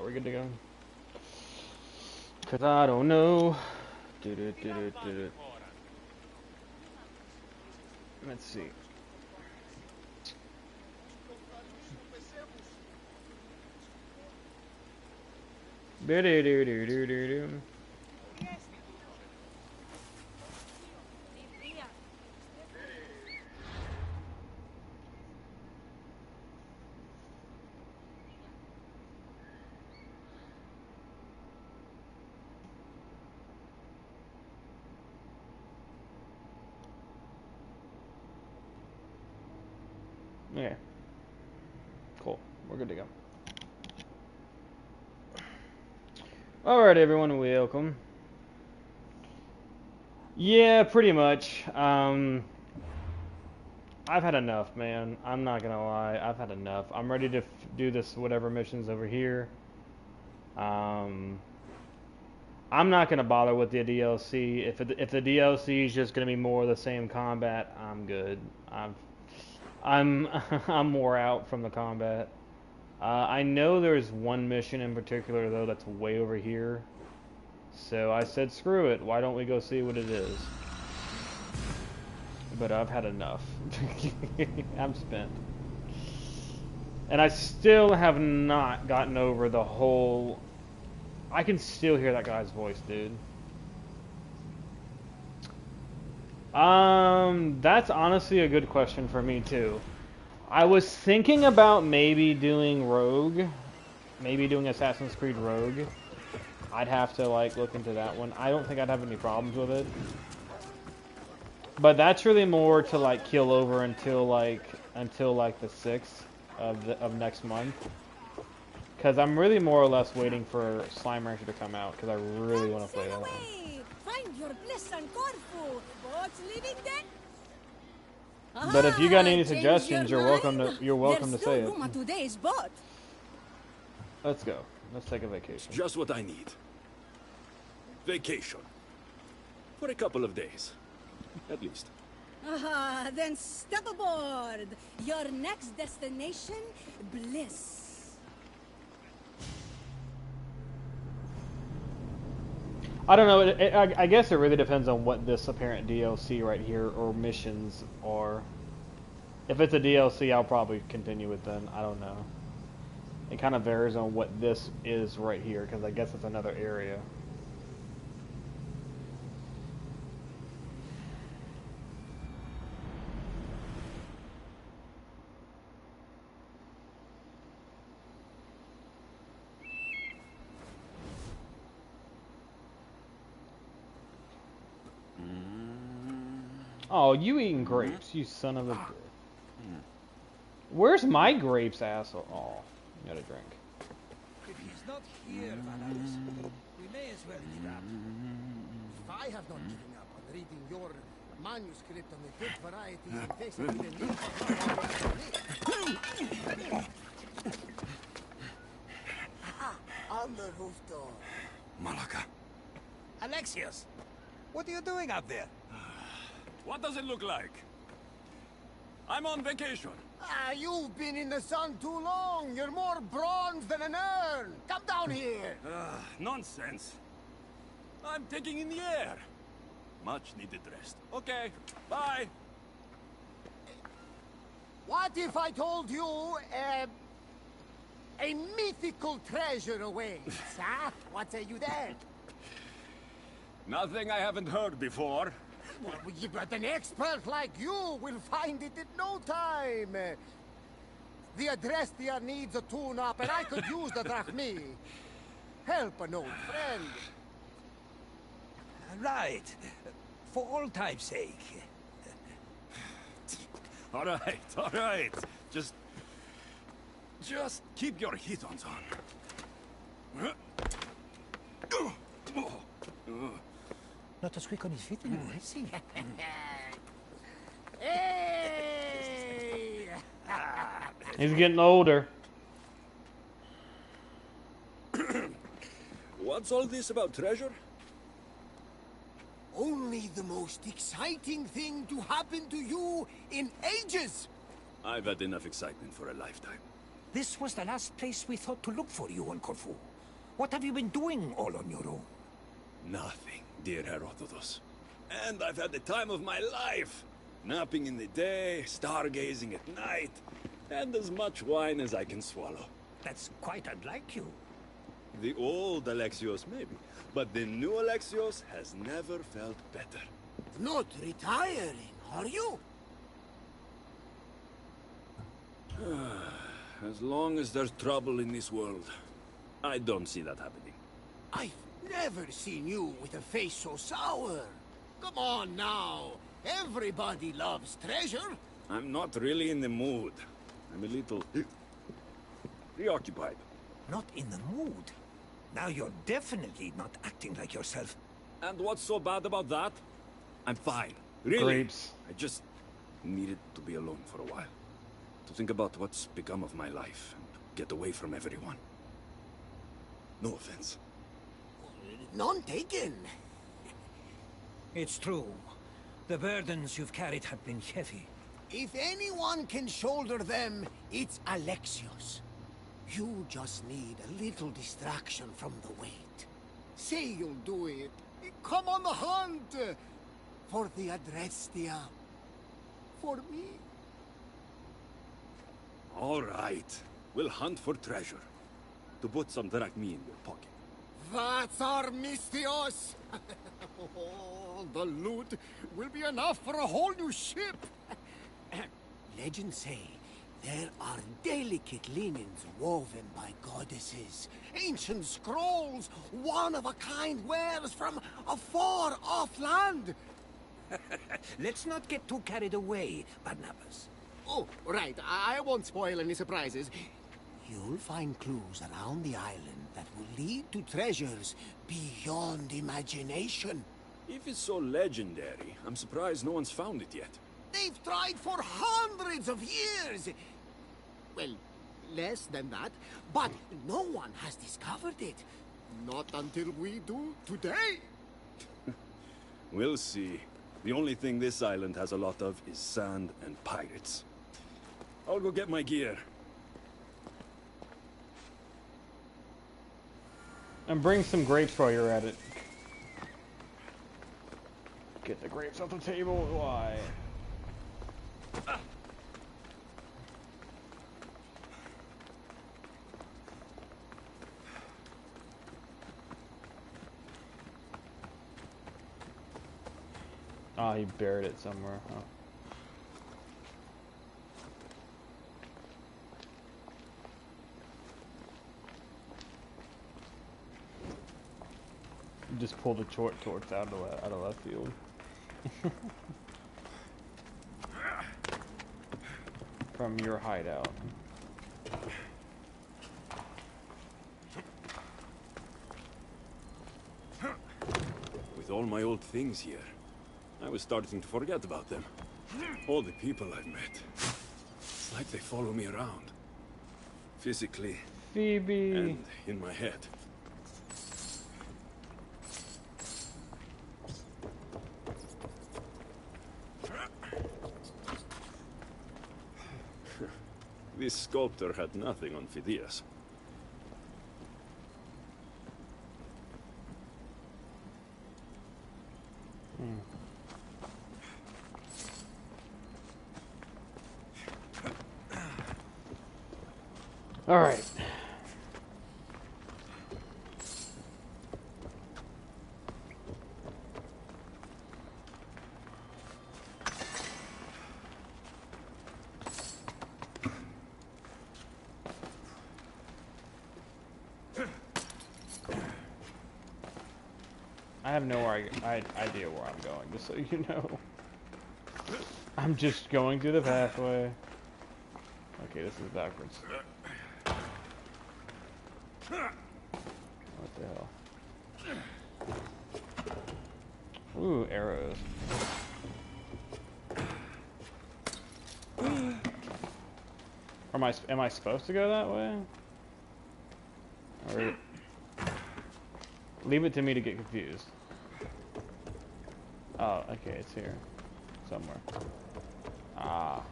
Are we good to go? Cause I don't know. Let's see. Okay. Cool. We're good to go. Alright, everyone, welcome. Yeah, pretty much. I've had enough, man. I'm not gonna lie. I've had enough. I'm ready to do this whatever missions over here. I'm not gonna bother with the DLC. If the DLC is just gonna be more of the same combat, I'm good. I'm I'm more out from the combat. I know there's one mission in particular though that's way over here. So I said screw it. Why don't we go see what it is? But I've had enough. I'm spent. And I still have not gotten over the whole... I can still hear that guy's voice, dude. That's honestly a good question for me too. I was thinking about maybe doing Rogue. Maybe doing Assassin's Creed Rogue. I'd have to like look into that one. I don't think I'd have any problems with it. But that's really more to like kill over until like the 6th of next month. Cause I'm really more or less waiting for Slime Rancher to come out because I really want to play that one. Find your bliss and Corfu. What's living then? But if you got any suggestions, you're welcome to say it. Today's boat. Let's go. Let's take a vacation. Just what I need. Vacation. For a couple of days. At least. Then step aboard. Your next destination, bliss. I don't know. I guess it really depends on what this apparent DLC right here or missions are. If it's a DLC, I'll probably continue it then. I don't know. It kind of varies on what this is right here, because I guess it's another area. Oh, you eating grapes, you son of a... Where's my grapes, asshole? Oh, you got a drink. If he's not here, Valaris, we may as well give up. I have not given up on reading your manuscript on the good varieties and facing the on the roof door. Malaka. Alexios, what are you doing out there? What does it look like? I'm on vacation. You've been in the sun too long. You're more bronze than an urn. Come down here. Nonsense. I'm taking in the air. Much needed rest. Okay, bye. What if I told you a mythical treasure awaits, huh? What say you then? Nothing I haven't heard before. Well, but an expert like you will find it in no time. The Adrestia needs a tune-up, and I could use the drachmi. Help an old friend. Right. For all time's sake. All right. Just keep your heat on. Not a squeak on his feet anymore, is he? Hey! He's getting older. What's all this about treasure? Only the most exciting thing to happen to you in ages! I've had enough excitement for a lifetime. This was the last place we thought to look for you on Corfu. What have you been doing all on your own? Nothing, dear Herodotus. And I've had the time of my life. Napping in the day, stargazing at night, and as much wine as I can swallow. That's quite unlike you. The old Alexios, maybe, but the new Alexios has never felt better. Not retiring, are you? As long as there's trouble in this world, I don't see that happening. I've never seen you with a face so sour. Come on now. Everybody loves treasure. I'm not really in the mood. I'm a little preoccupied. Not in the mood. Now you're definitely not acting like yourself. And what's so bad about that? I'm fine. Really. Grapes. I just needed to be alone for a while. To think about what's become of my life and get away from everyone. No offense. None taken. It's true. The burdens you've carried have been heavy. If anyone can shoulder them, it's Alexios. You just need a little distraction from the weight. Say you'll do it. Come on the hunt! For the Adrestia. For me. All right. We'll hunt for treasure. To put some drachmi in your pocket. That's our Mistios! Oh, the loot will be enough for a whole new ship! Legends say there are delicate linens woven by goddesses, ancient scrolls, one-of-a-kind wares from a far-off land! Let's not get too carried away, Barnabas. Oh, right, I won't spoil any surprises. You'll find clues around the island that will lead to treasures beyond imagination. If it's so legendary, I'm surprised no one's found it yet. They've tried for hundreds of years! Well, less than that, but no one has discovered it. Not until we do today. We'll see. The only thing this island has a lot of is sand and pirates. I'll go get my gear. And bring some grapes while you're at it. Get the grapes off the table. Why? Oh, he buried it somewhere. Huh? Just pulled a torch out of left field. From your hideout. With all my old things here, I was starting to forget about them. All the people I've met. It's like they follow me around. Physically. Phoebe. And in my head. This sculptor had nothing on Phidias. All right. I have no idea where I'm going, just so you know. I'm just going through the pathway. Okay, this is backwards. What the hell? Ooh, arrows. Am I supposed to go that way? Or leave it to me to get confused. Oh, okay, it's here. Somewhere. Ah.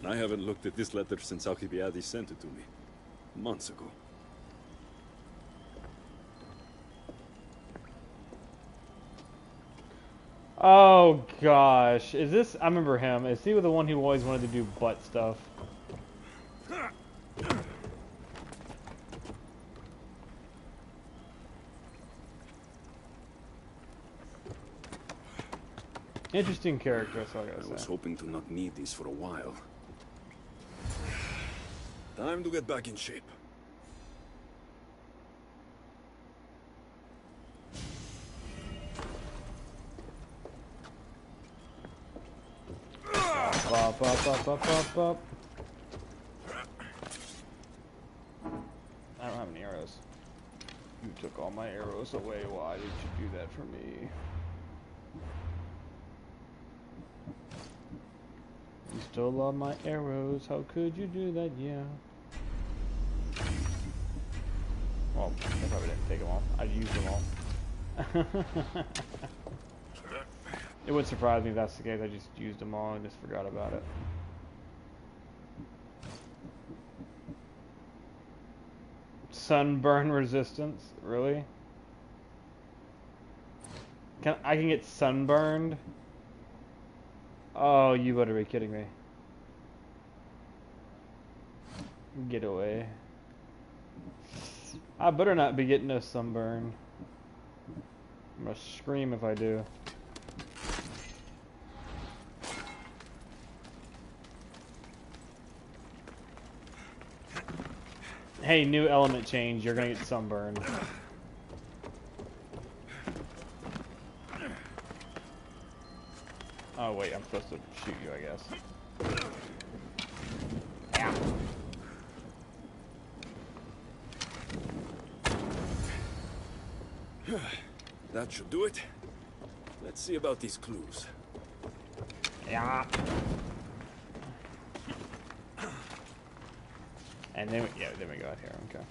I haven't looked at this letter since Alcibiades sent it to me. months ago. Oh gosh, is this? I remember him. Is he the one who always wanted to do butt stuff? Interesting character, that's all I gotta say. I was hoping to not need these for a while. Time to get back in shape. Bop, bop, bop, bop, bop, bop. I don't have any arrows. You took all my arrows away. Why did you do that for me? You stole all my arrows. How could you do that? Yeah. Well, I probably didn't take them all. I used them all. It wouldn't surprise me if that's the case. I just used them all and just forgot about it. Sunburn resistance? Really? I can get sunburned? Oh, you better be kidding me. Get away. I better not be getting a sunburn. I'm gonna scream if I do. Hey, new element change, you're gonna get sunburned. Oh wait, I'm supposed to shoot you, I guess. Ow. That should do it. Let's see about these clues. Yeah. And then, yeah, then we go out here, okay.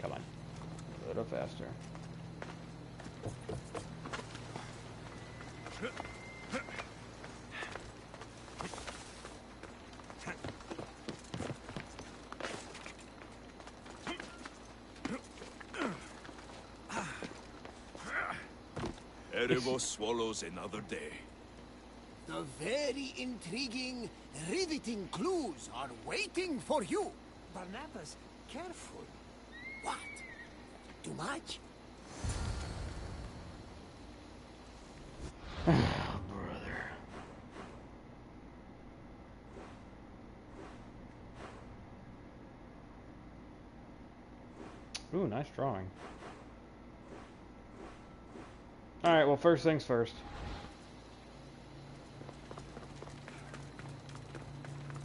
Come on, a little faster. Erebos swallows another day. The very intriguing, riveting clues are waiting for you. Barnabas, careful. What? Too much? Brother. Ooh, nice drawing. Alright, well, first things first.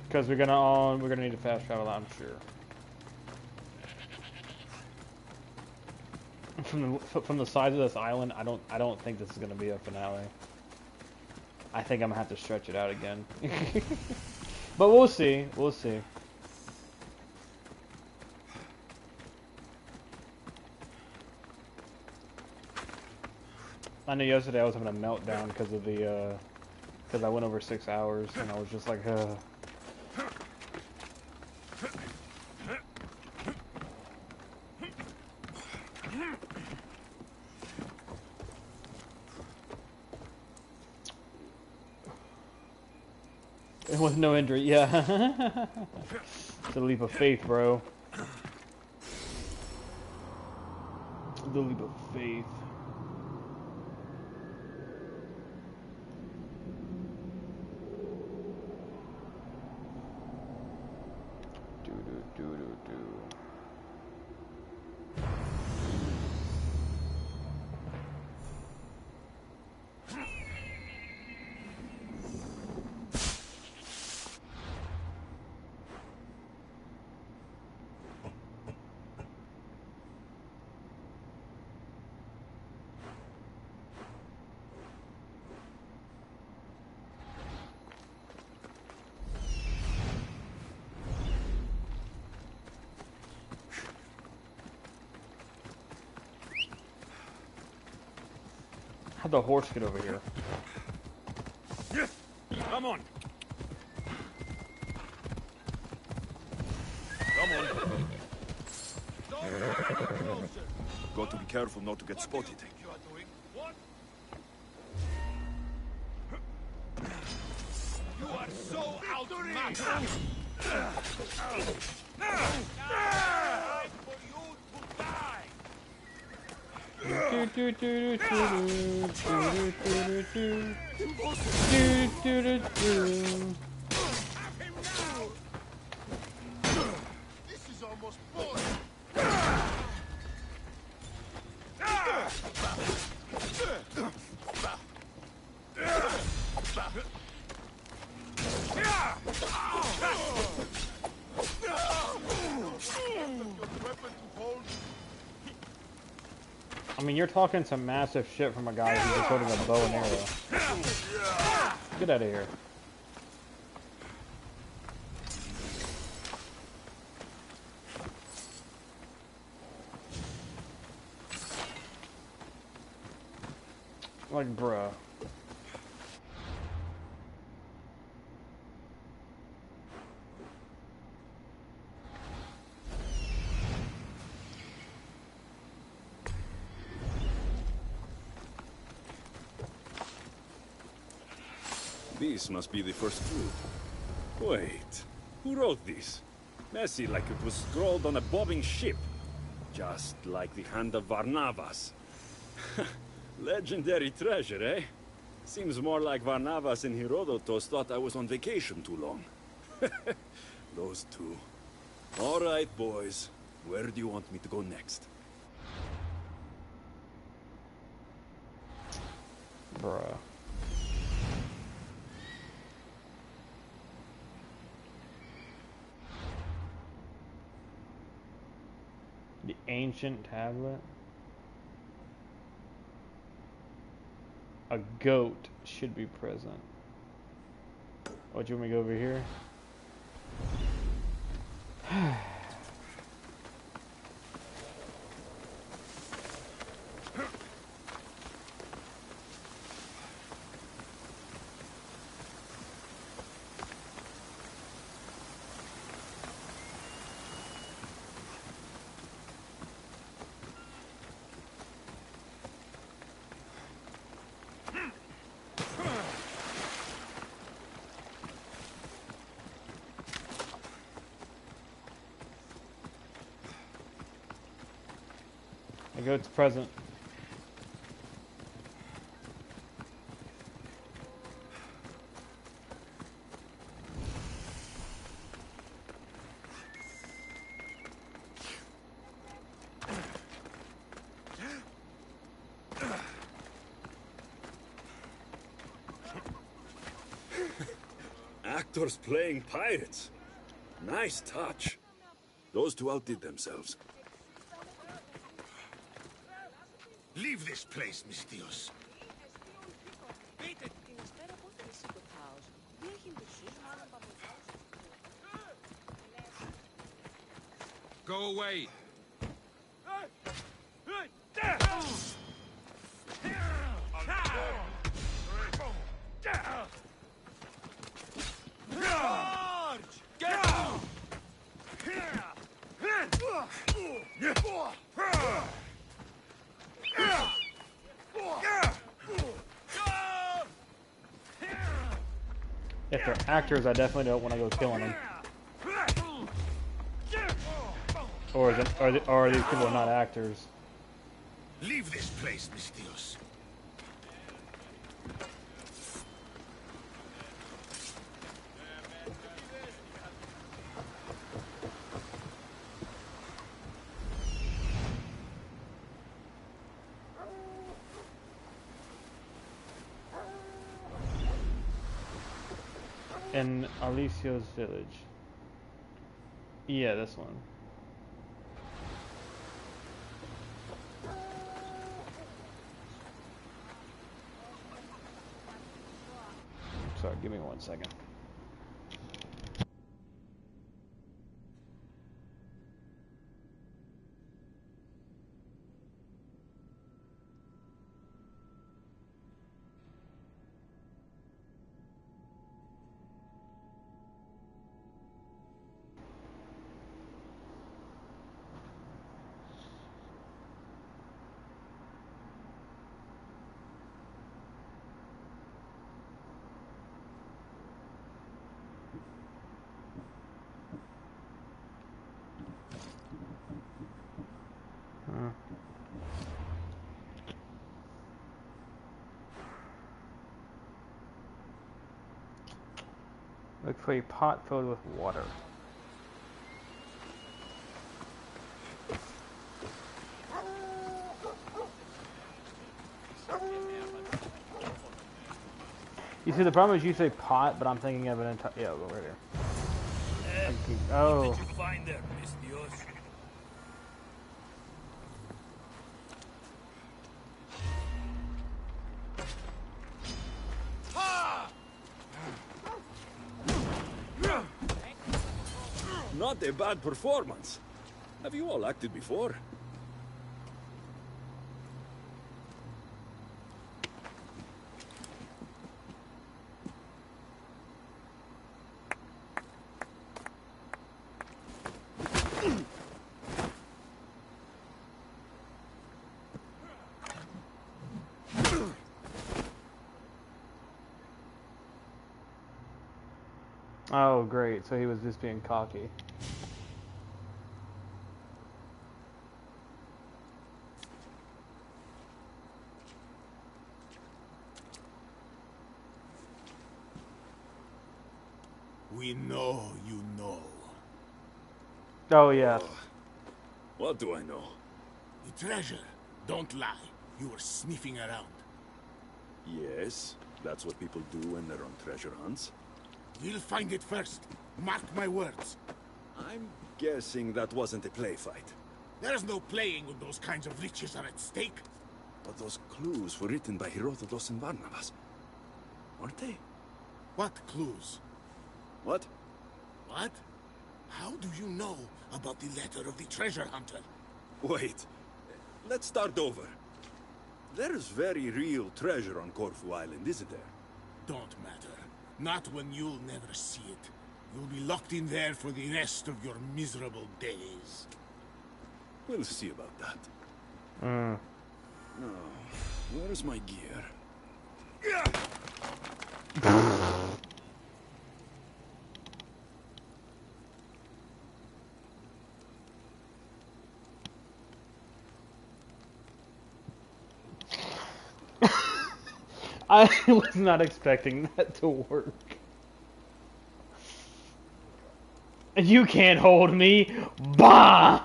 Because we're gonna need to fast travel, I'm sure. From the size of this island, I don't think this is gonna be a finale. I think I'm gonna have to stretch it out again. But we'll see. We'll see. I know yesterday I was having a meltdown because of the because I went over 6 hours and I was just like, It was no injury, yeah. It's a leap of faith, bro. The leap of faith. How'd the horse get over here? Come on. Come on. Got to be careful not to get spotted. You are so outmatched. Time for you to die. Have him now. This is almost boring. I mean, you're talking some massive shit from a guy who's just holding a bow and arrow. Get out of here. Like, bruh. This must be the first clue. Wait, who wrote this? Messy like it was scrawled on a bobbing ship. Just like the hand of Varnavas. Legendary treasure, eh? Seems more like Varnavas and Herodotus thought I was on vacation too long. Those two. All right, boys. Where do you want me to go next? Bruh. The ancient tablet. A goat should be present. What, you want me to go over here? The goat's present. Actors playing pirates. Nice touch. Those two outdid themselves. Leave this place, Mistios. Go away. If they're actors, I definitely don't want to go killing them. Or is it, are these people not actors? Leave this place, Mistios. In Alicia's village. Yeah, this one. Sorry, give me 1 second. for a pot filled with water. You see, the problem is you say pot, but I'm thinking of an entire... Yeah, go right here. Oh. What did you find there, Miss Dios? Not a bad performance. Have you all acted before? Oh, great. So he was just being cocky. We know you know. Oh, yes. What do I know? The treasure. Don't lie. You were sniffing around. Yes, that's what people do when they're on treasure hunts. We'll find it first. Mark my words. I'm guessing that wasn't a play fight. There's no playing when those kinds of riches are at stake. But those clues were written by Herodotus and Barnabas, weren't they? What clues? What? What? How do you know about the letter of the treasure hunter? Wait, let's start over. There's very real treasure on Corfu Island, isn't there? Don't matter. Not when you'll never see it. You'll be locked in there for the rest of your miserable days. We'll see about that. Mm. Oh, where's my gear? I was not expecting that to work. You can't hold me. Bah!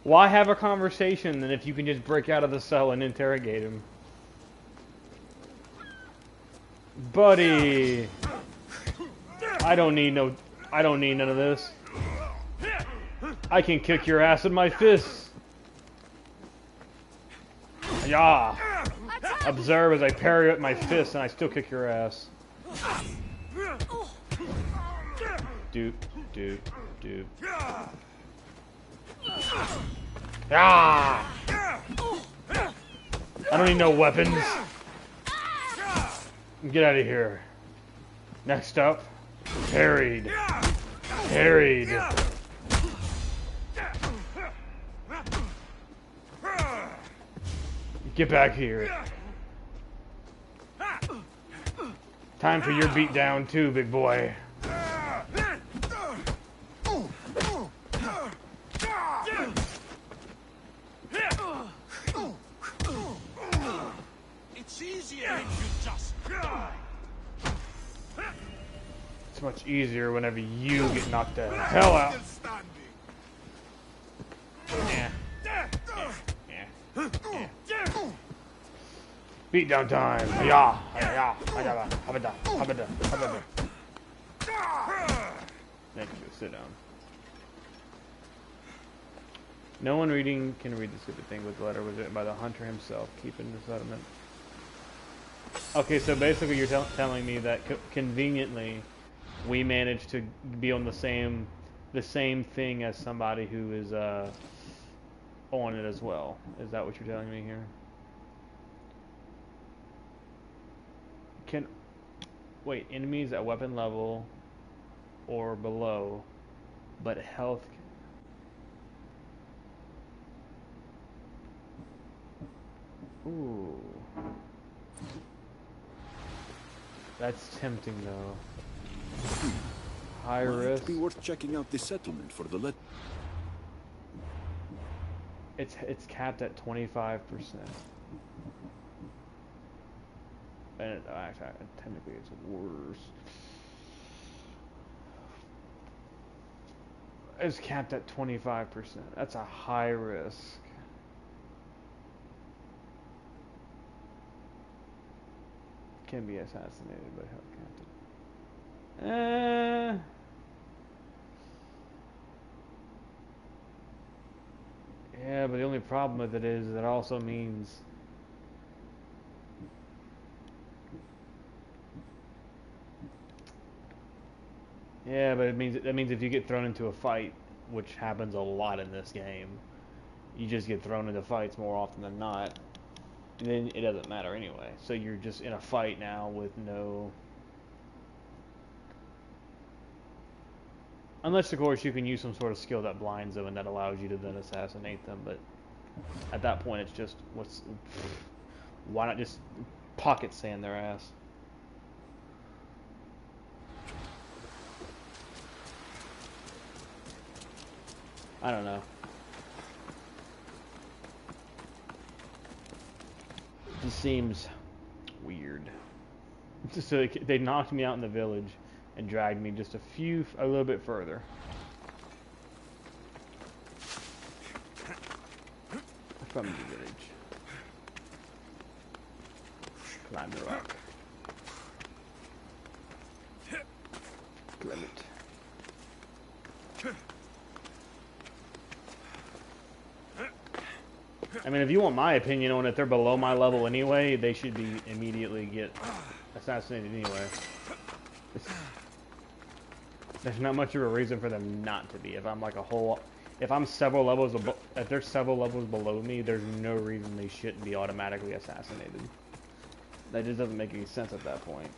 Why have a conversation then if you can just break out of the cell and interrogate him? Buddy! I don't need none of this. I can kick your ass with my fists. Yeah. Observe as I parry with my fist and I still kick your ass. Doop, doop, doop. Ah! I don't need no weapons. Get out of here. Next up, parried. Parried. Get back here. Time for your beat down too, big boy. It's easier if you just die. It's much easier whenever you get knocked the hell out. Yeah. Beat down time. Yeah. Yeah. Thank you. Sit down. No one reading can read the stupid thing, but the letter was written by the hunter himself, keeping the settlement. Okay, so basically you're telling me that conveniently we managed to be on the same thing as somebody who is on it as well. Is that what you're telling me here? Wait, enemies at weapon level or below, but health. Ooh. That's tempting though. High risk. Might be worth checking out the settlement for the It's capped at 25%. And actually, technically, it's worse. It's capped at 25%. That's a high risk. Can be assassinated, but how capped it? Yeah, but the only problem with it is that also means yeah, but that means if you get thrown into a fight, which happens a lot in this game, you just get thrown into fights more often than not. Then it doesn't matter anyway. So you're just in a fight now with no. Unless, of course, you can use some sort of skill that blinds them and that allows you to then assassinate them. But at that point, it's just why not just pocket sand their ass? I don't know. It just seems weird. So they knocked me out in the village and dragged me just a little bit further. From the village. Climb the rock. Climb it. I mean, if you want my opinion on it, they're below my level anyway. They should be immediately get assassinated anyway. There's not much of a reason for them not to be. If I'm like if I'm several levels if there's several levels below me, there's no reason they shouldn't be automatically assassinated. That just doesn't make any sense at that point.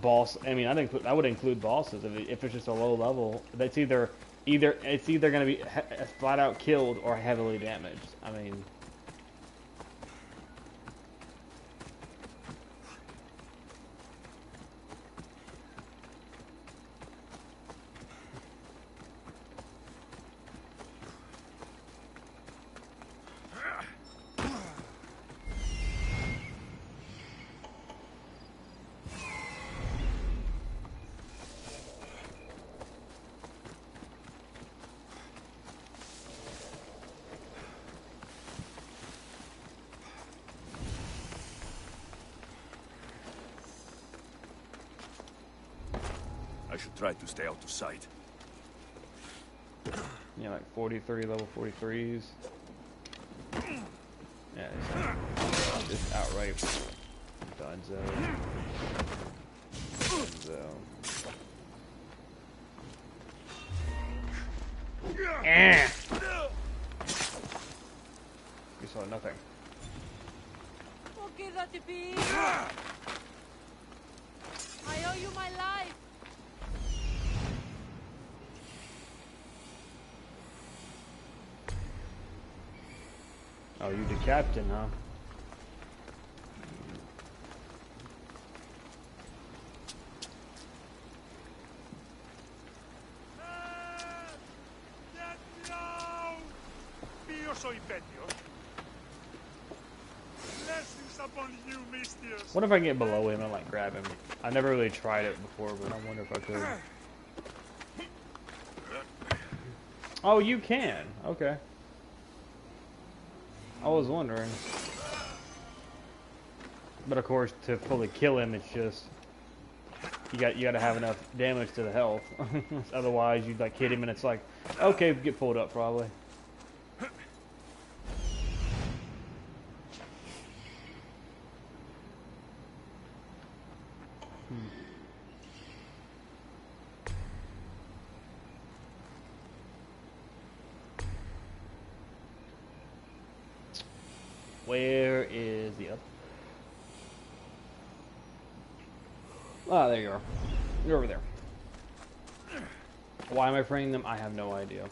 Boss. I mean, I would include bosses if it's just a low level. That's either going to be flat out killed or heavily damaged. I mean, I should try to stay out of sight. yeah, like 43 level 43s. Yeah, just outright Dunzo. You saw nothing. Okay, that be. I owe you my life. Oh, you the captain, huh? What if I get below him and like grab him? I never really tried it before, but I wonder if I could. Oh, you can. Okay. I was wondering. But of course, to fully kill him, it's just you got to have enough damage to the health. Otherwise, you'd like hit him and it's like, okay, get pulled up probably. Where is the other? Ah, there you are. You're over there. Why am I freeing them? I have no idea.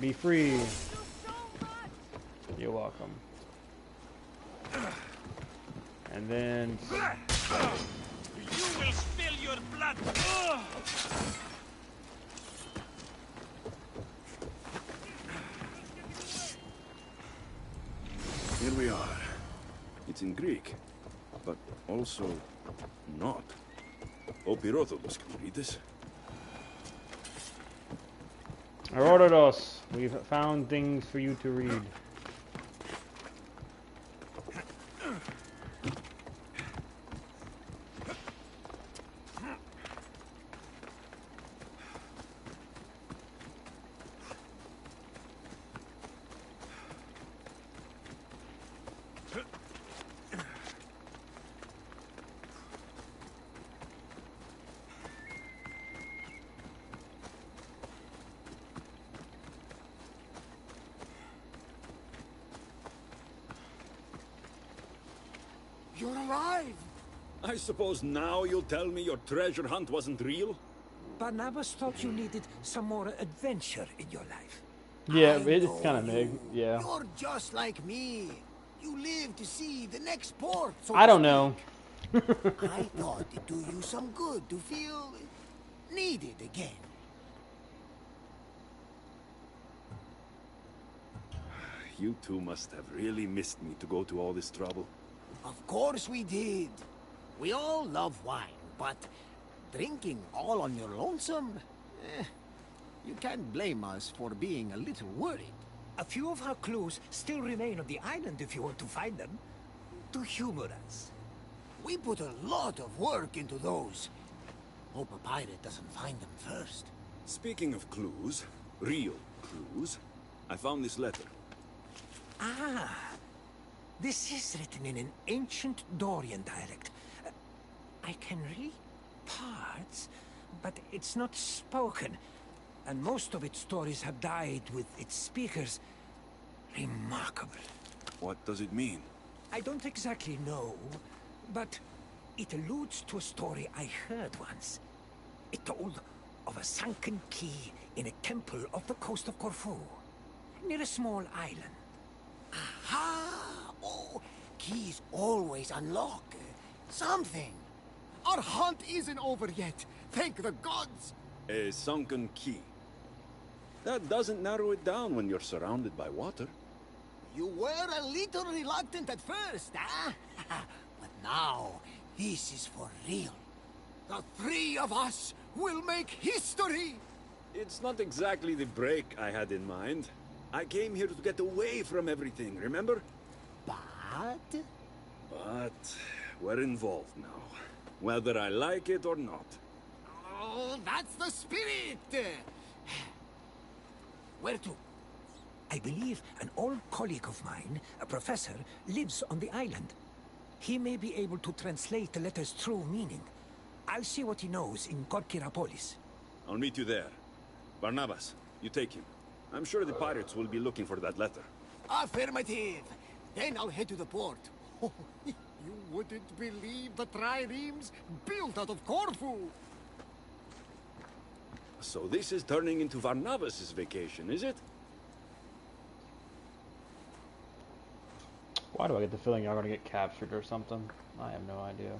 Be free. You're welcome. And then... You will spill your blood! it's in Greek, but also not. Opirotodos can read this. Herodotus, we've found things for you to read. You're alive! I suppose now you'll tell me your treasure hunt wasn't real? Barnabas thought you needed some more adventure in your life. Yeah, I it's know kind of you. big. Yeah. You're just like me. You live to see the next port. So I to don't know. speak. I thought it'd do you some good to feel needed again. You two must have really missed me to go to all this trouble. Of course we did. We all love wine, but drinking all on your lonesome? You can't blame us for being a little worried. A few of our clues still remain on the island if you want to find them. To humor us. We put a lot of work into those. Hope a pirate doesn't find them first. Speaking of clues, real clues, I found this letter. Ah, this is written in an ancient Dorian dialect. I can read parts, but it's not spoken. And most of its stories have died with its speakers. Remarkable. What does it mean? I don't exactly know, but it alludes to a story I heard once. It told of a sunken key in a temple off the coast of Corfu, near a small island. Aha! Oh, keys always unlock something. Our hunt isn't over yet. Thank the gods. A sunken key. That doesn't narrow it down when you're surrounded by water. You were a little reluctant at first, huh? But now, this is for real. The three of us will make history! It's not exactly the break I had in mind. I came here to get away from everything, remember? But... But we're involved now, whether I like it or not. Oh, that's the spirit! Where to? I believe an old colleague of mine, a professor, lives on the island. He may be able to translate the letter's true meaning. I'll see what he knows in Korkirapolis. I'll meet you there. Barnabas, you take him. I'm sure the pirates will be looking for that letter. Affirmative! Then I'll head to the port. Oh, you wouldn't believe the triremes built out of Corfu! So this is turning into Barnabas' vacation, is it? Why do I get the feeling y'all are gonna get captured or something? I have no idea.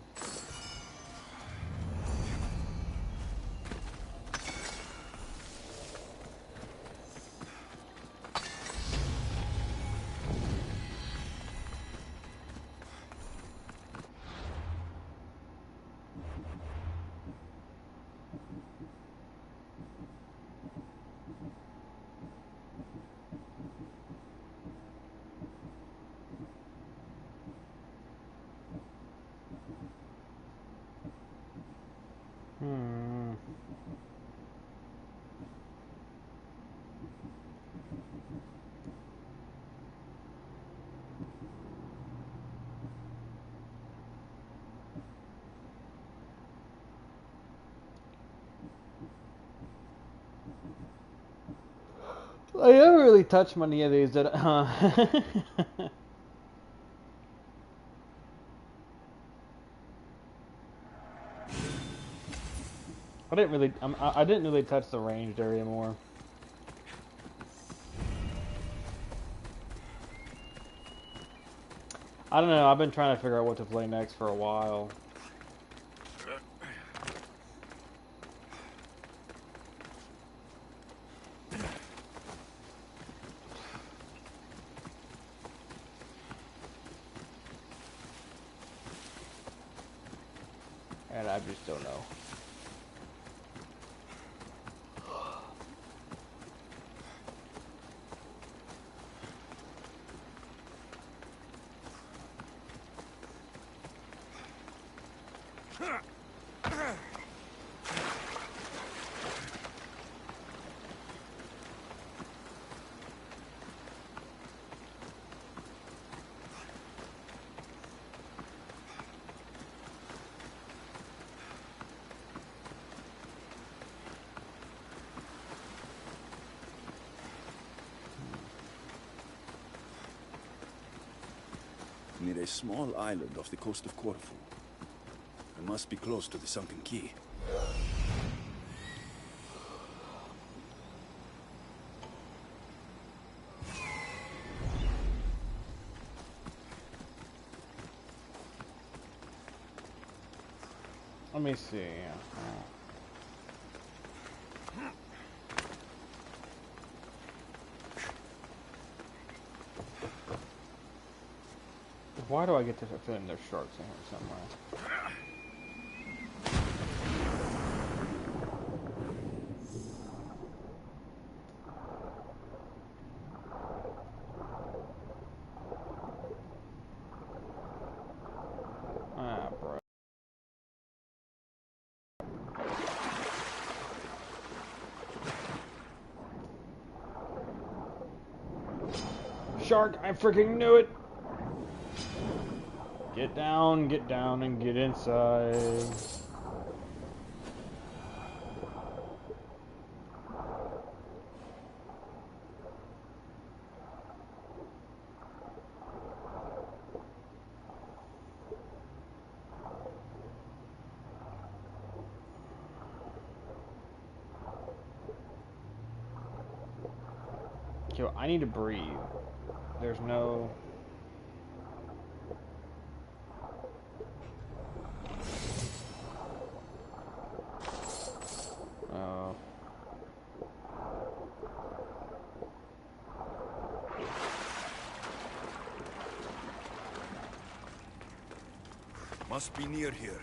I haven't really touched many of these, did I? I didn't really touch the ranged area more. I don't know, I've been trying to figure out what to play next for a while. I just don't know. Near a small island off the coast of Corfu. I must be close to the sunken quay. Let me see. Why do I get this feeling there's sharks in here somewhere? Ah, bro. Shark, I freaking knew it! Get down, and get inside. Yo, I need to breathe. There's no... Must be near here.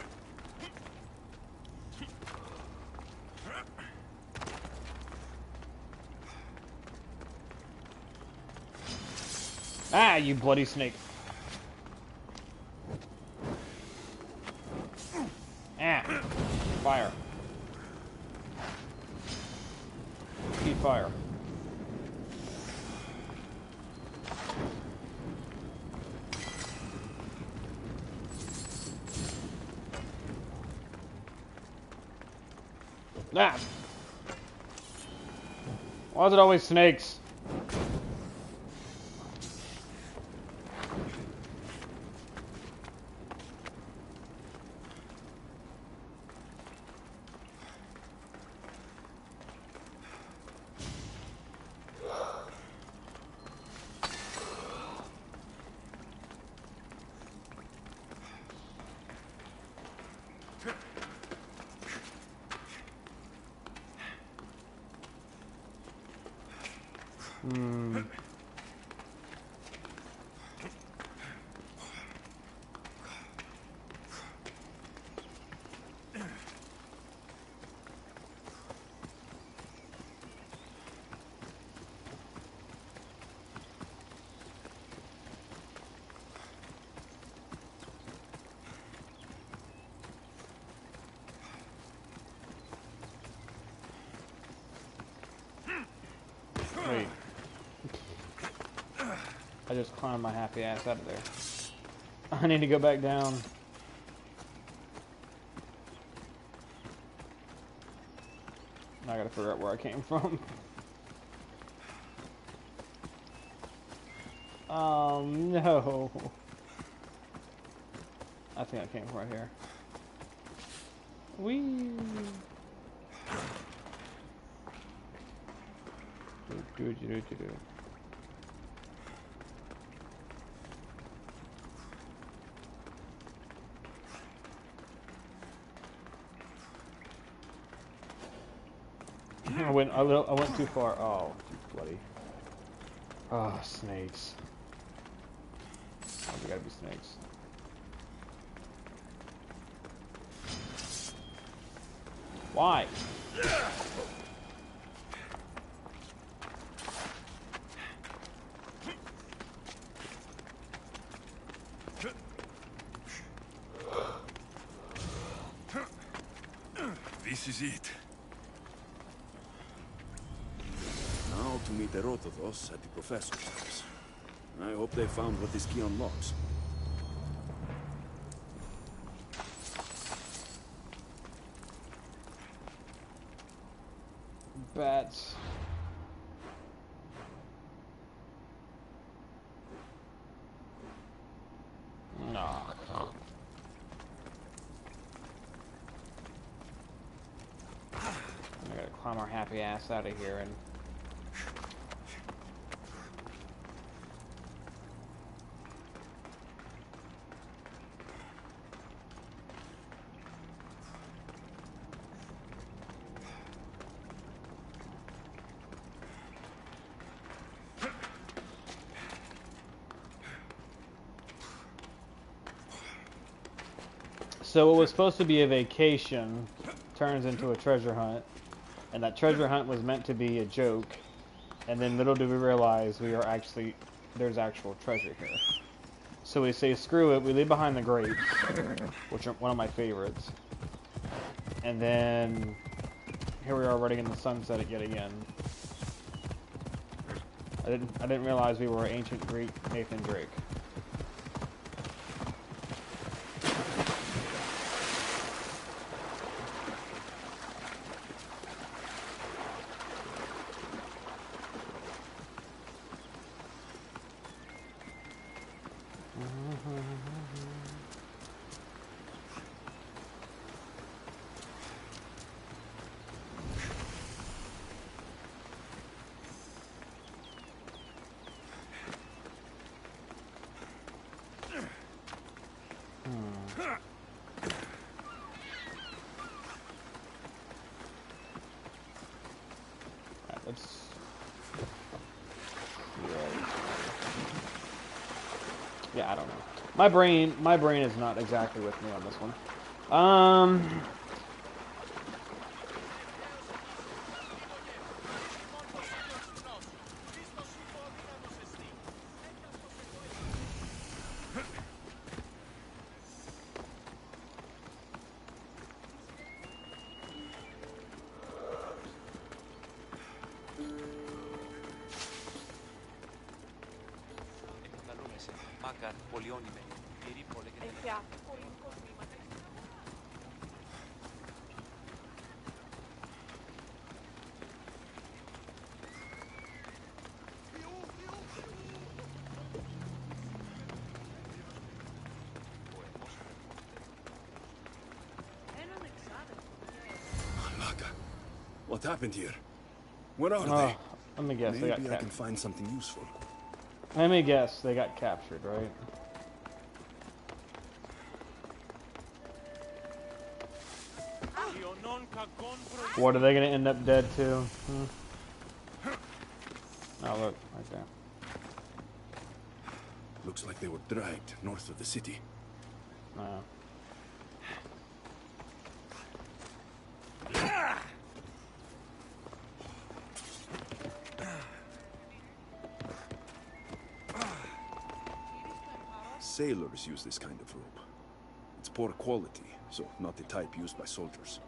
Ah, you bloody snake. Ah. Fire. Keep fire. Ah. Why is it always snakes? Wait. I just climbed my happy ass out of there. I need to go back down. I gotta figure out where I came from. No. I think I came from right here. Whee! Do. I went too far. Oh, bloody. Oh, snakes. Oh, there gotta be snakes. Why? This is it. Now to meet Erotothos at the professor's house. I hope they found what this key unlocks. Bats. No. I gotta climb our happy ass out of here and... So what was supposed to be a vacation turns into a treasure hunt, and that treasure hunt was meant to be a joke, and then little do we realize there's actual treasure here. So we say screw it, we leave behind the grapes, which are one of my favorites, and then here we are riding in the sunset yet again. I didn't realize we were ancient Greek Nathan Drake. Yeah, I don't know. My brain is not exactly with me on this one. What happened here? Where are they? Let me guess. Maybe They got I captured. can find something useful. Let me guess. They got captured, right? What, are they gonna end up dead too? Oh, look, right there. Looks like they were dragged north of the city. Oh. Sailors use this kind of rope. It's poor quality, so not the type used by soldiers.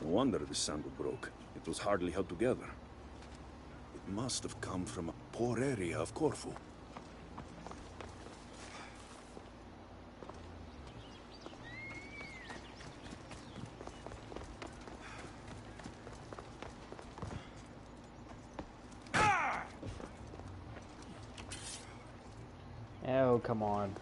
No wonder the sandal broke. It was hardly held together. It must have come from a poor area of Corfu. Oh, come on.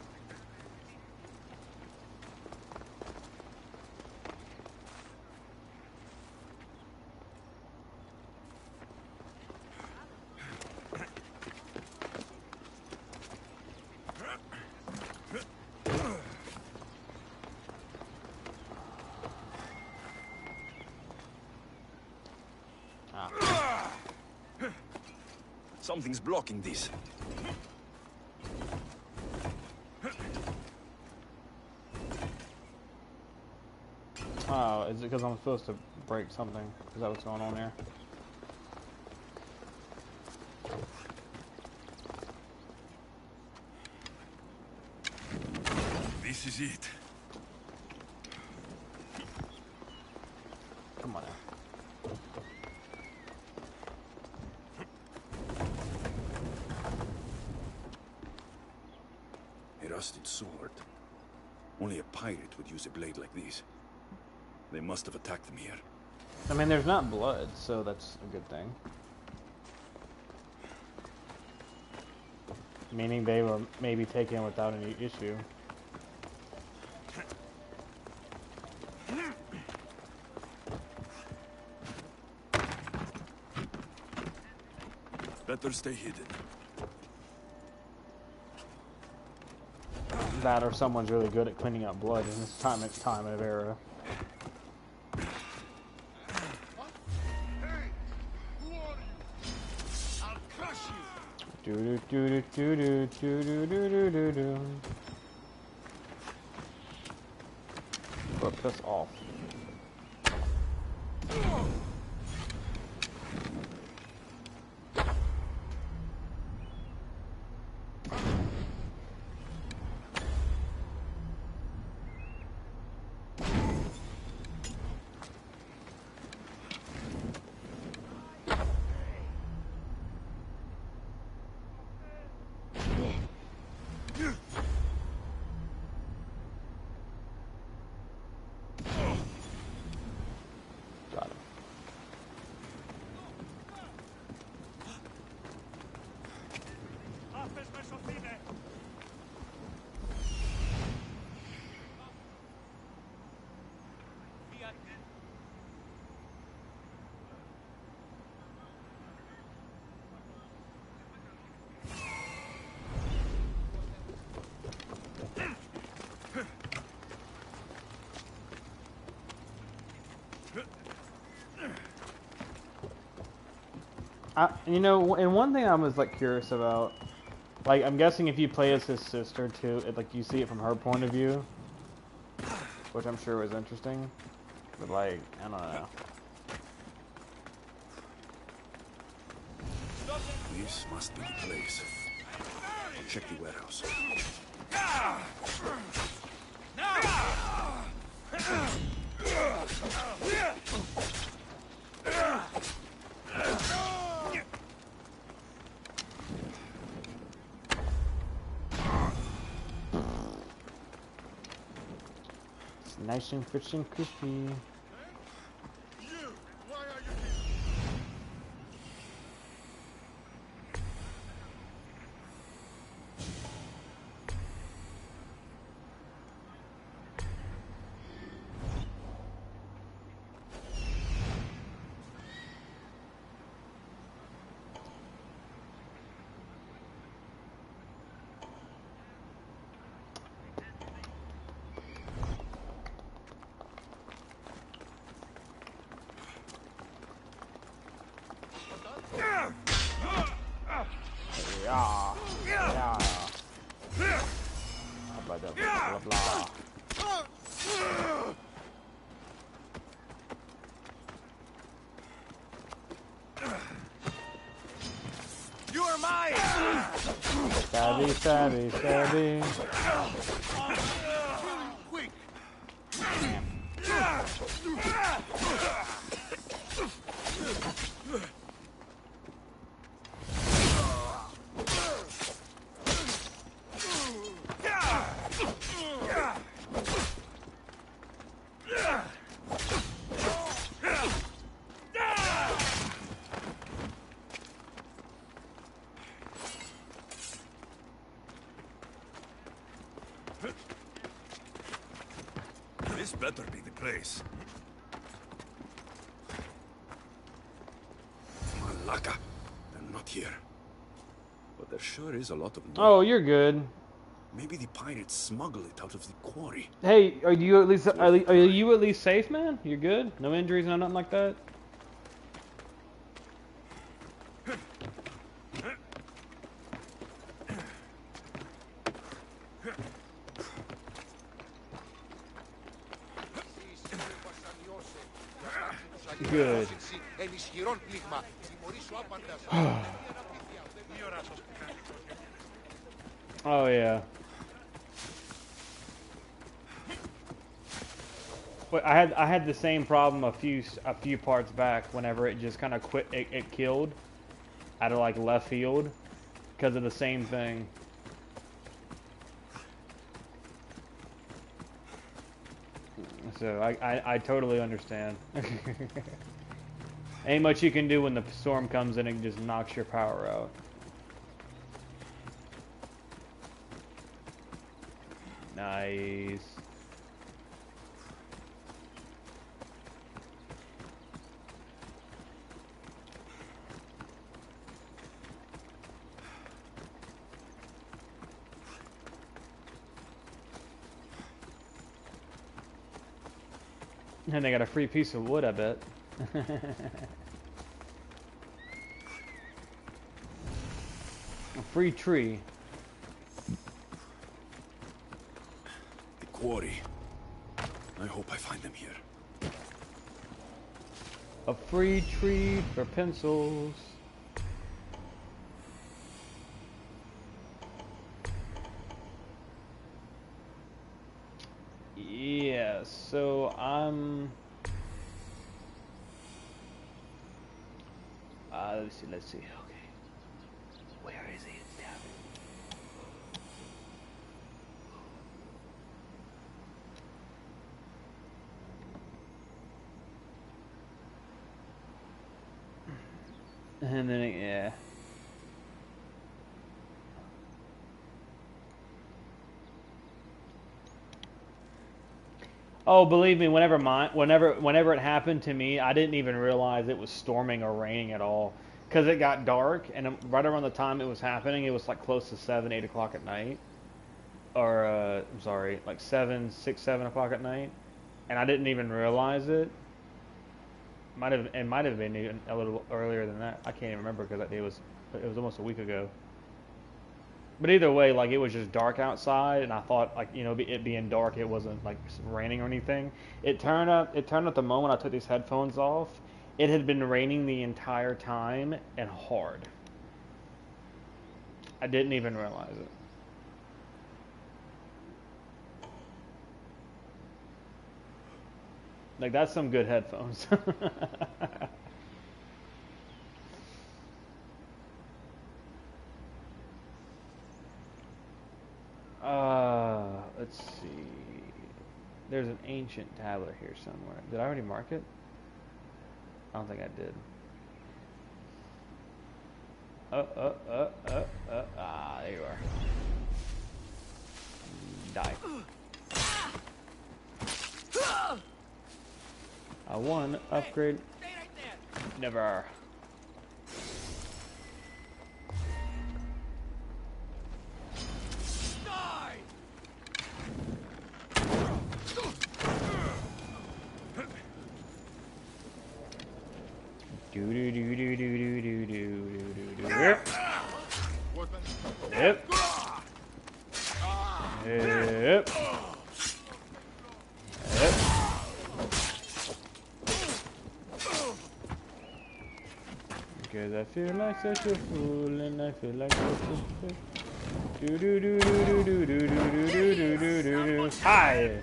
Something's blocking this. Oh, is it because I'm supposed to break something? Is that what's going on there? This is it. Come on now. A rusted sword. Only a pirate would use a blade like this. They must have attacked them here. I mean, there's not blood, so that's a good thing. Meaning they were maybe taken without any issue. Better stay hidden. That or someone's really good at cleaning up blood in this time of era. Do do do do do do do do do do do. Flip this off. You know, and one thing I was like curious about, like I'm guessing if you play as his sister too, like you see it from her point of view, which I'm sure was interesting. But like, I don't know. This must be the place. I'll check the warehouse. It's nice and rich and crispy. Blah, blah. You are mine! Stabby, stabby, stabby. Quick! This better be the place. Malaka. They're not here. But there sure is a lot of... Oh, you're good. Maybe the pirates smuggle it out of the quarry. Hey, are you at least safe, man? You're good? No injuries, no nothing like that? good. Oh yeah. But I had the same problem a few parts back whenever it just kind of quit. It killed out of like left field because of the same thing. So I totally understand. Ain't much you can do when the storm comes in and just knocks your power out. Nice. And they got a free piece of wood, I bet. A free tree. The quarry. I hope I find them here. A free tree for pencils. Yeah, so I'm... let's see, okay. Where is he? And then, yeah. Oh, believe me, whenever it happened to me, I didn't even realize it was storming or raining at all. Because it got dark, and right around the time it was happening, it was like close to 7, 8 o'clock at night. Or, I'm sorry, like 6, 7 o'clock at night. And I didn't even realize it. It might have been even a little earlier than that. I can't even remember because it was almost a week ago. But either way, like, it was just dark outside, and I thought, like, you know, it being dark, it wasn't like raining or anything. It turned out the moment I took these headphones off, it had been raining the entire time and hard. I didn't even realize it. Like, that's some good headphones. Let's see. There's an ancient tablet here somewhere. Did I already mark it? I don't think I did. Ah, there you are. Die. I won. Upgrade. Never. Yep. Yep. Yep. Yep. Because I feel like such a fool, and I feel like such a fool. Do do do do do do do do do do do do do. Hi.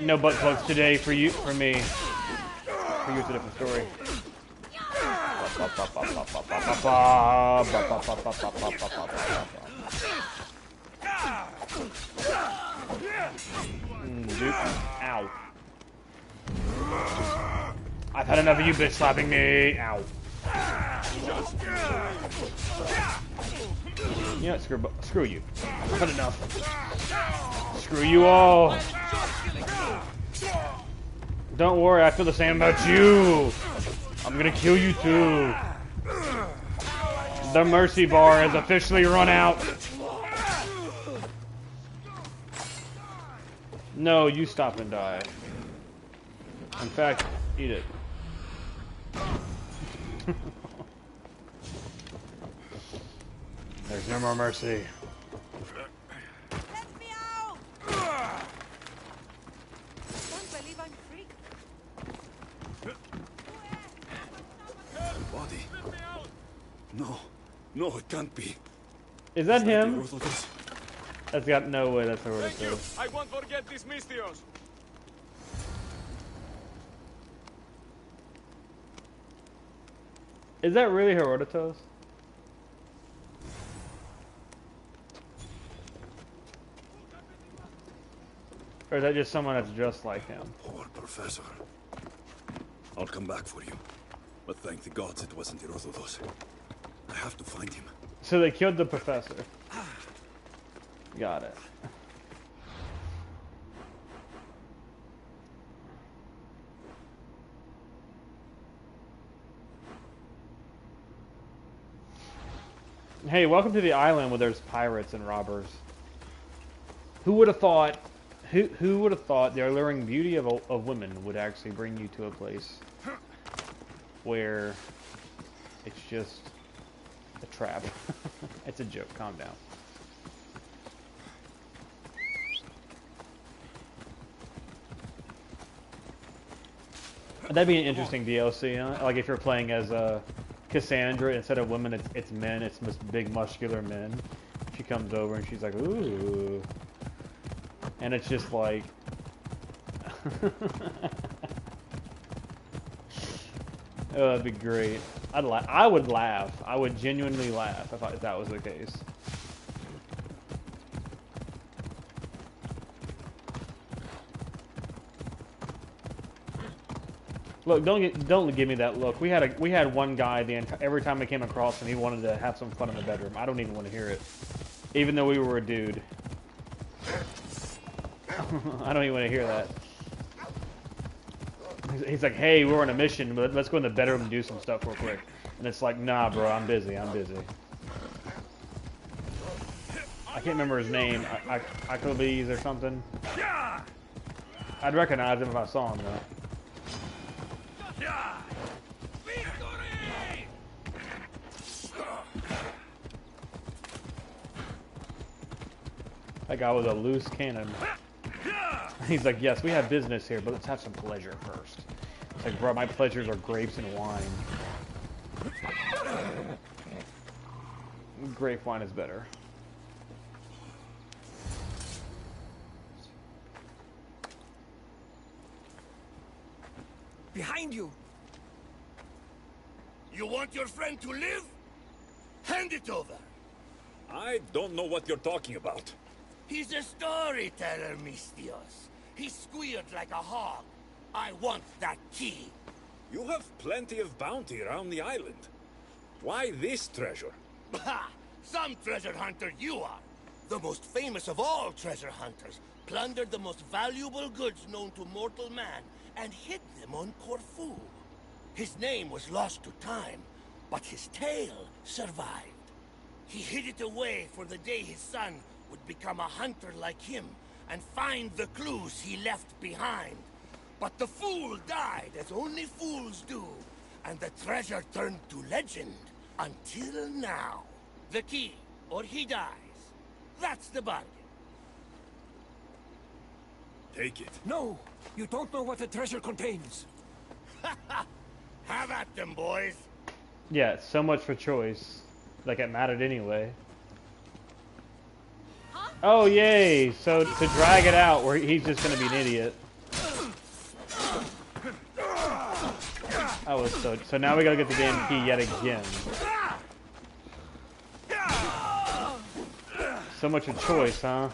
No butt plugs today for you, for me. For you, it's a different story. Dude. Ow. I've had enough of you bitch slapping me. Ow. You know what, screw you. I've had enough. Screw you all. Don't worry, I feel the same about you. I'm gonna kill you too. The mercy bar has officially run out. No, you stop and die. In fact, eat it. There's no more mercy. body. No. No, it can't be. Is that Is that him? Herodotus? That's got no way. That's Thank you. Herodotus. I won't forget this Mystios. Is that really Herodotus? Or is that just someone that's just like him? Poor professor. I'll come back for you. But thank the gods it wasn't Herodotus. I have to find him. So they killed the professor. Got it. Hey, welcome to the island where there's pirates and robbers. Who would have thought? Who would have thought the alluring beauty of women would actually bring you to a place where it's just a trap? It's a joke. Calm down. That'd be an interesting DLC, huh? Like if you're playing as Cassandra, instead of women, it's men. It's big muscular men. She comes over and she's like, ooh. And it's just like... Oh, that'd be great. I would laugh. I would genuinely laugh if that was the case. Look, don't give me that look. We had one guy every time I came across him, he wanted to have some fun in the bedroom. I don't even want to hear it, even though we were a dude. I don't even want to hear that. He's like, hey, we're on a mission, but let's go in the bedroom and do some stuff real quick. And it's like, nah, bro, I'm busy. I can't remember his name. Acobees or something. I'd recognize him if I saw him, though. That guy was a loose cannon. He's like, yes, we have business here, but let's have some pleasure first. It's like, bro, my pleasures are grapes and wine. Grape wine is better. Behind you! You want your friend to live? Hand it over! I don't know what you're talking about. He's a storyteller, Mystios. He squealed like a hog. I want that key. You have plenty of bounty around the island. Why this treasure? Ha! Some treasure hunter you are. The most famous of all treasure hunters plundered the most valuable goods known to mortal man and hid them on Corfu. His name was lost to time, but his tale survived. He hid it away for the day his son would become a hunter like him and find the clues he left behind. But the fool died, as only fools do, and the treasure turned to legend until now. The key, or he dies. That's the bargain. Take it. No! You don't know what the treasure contains. Have at them, boys. Yeah, so much for choice. Like it mattered anyway. Oh, yay! So to drag it out, where he's just gonna be an idiot. So now we gotta get the damn key yet again. So much of choice, huh?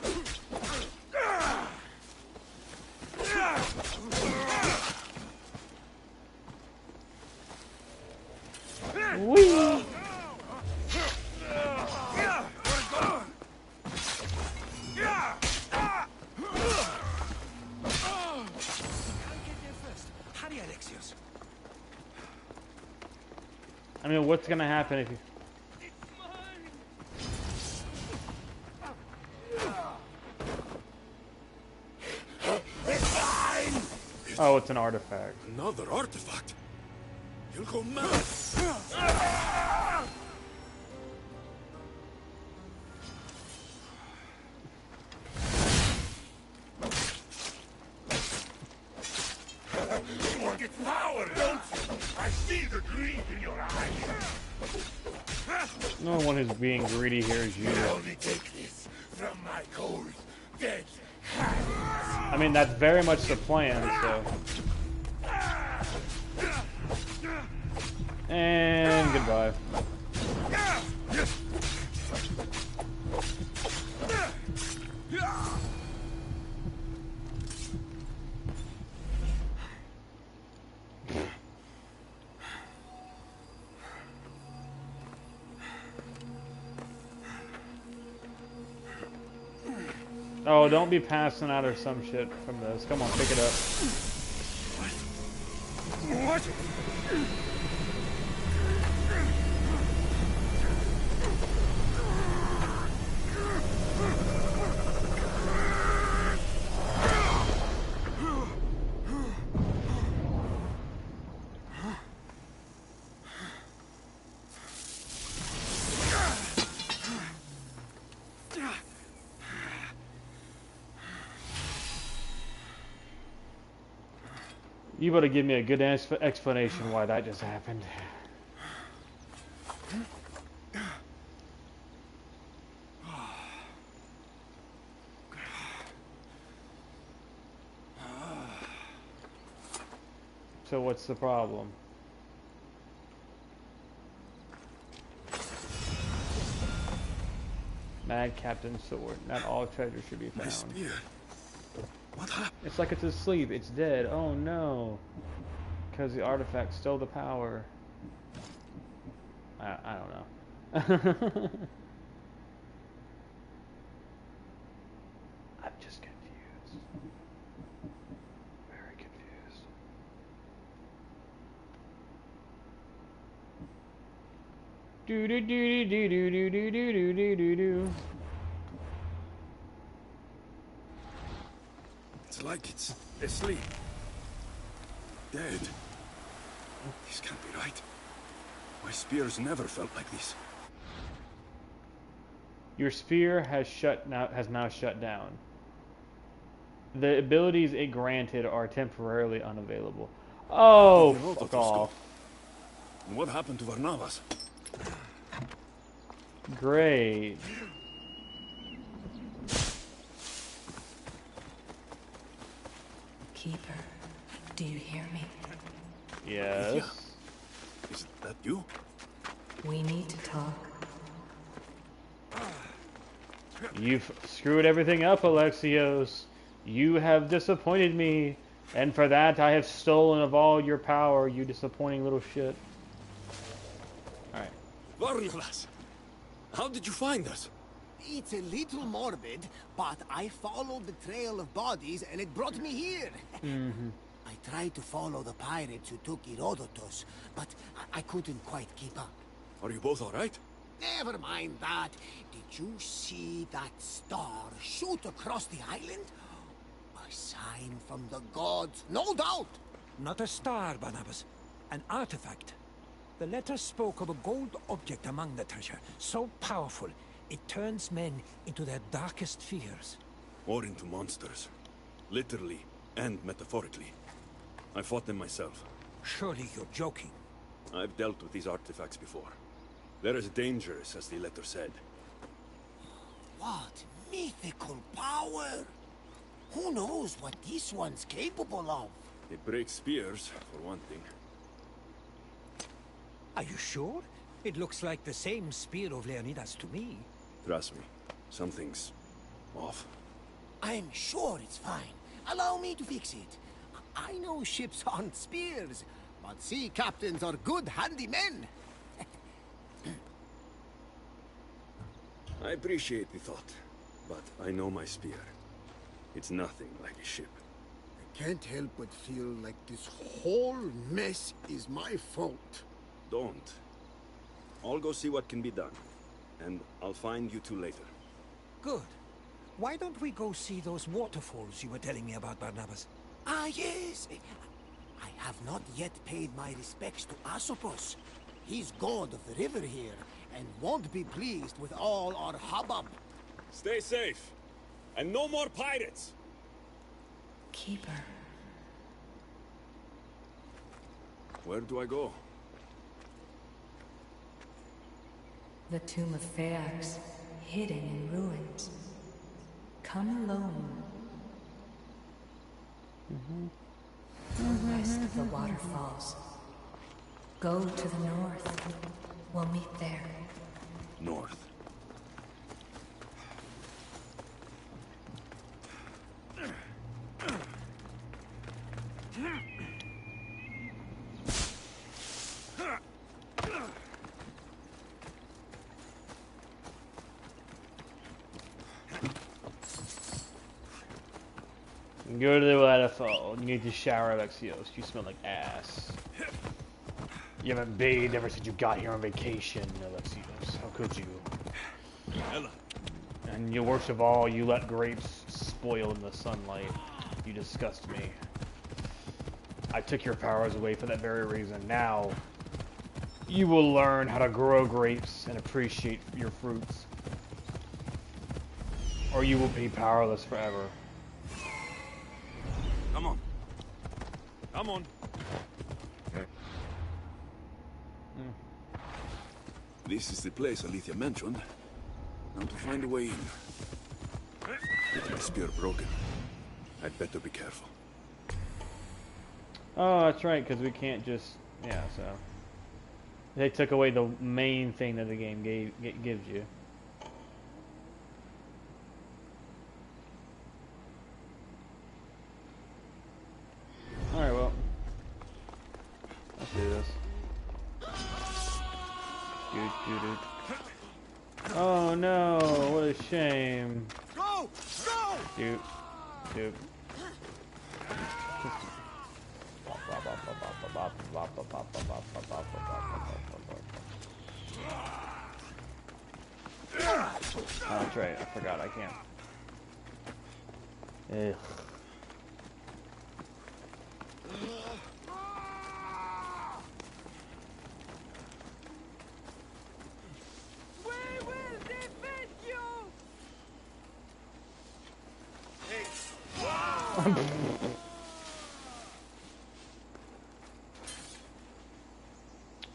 Whee! I mean, what's gonna happen if you... Oh, it's an artifact. Another artifact? You'll go mad. You want its power, don't you? I see the greed in your eyes. The only one who's being greedy here is you. Only take this from my cold, dead. I mean, that's very much the plan, so. And goodbye. Oh, don't be passing out or some shit from this. Come on, pick it up. What? You better give me a good explanation why that just happened. So what's the problem? Mad Captain Sword. Not all treasure should be found. My spear. What happened? It's like it's asleep. It's dead. Oh no. Because the artifact stole the power. I don't know. I'm just confused. Very confused. Do do do do do do do do do do do. It's like it's asleep. Dead. This can't be right. My spears never felt like this. Your spear has now shut down. The abilities it granted are temporarily unavailable. Oh, fuck off. And what happened to Varnavas? Great. Keeper, do you hear me? Yes. Yeah. Is that you? We need to talk. You've screwed everything up, Alexios. You have disappointed me, and for that I have stolen of all your power, you disappointing little shit. Alright. Varnavas! How did you find us? It's a little morbid, but I followed the trail of bodies and it brought me here. I tried to follow the pirates who took Herodotus, but I couldn't quite keep up. Are you both alright? Never mind that. Did you see that star shoot across the island? A sign from the gods, no doubt. Not a star, Barnabas. An artifact. The letter spoke of a gold object among the treasure, so powerful, it turns men into their darkest fears. Or into monsters. Literally and metaphorically. I fought them myself. Surely you're joking. I've dealt with these artifacts before. They're as dangerous as the letter said. What mythical power! Who knows what this one's capable of? They break spears, for one thing. Are you sure? It looks like the same spear of Leonidas to me. Trust me, something's off. I'm sure it's fine. Allow me to fix it. I know ships aren't spears, but sea captains are good handymen. I appreciate the thought, but I know my spear. It's nothing like a ship. I can't help but feel like this whole mess is my fault. Don't. I'll go see what can be done, and I'll find you two later. Good. Why don't we go see those waterfalls you were telling me about, Barnabas? Ah, yes. I have not yet paid my respects to Asopos. He's god of the river here, and won't be pleased with all our hubbub. Stay safe, and no more pirates! Keeper. Where do I go? The tomb of Phaeax, hidden in ruins. Come alone. West of the waterfalls. Go to the north. We'll meet there. North. Go to the waterfall. You need to shower, Alexios. You smell like ass. You haven't bathed ever since you got here on vacation, Alexios. How could you? And you, worst of all, you let grapes spoil in the sunlight. You disgust me. I took your powers away for that very reason. Now, you will learn how to grow grapes and appreciate your fruits. Or you will be powerless forever. Come on. Come on. This is the place Alethea mentioned. Now to find a way in. With my spear broken, I'd better be careful. Oh, that's right, because we can't just... Yeah, so... They took away the main thing that the game gives you. Alright, well. Let's do this. Oh no, what a shame. Go! Go! Dude. Oh, that's right, I forgot, I can't. Ugh.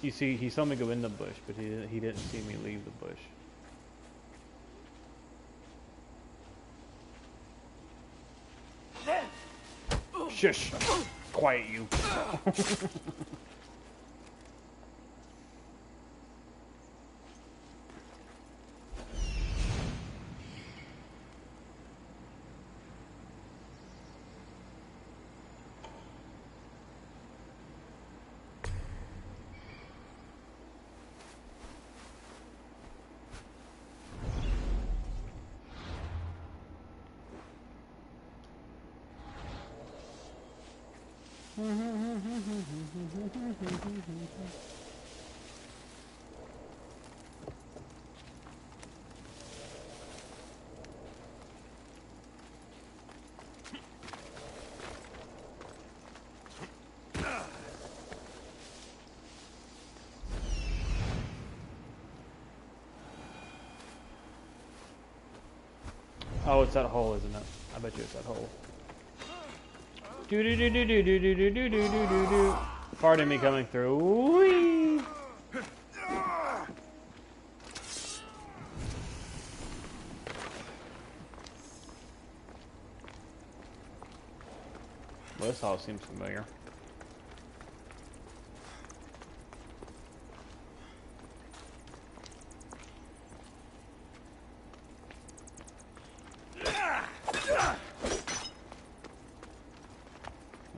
You see, he saw me go in the bush, but he didn't see me leave the bush. Shush! Quiet, you. Oh, it's that hole, isn't it? I bet you it's that hole. Do do do do do do do do do do do do. Pardon me coming through. Whee! Well, this all seems familiar.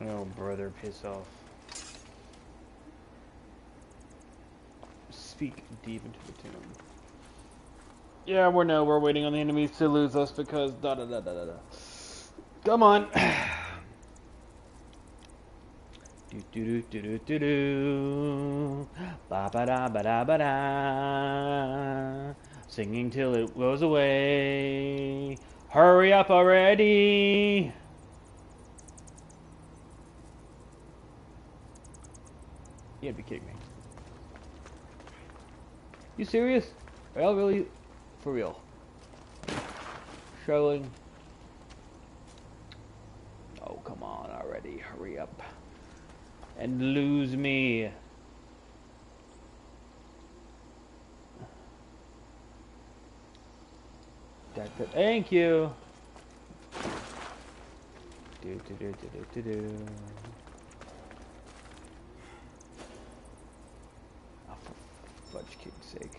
Oh, brother, piss off. Speak deep into the tomb. Yeah, we're waiting on the enemies to lose us because da da da da da da. Come on. Do do do do do do. Ba ba da ba da ba da. Singing till it goes away. Hurry up already. You gotta be kidding me. You serious? Are y'all really for real? Showing. Oh, come on already. Hurry up. And lose me. Thank you. Do. Oh, for fudge cake's sake.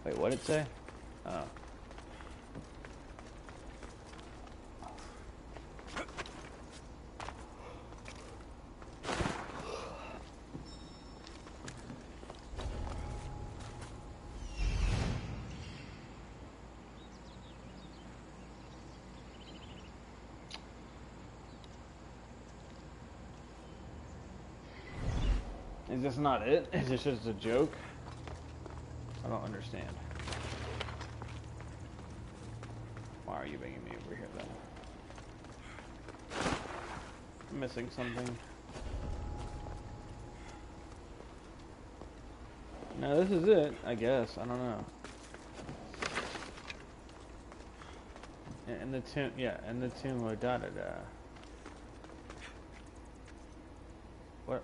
Wait, what did it say? Oh. Is this not it? Is this just a joke? I don't understand. Why are you bringing me over here then? I'm missing something. No, this is it, I guess. I don't know. And the tomb, yeah, and the tomb of da-da-da. What?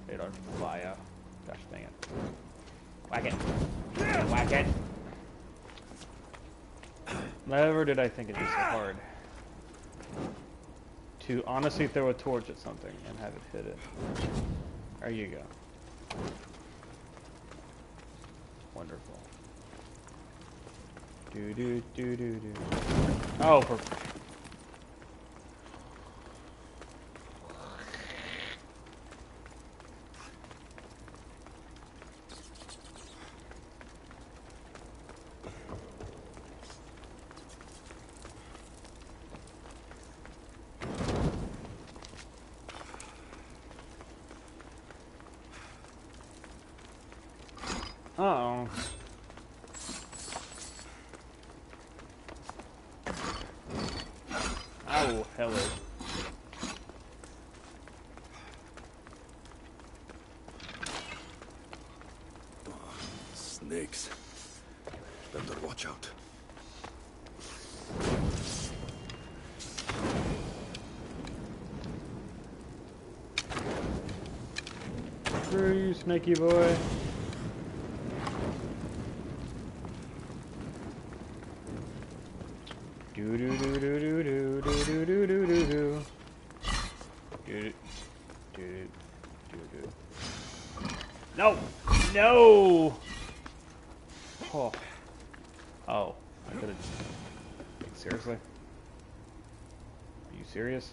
It on fire. Gosh dang it. Whack it. Whack it. Never did I think it'd be so hard to honestly throw a torch at something and have it hit it. There you go. Wonderful. Do. Oh, for... Uh-oh. Oh, hello. Snakes. Better watch out. Screw you, snaky boy. No! No! Oh. Oh. I could've... Seriously? Are you serious?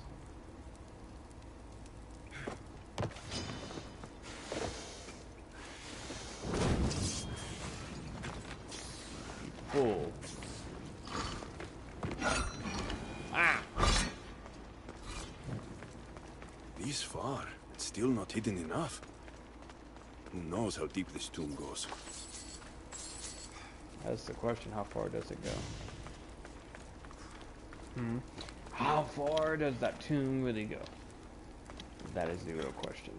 You fool. Ah! This far, and still not hidden enough. Who knows how deep this tomb goes? That's the question. How far does it go? How far does that tomb really go? That is the real question.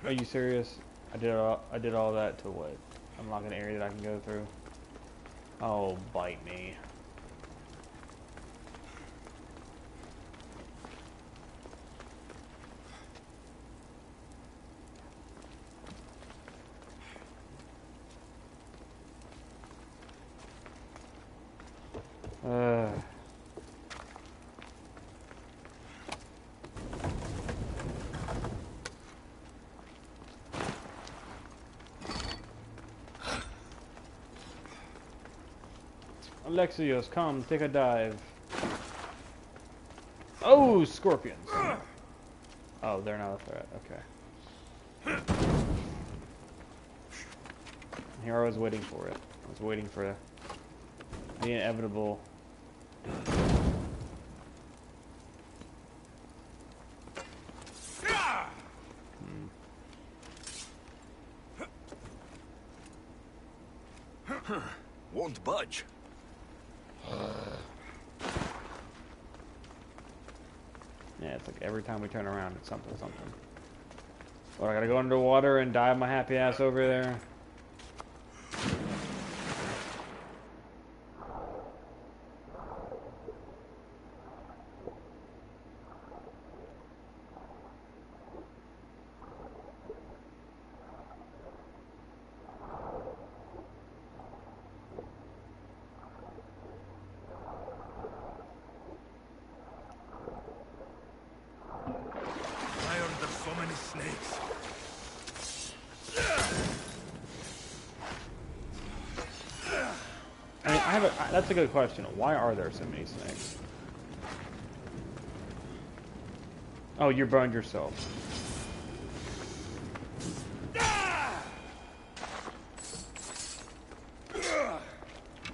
Are you serious? I did all that to what? Unlock an area that I can go through. Oh, bite me. Alexios, come, take a dive. Oh, scorpions. Oh, they're not a threat. Okay. Here I was waiting for it. I was waiting for the inevitable. Won't budge. Yeah, it's like every time we turn around, it's something, something. Well, I gotta go underwater and dive my happy ass over there. Why are there so many snakes? I mean, that's a good question. Why are there so many snakes? Oh, you burned yourself.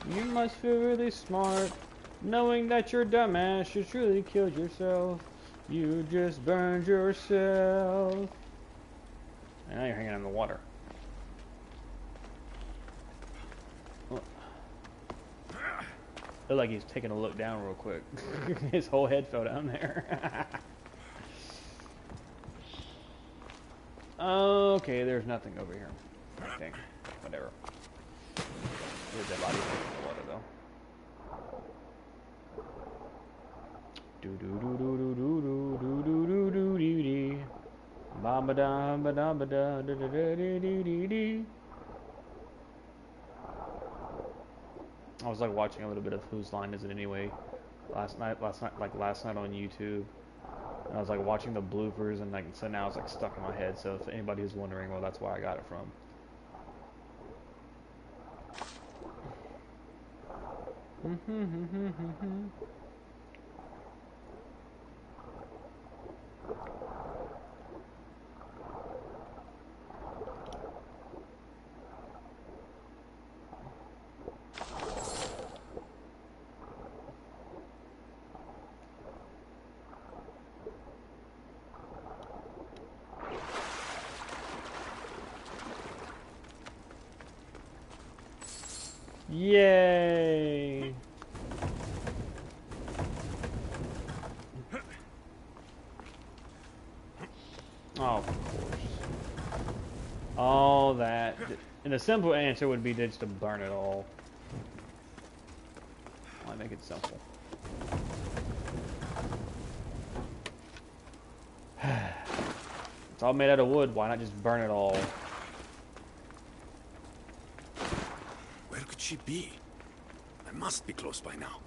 You must feel really smart, knowing that your dumbass just really killed yourself. You just burned yourself. And now you're hanging in the water. Looked like he's taking a look down real quick. His whole head fell down there. Okay, there's nothing over here. Okay, whatever. There's that body in the water though. Do do do do do do do do do do do do. Ba ba da ba da ba da da da da da da da. I was like watching a little bit of Whose Line Is It Anyway last night on YouTube. And I was like watching the bloopers and like so now it's like stuck in my head. So if anybody is wondering, well, that's where I got it from. Yay! Oh, of course. All that. And the simple answer would be just to burn it all. Why make it simple? It's all made out of wood. Why not just burn it all? Where could she be? I must be close by now.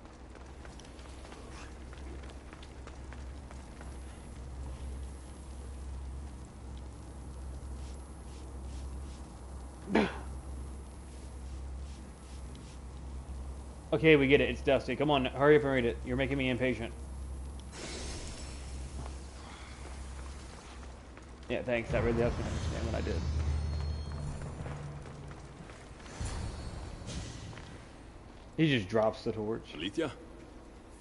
Okay, we get it. It's Dusty. Come on, hurry up and read it. You're making me impatient. Yeah, thanks. That really helps me understand what I did. He just drops the torch. Alethea?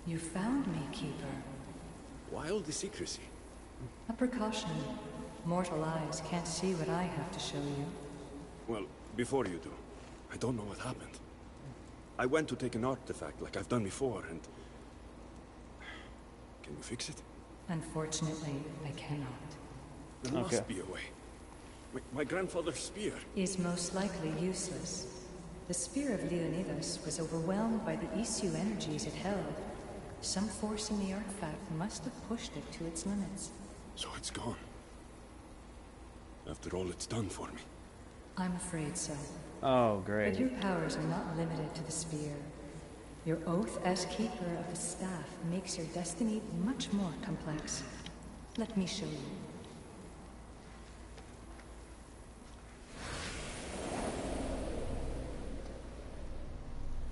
You found me, Keeper. Why all the secrecy? A precaution. Mortal eyes can't see what I have to show you. Well, before you do, I don't know what happened. I went to take an artifact like I've done before, and... Can you fix it? Unfortunately, I cannot. There must be a way. My grandfather's spear. Is most likely useless. The spear of Leonidas was overwhelmed by the issue energies it held. Some force in the artifact must have pushed it to its limits. So it's gone. After all it's done for me. I'm afraid so. Oh, great. But your powers are not limited to the spear. Your oath as keeper of the staff makes your destiny much more complex. Let me show you.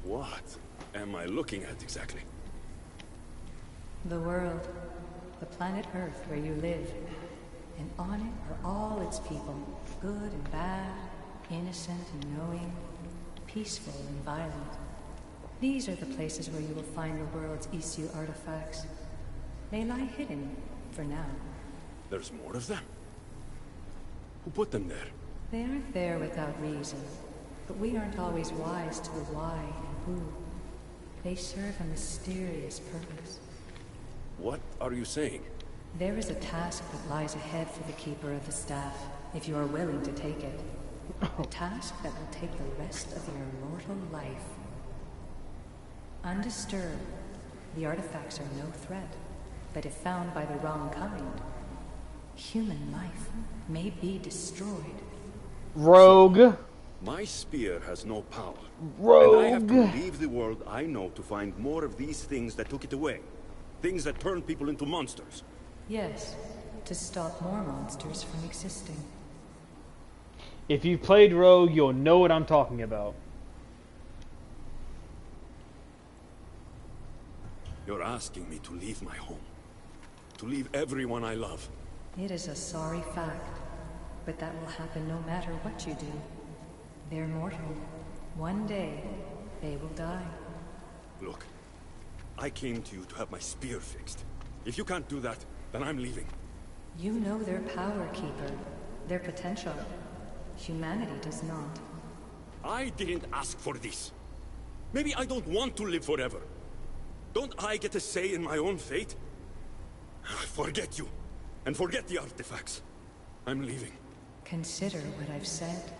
What am I looking at exactly? The world. The planet Earth where you live. And on it are all its people. Good and bad. Innocent and knowing. Peaceful and violent. These are the places where you will find the world's issue artifacts. They lie hidden, for now. There's more of them? Who put them there? They aren't there without reason. But we aren't always wise to the why and who. They serve a mysterious purpose. What are you saying? There is a task that lies ahead for the Keeper of the Staff, if you are willing to take it. A task that will take the rest of your mortal life. Undisturbed, the artifacts are no threat, but if found by the wrong kind, human life may be destroyed. Rogue. My spear has no power. Rogue. And I have to leave the world I know to find more of these things that took it away. Things that turn people into monsters. Yes, to stop more monsters from existing. If you've played Rogue, you'll know what I'm talking about. You're asking me to leave my home. To leave everyone I love. It is a sorry fact, but that will happen no matter what you do. They're mortal. One day, they will die. Look, I came to you to have my spear fixed. If you can't do that, then I'm leaving. You know their power, Keeper. Their potential. Humanity does not. I didn't ask for this. Maybe I don't want to live forever. Don't I get a say in my own fate? Forget you. And forget the artifacts. I'm leaving. Consider what I've said.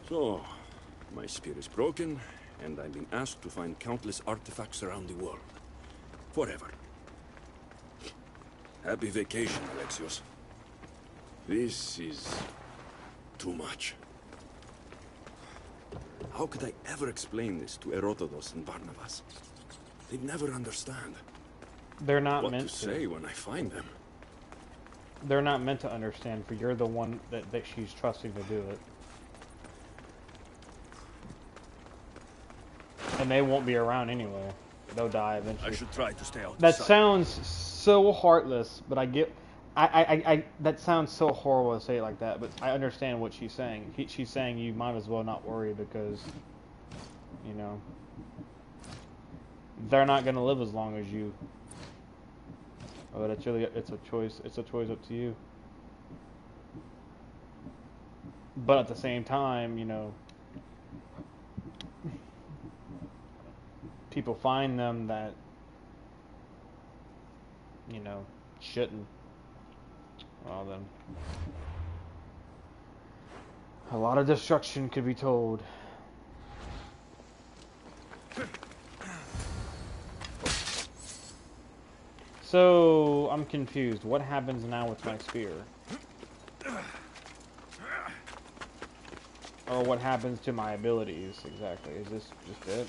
So, my spear is broken, and I've been asked to find countless artifacts around the world. Forever. Happy vacation, Alexios. This is too much. How could I ever explain this to Herodotus and Barnabas? They'd never understand. They're not What meant to say when I find them. They're not meant to understand, for you're the one that she's trusting to do it. And they won't be around anyway. They'll die eventually. I should try to stay out. That sounds so heartless, but I get... that sounds so horrible to say it like that, but I understand what she's saying. She's saying you might as well not worry because, you know, they're not going to live as long as you. But it's really, it's a choice up to you. But at the same time, you know, people find them that, you know, shouldn't. Well then, a lot of destruction could be told. So, I'm confused. What happens now with my spear? Or what happens to my abilities, exactly? Is this just it?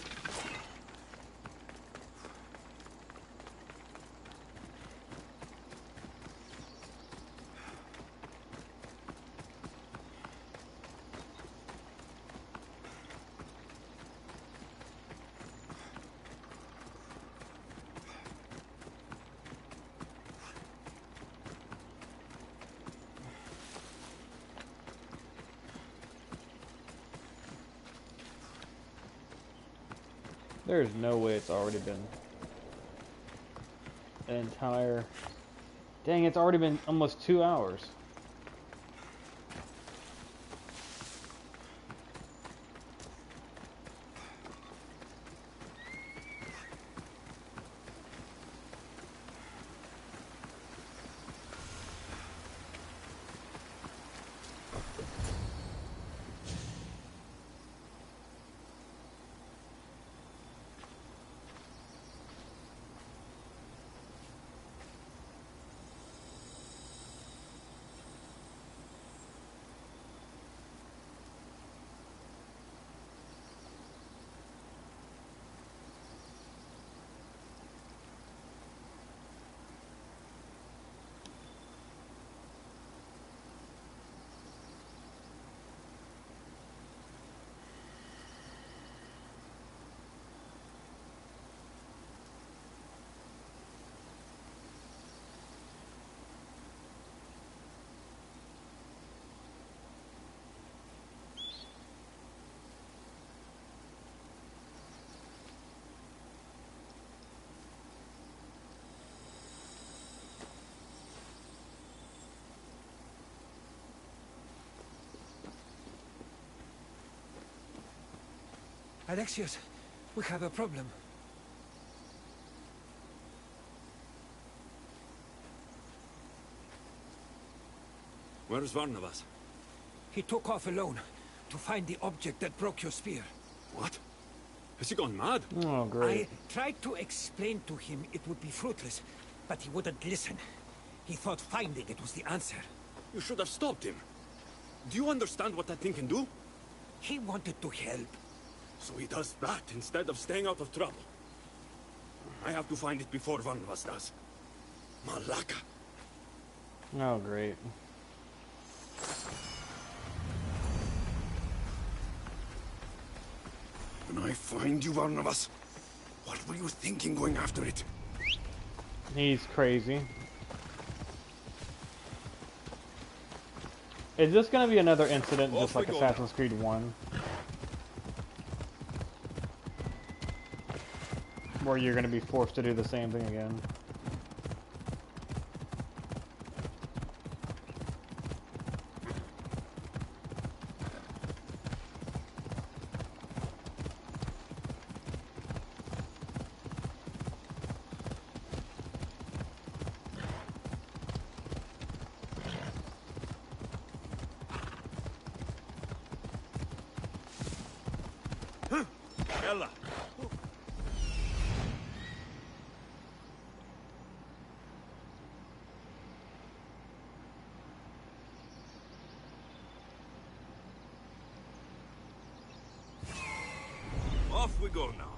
There's no way it's already been an entire... Dang, it's already been almost 2 hours. Alexios, We have a problem. Where's Varnavas? He took off alone to find the object that broke your spear. What? Has he gone mad? Oh, great. I tried to explain to him it would be fruitless, but he wouldn't listen. He thought finding it was the answer. You should have stopped him. Do you understand what that thing can do? He wanted to help. So he does that instead of staying out of trouble. I have to find it before Varnavas does. Malaka. Oh, great. When I find you, Varnavas, what were you thinking going after it? He's crazy. Is this going to be another incident just like Assassin's Creed 1? Where you're going to be forced to do the same thing again? Ella. Off we go now.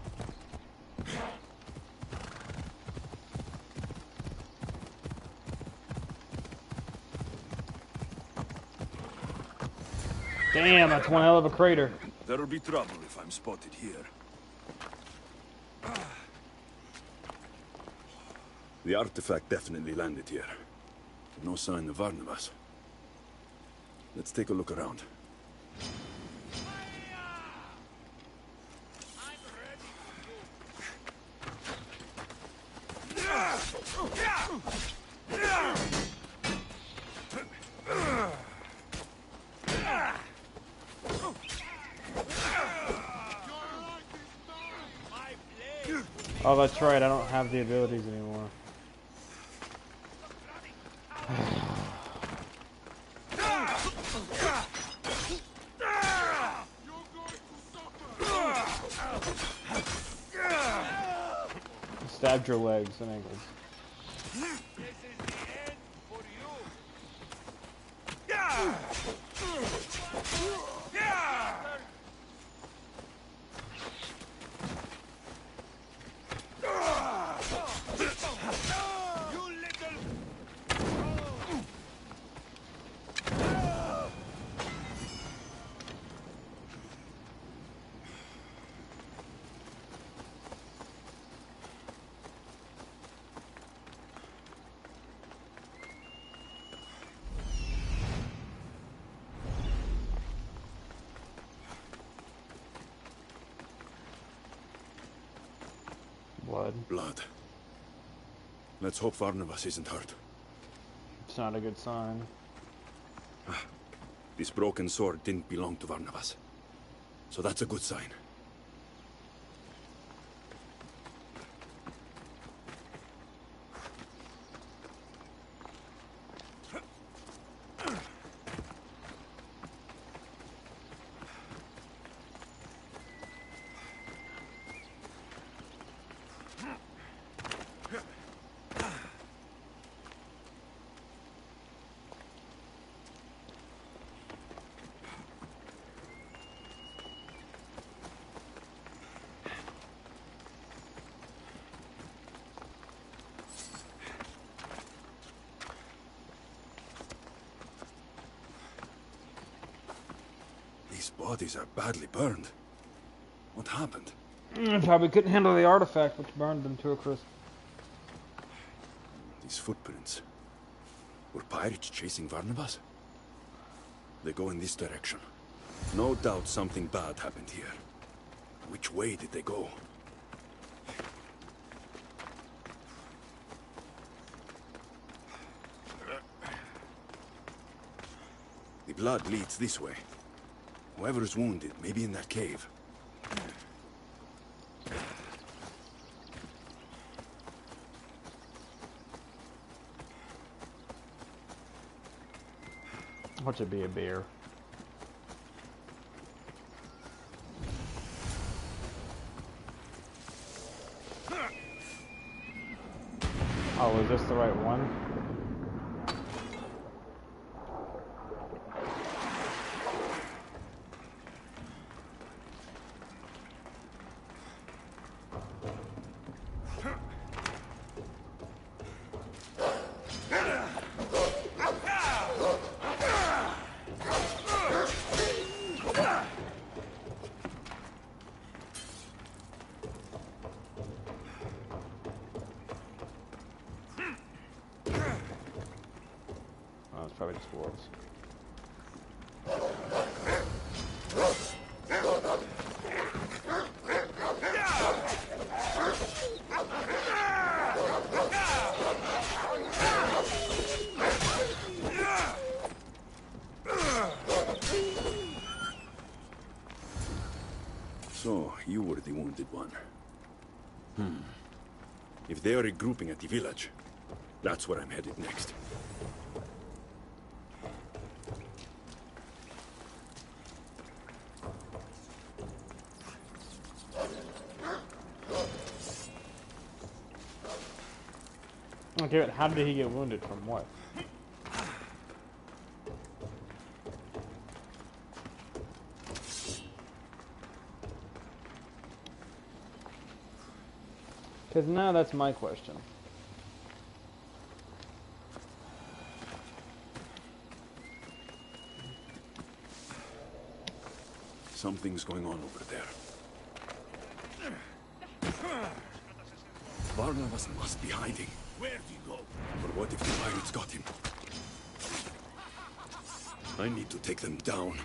Damn, that's one hell of a crater. There'll be trouble if I'm spotted here. The artifact definitely landed here. No sign of Varnavas. Let's take a look around. Oh, that's right, I don't have the abilities anymore. Stabbed your legs and ankles. This is the end for you. You little... Blood. Let's hope Varnavas isn't hurt. It's not a good sign. This broken sword didn't belong to Varnavas. So that's a good sign. These bodies are badly burned. What happened? Probably couldn't handle the artifact, which burned them to a crisp. These footprints. Were pirates chasing Varnavas? They go in this direction. No doubt something bad happened here. Which way did they go? The blood leads this way. Whoever is wounded may be in that cave. Watch it be a beer. Oh, is this the right one? Oh, it's probably just wolves. So, you were the wounded one. If they are regrouping at the village, that's where I'm headed next. Okay, but how did he get wounded from what? Because now that's my question. Something's going on over there. Barnabas must be hiding. Where'd he go? But what if the pirates got him? I need to take them down.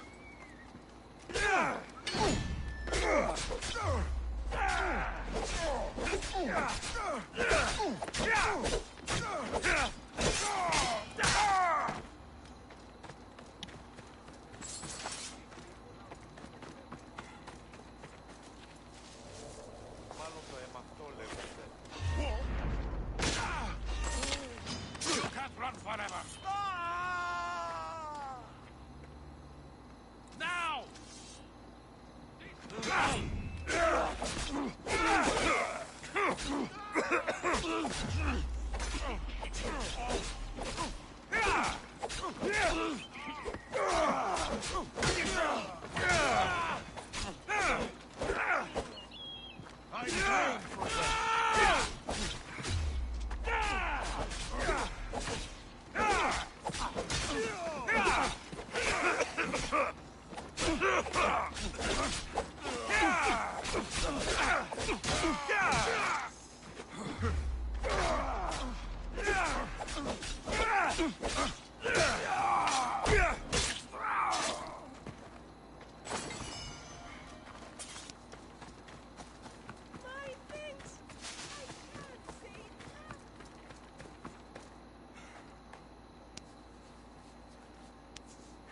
Can't run forever. Now!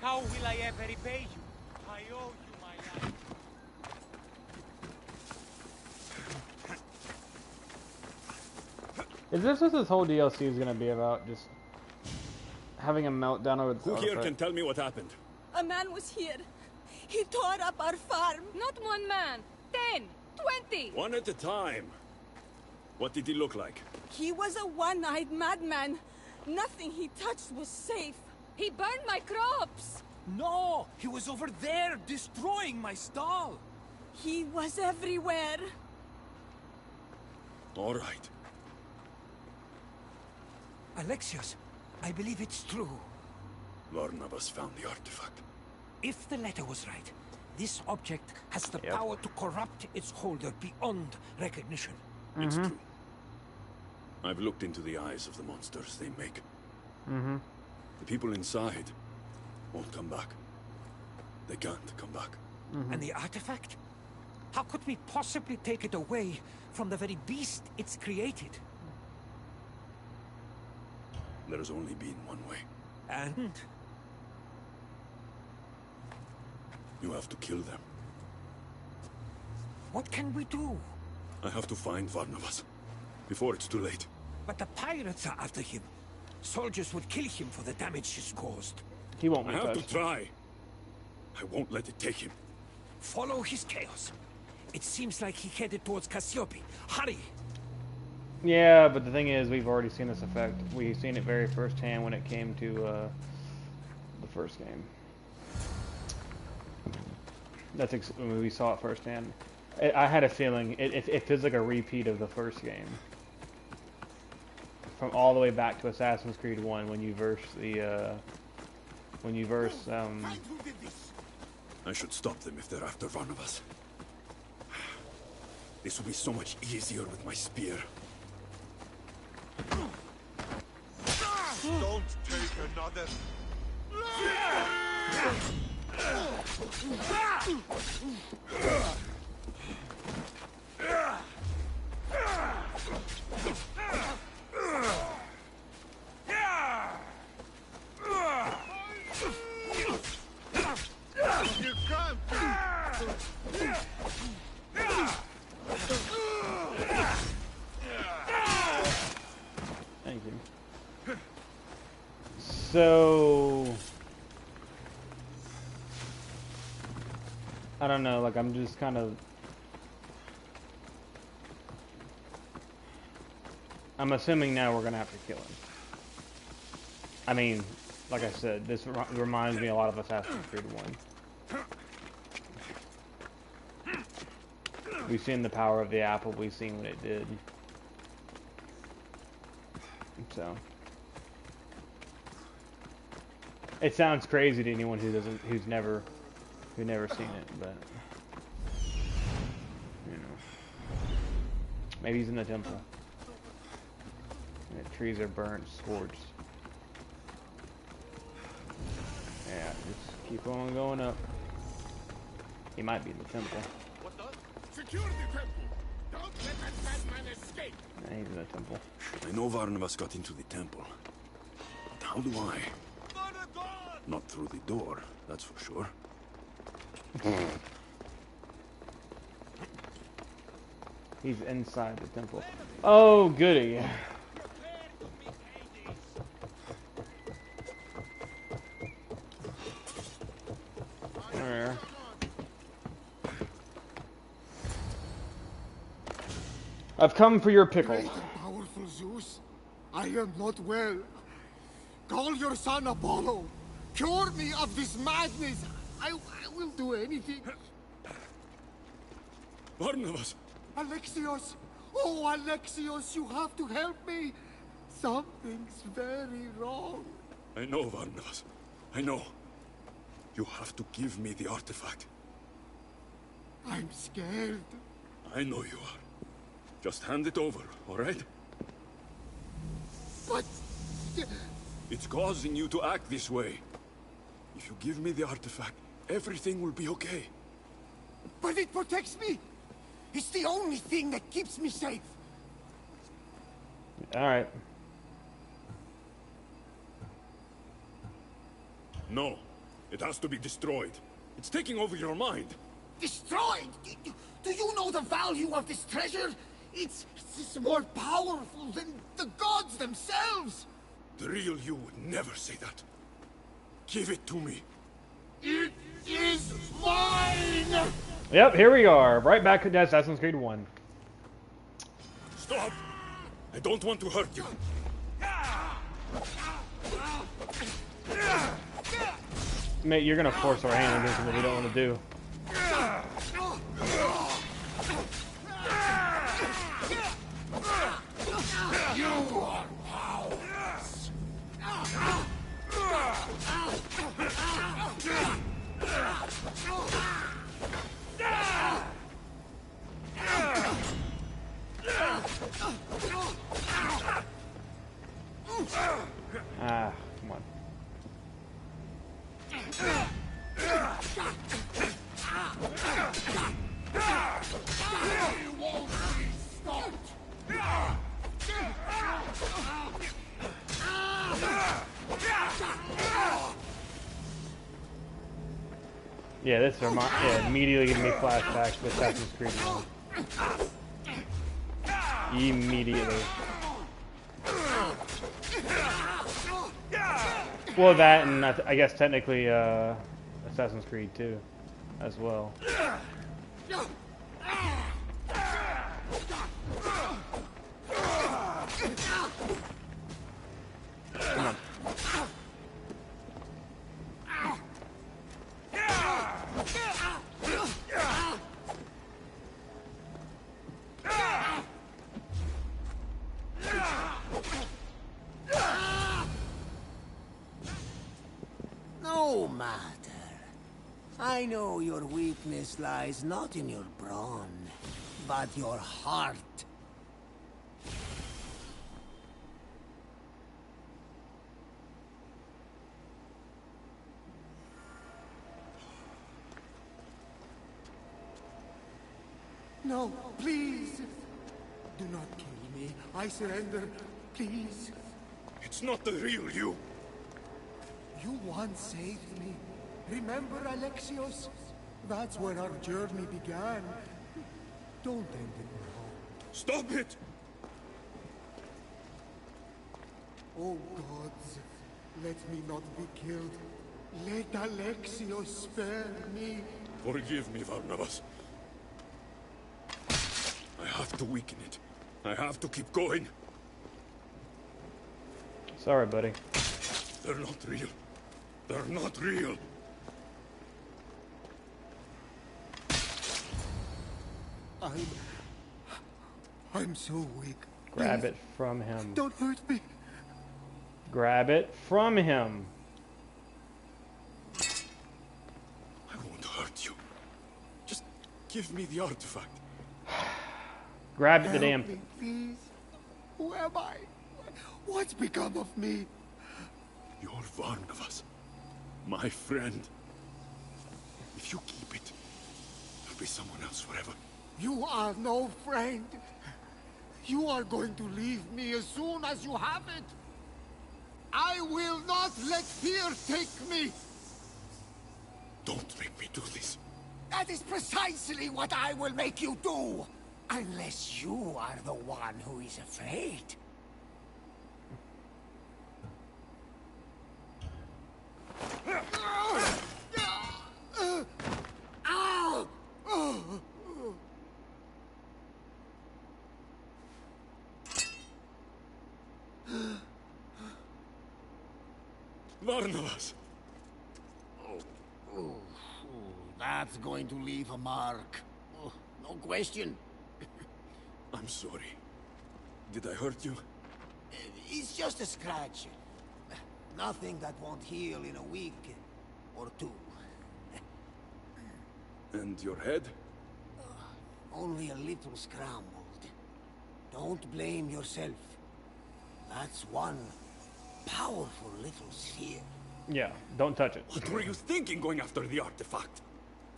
How will I ever repay you? I owe you my life. Is this what this whole DLC is going to be about? Just having a meltdown over the Who here can tell me what happened? A man was here. He tore up our farm. Not one man. 10, 20. One at a time. What did he look like? He was a one-eyed madman. Nothing he touched was safe. He burned my crops. No! He was over there, destroying my stall! He was everywhere. All right. Alexios, I believe it's true. Barnabas found the artifact. If the letter was right, this object has the Yep. power to corrupt its holder beyond recognition. It's true. I've looked into the eyes of the monsters they make. The people inside won't come back. They can't come back. And the artifact? How could we possibly take it away from the very beast it's created? There's only been one way. And? You have to kill them. What can we do? I have to find Barnabas before it's too late. But the pirates are after him. Soldiers would kill him for the damage he's caused. He won't be I have to touched. try. I won't let it take him. Follow his chaos. It seems like he headed towards Cassiope. Hurry! Yeah, but the thing is, we've already seen this effect. We've seen it very firsthand when it came to the first game. When we saw it firsthand. I had a feeling it feels like a repeat of the first game. From all the way back to Assassin's Creed 1 when you verse I should stop them if they're after one of us. This will be so much easier with my spear. Don't take another. You can't. Thank you. So I don't know, like I'm just kind of I'm assuming now we're gonna have to kill him. I mean, like I said, this reminds me a lot of Assassin's Creed 1. We've seen the power of the apple, we've seen what it did. So it sounds crazy to anyone who's never seen it, but you know, maybe he's in the temple. And the trees are burnt, scorched. Yeah, just keep on going up. He might be in the temple. What the? Secure the temple. Don't let that madman escape. Yeah, he's in the temple. I know Varnavas got into the temple. But how do I? Not through the door, that's for sure. He's inside the temple. Oh, goody. There. I've come for your pickle. Great and powerful Zeus, I am not well. Call your son Apollo. Cure me of this madness. I will do anything. Varnavas! Alexios! Oh, Alexios, you have to help me. Something's very wrong. I know, Varnavas. I know. You have to give me the artifact. I'm scared. I know you are. Just hand it over, all right? But... It's causing you to act this way. If you give me the artifact, everything will be okay. But it protects me. It's the only thing that keeps me safe. Alright. No. It has to be destroyed. It's taking over your mind. Destroyed? Do you know the value of this treasure? It's more powerful than the gods themselves. The real you would never say that. Give it to me. It is mine! Yep, here we are. Right back to Assassin's Creed 1. Stop! I don't want to hurt you. Mate, you're gonna force our hand into something we don't want to do. You are powerless. Ah, come on. You won't be stopped. Yeah, this immediately gave me flashbacks to Assassin's Creed 1. Immediately. Well, that and I guess technically Assassin's Creed 2 as well. Come on. No matter. I know your weakness lies not in your brawn, but your heart. No, please. Do not kill me. I surrender. Please. It's not the real you. You once saved me. Remember, Alexios? That's where our journey began. Don't end it now. Stop it! Oh gods, let me not be killed. Let Alexios spare me. Forgive me, Barnabas. I have to weaken it. I have to keep going. Sorry, buddy. They're not real. They're not real. I'm so weak. Grab Please, it from him. don't hurt me. Grab it from him. I won't hurt you. Just give me the artifact. Grab the Help damn. me, please. Who am I? What's become of me? You're Barnabas. My friend. If you keep it, you'll be someone else forever. You are no friend. You are going to leave me as soon as you have it. I will not let fear take me. Don't make me do this. That is precisely what I will make you do! Unless you are the one who is afraid. Barnabas! That's going to leave a mark. Oh, no question. I'm sorry. Did I hurt you? It's just a scratch. Nothing that won't heal in a week or two. And your head? Only a little scrambled. Don't blame yourself. That's one powerful little sphere. Yeah, don't touch it. What were you thinking going after the artifact?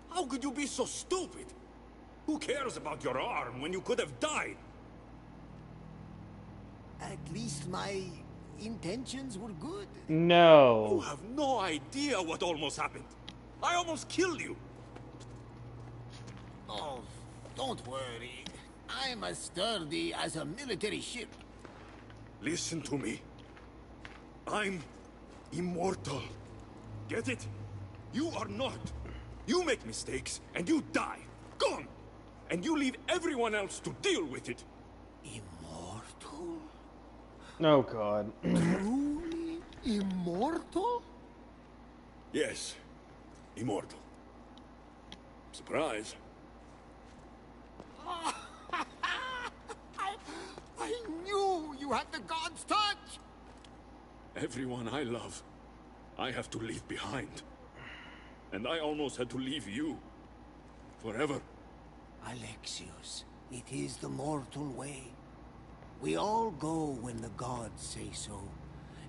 How could you be so stupid? Who cares about your arm when you could have died? At least my intentions were good. You No. have no idea what almost happened. I almost killed you. Oh, don't worry. I'm as sturdy as a military ship. Listen to me. I'm immortal. Get it? You are not. You make mistakes and you die. Gone. And you leave everyone else to deal with it. Immortal? Oh, God. Truly immortal? Yes. Immortal. Surprise. I knew you had the god's touch! Everyone I love, I have to leave behind. And I almost had to leave you. Forever. Alexios, it is the mortal way. We all go when the gods say so.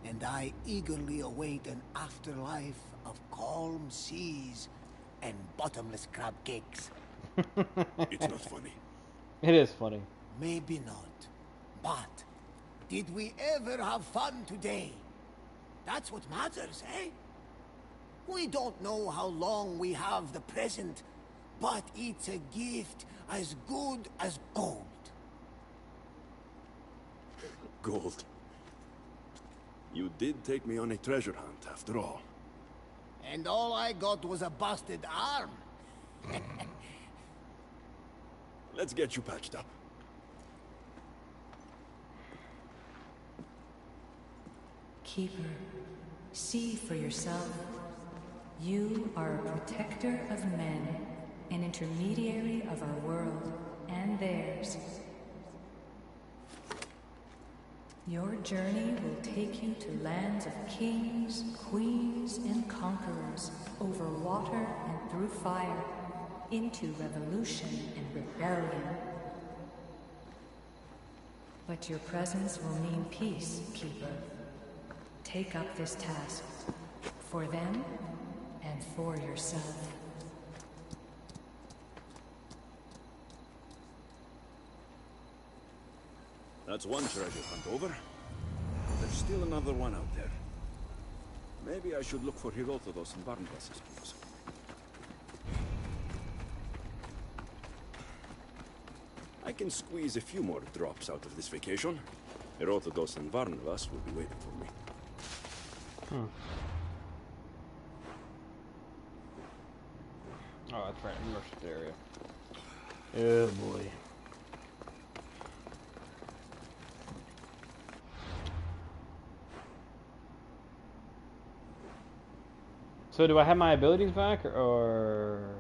And I eagerly await an afterlife of calm seas and bottomless crab cakes. It's not funny. It is funny. Maybe not. But did we ever have fun today? That's what matters, eh? We don't know how long we have the present, but it's a gift as good as gold. Gold. You did take me on a treasure hunt, after all. And all I got was a busted arm. Let's get you patched up. Keeper, see for yourself. You are a protector of men, an intermediary of our world and theirs. Your journey will take you to lands of kings, queens, and conquerors, over water and through fire, into revolution and rebellion. But your presence will mean peace, Keeper. Take up this task, for them and for yourself. That's one treasure hunt over. There's still another one out there. Maybe I should look for Herodotus and Barnabas' books. I can squeeze a few more drops out of this vacation. Herodotus and Barnabas will be waiting for me. Oh, that's right, merchant area. Oh boy. So do I have my abilities back, or...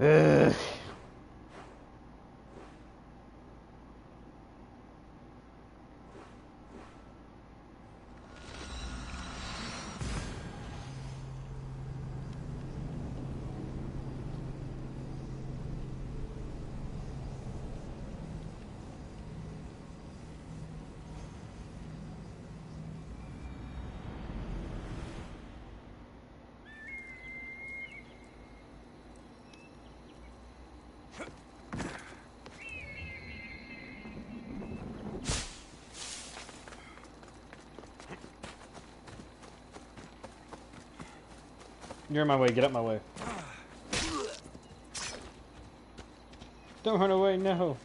Ugh. You're in my way, get up my way. Don't run away, no.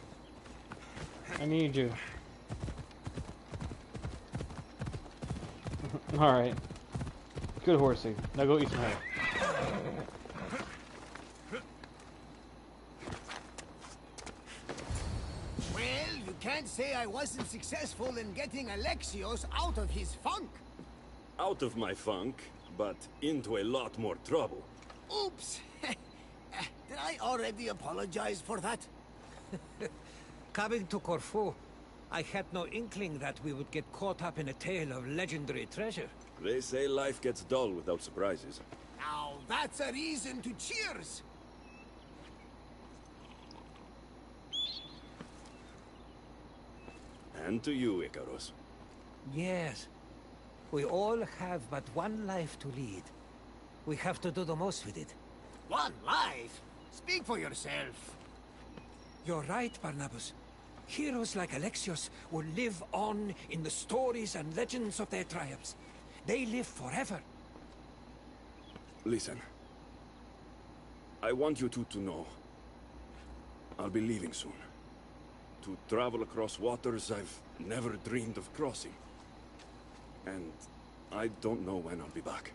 I need you. Alright. Good horsey. Now go eat some hay. Well, you can't say I wasn't successful in getting Alexios out of his funk. Out of my funk, but into a lot more trouble. Oops. Did I already apologize for that? Coming to Corfu, I had no inkling that we would get caught up in a tale of legendary treasure. They say life gets dull without surprises. Now, that's a reason to cheers. And to you, Icarus. Yes. We all have but one life to lead. We have to do the most with it. One life? Speak for yourself. You're right, Barnabas. Heroes like Alexios will live on in the stories and legends of their triumphs. They live forever. Listen. I want you two to know. I'll be leaving soon. To travel across waters I've never dreamed of crossing. And I don't know when I'll be back.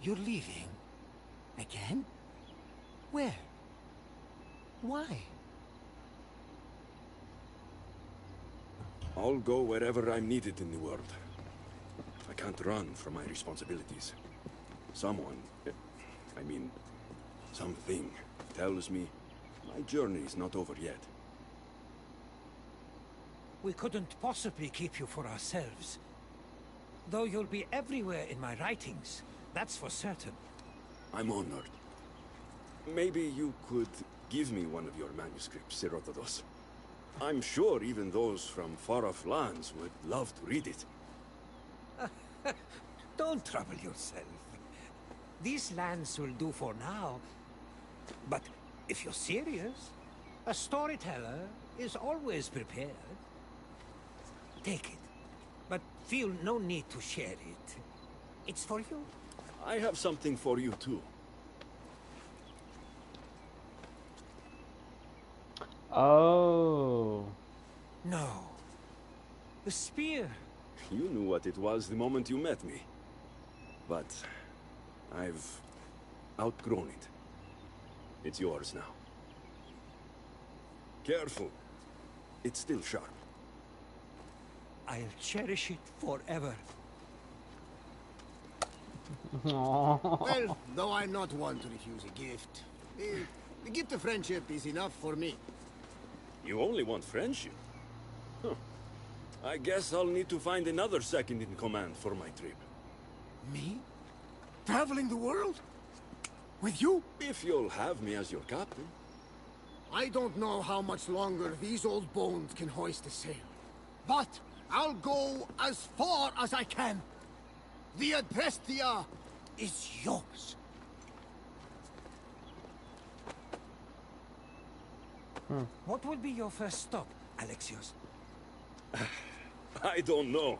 You're leaving? Again? Where? Why? I'll go wherever I'm needed in the world. I can't run from my responsibilities. Someone, I mean, something tells me my journey is not over yet. We couldn't possibly keep you for ourselves. Though you'll be everywhere in my writings, that's for certain. I'm honored. Maybe you could give me one of your manuscripts, Herodotus. I'm sure even those from far-off lands would love to read it. Don't trouble yourself. These lands will do for now. But if you're serious, a storyteller is always prepared. Take it, but feel no need to share it. It's for you. I have something for you, too. Oh. No. The spear. You knew what it was the moment you met me. But I've outgrown it. It's yours now. Careful. It's still sharp. I'll cherish it forever. Well, though I'm not one to refuse a gift, the gift of friendship is enough for me. You only want friendship? Huh. I guess I'll need to find another second in command for my trip. Me? Traveling the world? With you? If you'll have me as your captain. I don't know how much longer these old bones can hoist a sail. But I'll go as far as I can. The Adrestia is yours. What will be your first stop, Alexios? I don't know.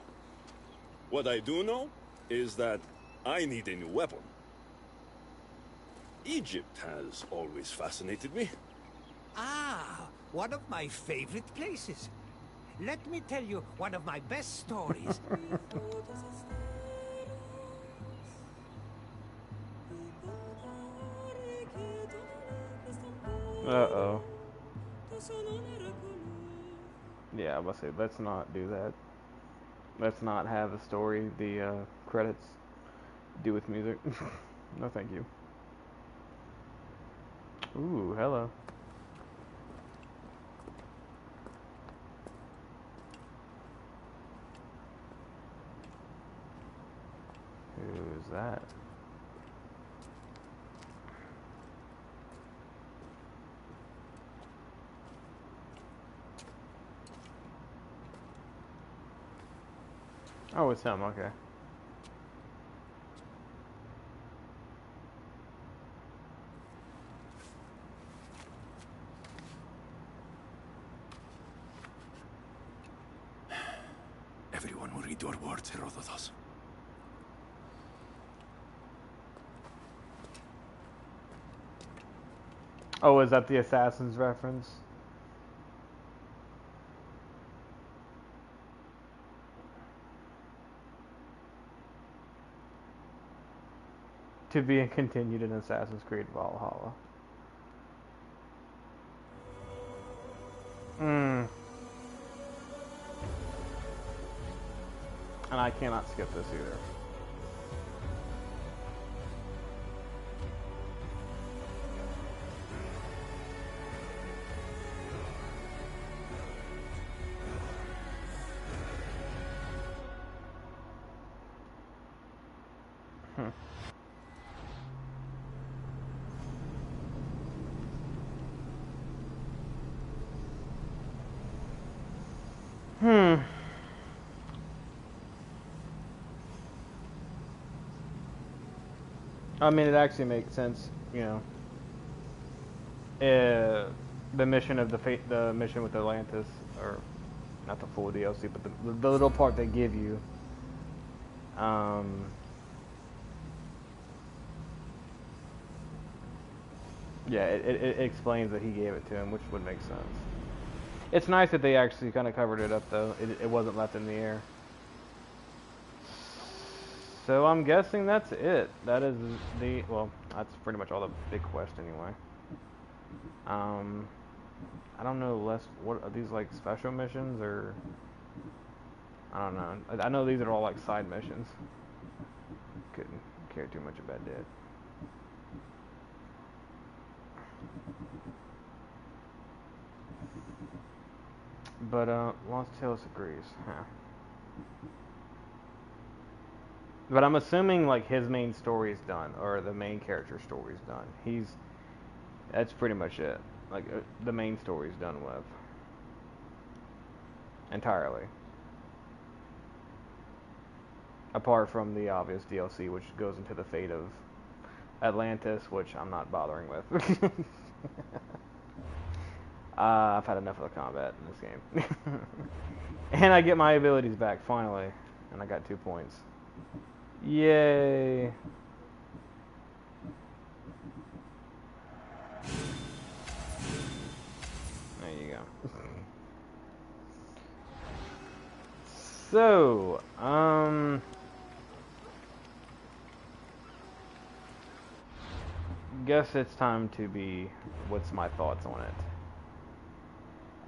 What I do know is that I need a new weapon. Egypt has always fascinated me. Ah, one of my favorite places. Let me tell you one of my best stories. Uh-oh. Yeah, I was gonna say, let's not do that. Let's not have the story, the credits, do with music. No, thank you. Ooh, hello. Who's that? Oh, it's him, okay. Everyone will read your words, Herodotus. Oh, is that the Assassin's reference? To be continued in Assassin's Creed Valhalla. And I cannot skip this either. I mean, it actually makes sense, you know. The mission of the mission with Atlantis, or not the full DLC, but the little part they give you. Yeah, it explains that he gave it to him, which would make sense. It's nice that they actually kind of covered it up, though. It wasn't left in the air. So I'm guessing that's it. That is well, that's pretty much all the big quest anyway. I don't know, what are these, like, special missions, or I don't know. I know these are all like side missions. Couldn't care too much about that. But Lost Tales agrees, huh? But I'm assuming like his main story is done, or the main character story is done. That's pretty much it. Like the main story is done with entirely. Apart from the obvious DLC, which goes into the fate of Atlantis, which I'm not bothering with. I've had enough of the combat in this game. And I get my abilities back, finally. And I got 2 points. Yay! There you you go. So, guess it's time to be, what's my thoughts on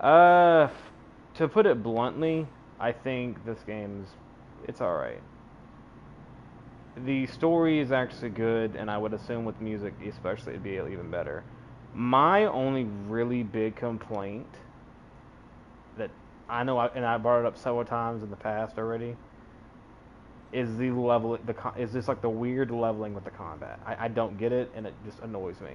it? To put it bluntly, I think this game's, it's alright. The story is actually good, and I would assume with music especially it'd be even better. My only really big complaint that I know, and I brought it up several times in the past already, is the level, is this like the weird leveling with the combat. I don't get it, and it just annoys me.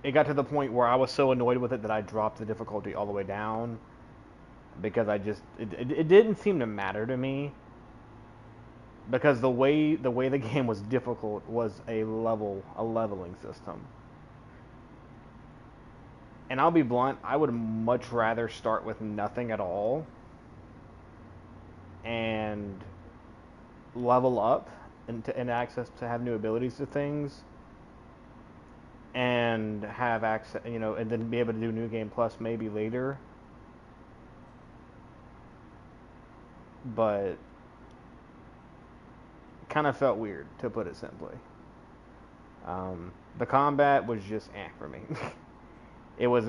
It got to the point where I was so annoyed with it that I dropped the difficulty all the way down, because it didn't seem to matter to me, because the way the game was difficult was a leveling system. And I'll be blunt, I would much rather start with nothing at all and level up and access to have new abilities to things and have access, and then be able to do New Game Plus maybe later. But kind of felt weird, to put it simply. The combat was just for me. It was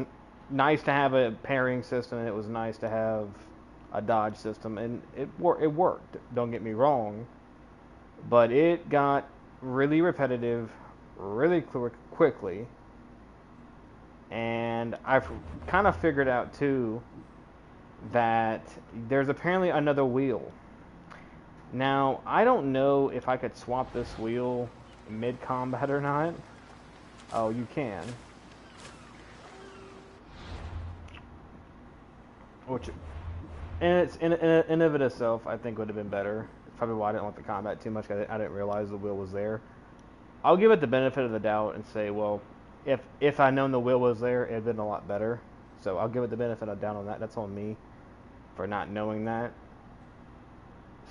nice to have a parrying system, and it was nice to have a dodge system, and it worked. Don't get me wrong, but it got really repetitive, really quickly, and I've kind of figured out too that there's apparently another wheel. Now, I don't know if I could swap this wheel mid-combat or not. Oh, you can. Which, and it's in of it itself, I think would have been better. It's probably why I didn't like the combat too much. I didn't realize the wheel was there. I'll give it the benefit of the doubt and say, well, if I'd known the wheel was there, it'd been a lot better. So I'll give it the benefit of the doubt on that. That's on me for not knowing that.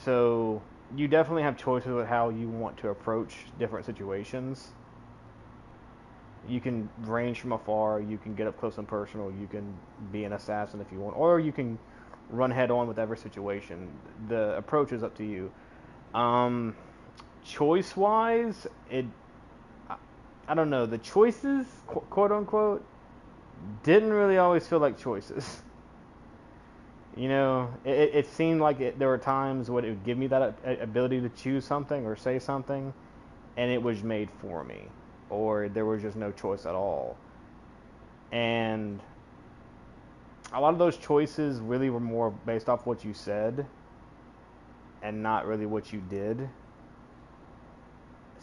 So you definitely have choices with how you want to approach different situations. You can range from afar, you can get up close and personal, you can be an assassin if you want, or you can run head on with every situation. The approach is up to you. Choice-wise, I don't know, the choices, quote-unquote, didn't really always feel like choices. It seemed like there were times when it would give me that ability to choose something or say something, and it was made for me. Or there was just no choice at all. And a lot of those choices really were more based off what you said and not really what you did.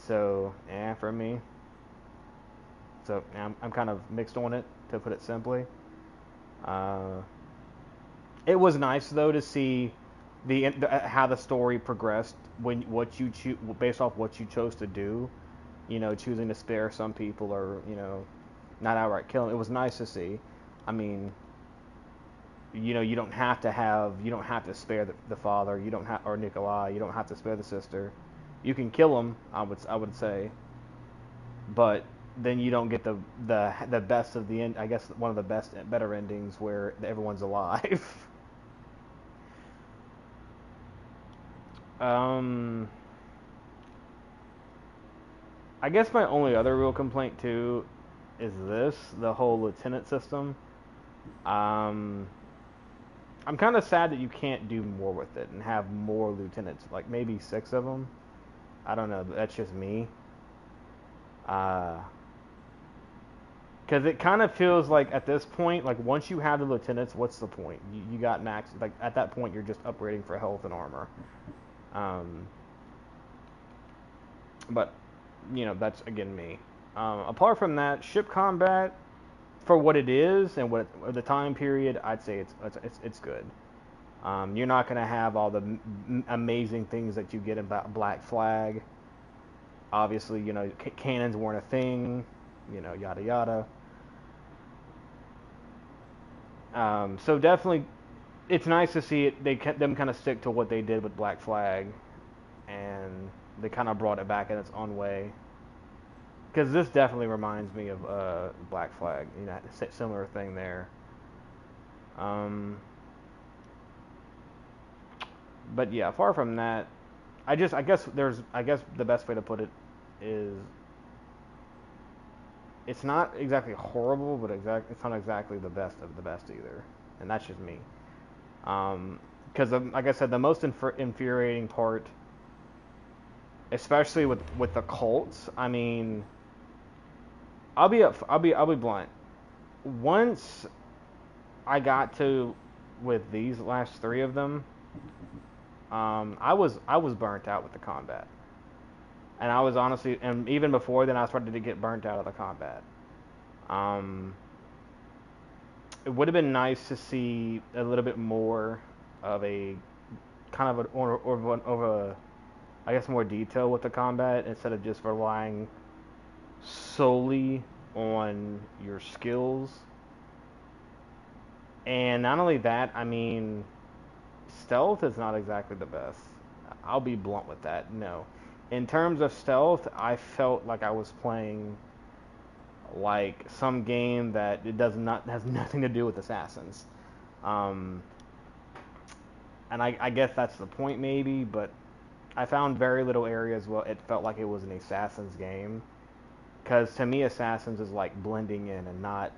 So, for me. So, I'm kind of mixed on it, to put it simply. It was nice, though, to see how the story progressed when based off what you chose to do. Choosing to spare some people or, not outright kill them. It was nice to see. I mean, you don't have to spare the father. You don't have, or Nikolai. You don't have to spare the sister. You can kill them, I would say. But then you don't get the best of the end. I guess one of the better endings where everyone's alive. I guess my only other real complaint too is the whole lieutenant system. I'm kind of sad that you can't do more with it and have more lieutenants, like maybe 6 of them. I don't know, but that's just me. Because it kind of feels like at this point, like once you have the lieutenants, what's the point? You got max, like at that point you're just upgrading for health and armor. But that's again me. Apart from that, ship combat, for what it is and the time period, I'd say it's good. You're not gonna have all the amazing things that you get in Black Flag. Obviously, cannons weren't a thing. Yada yada. So definitely, it's nice to see it. Them kind of stick to what they did with Black Flag, and they kind of brought it back in its own way. because this definitely reminds me of Black Flag. You know, similar thing there. But yeah, far from that, I guess the best way to put it is it's not exactly horrible, but it's not exactly the best of the best either, and that's just me. Because like I said, the most infuriating part, especially with the cults. I mean, I'll be blunt. Once I got to with these last three of them, I was burnt out with the combat, and I was honestly, and even before then, I started to get burnt out of the combat. It would have been nice to see a little bit more of a kind of a I guess more detail with the combat instead of just relying solely on your skills. And not only that, I mean, stealth is not exactly the best. I'll be blunt with that. No. In terms of stealth, I felt like I was playing like some game that has nothing to do with assassins. And I guess that's the point maybe, but I found very little areas where it felt like it was an assassin's game. Because to me, assassins is like blending in and not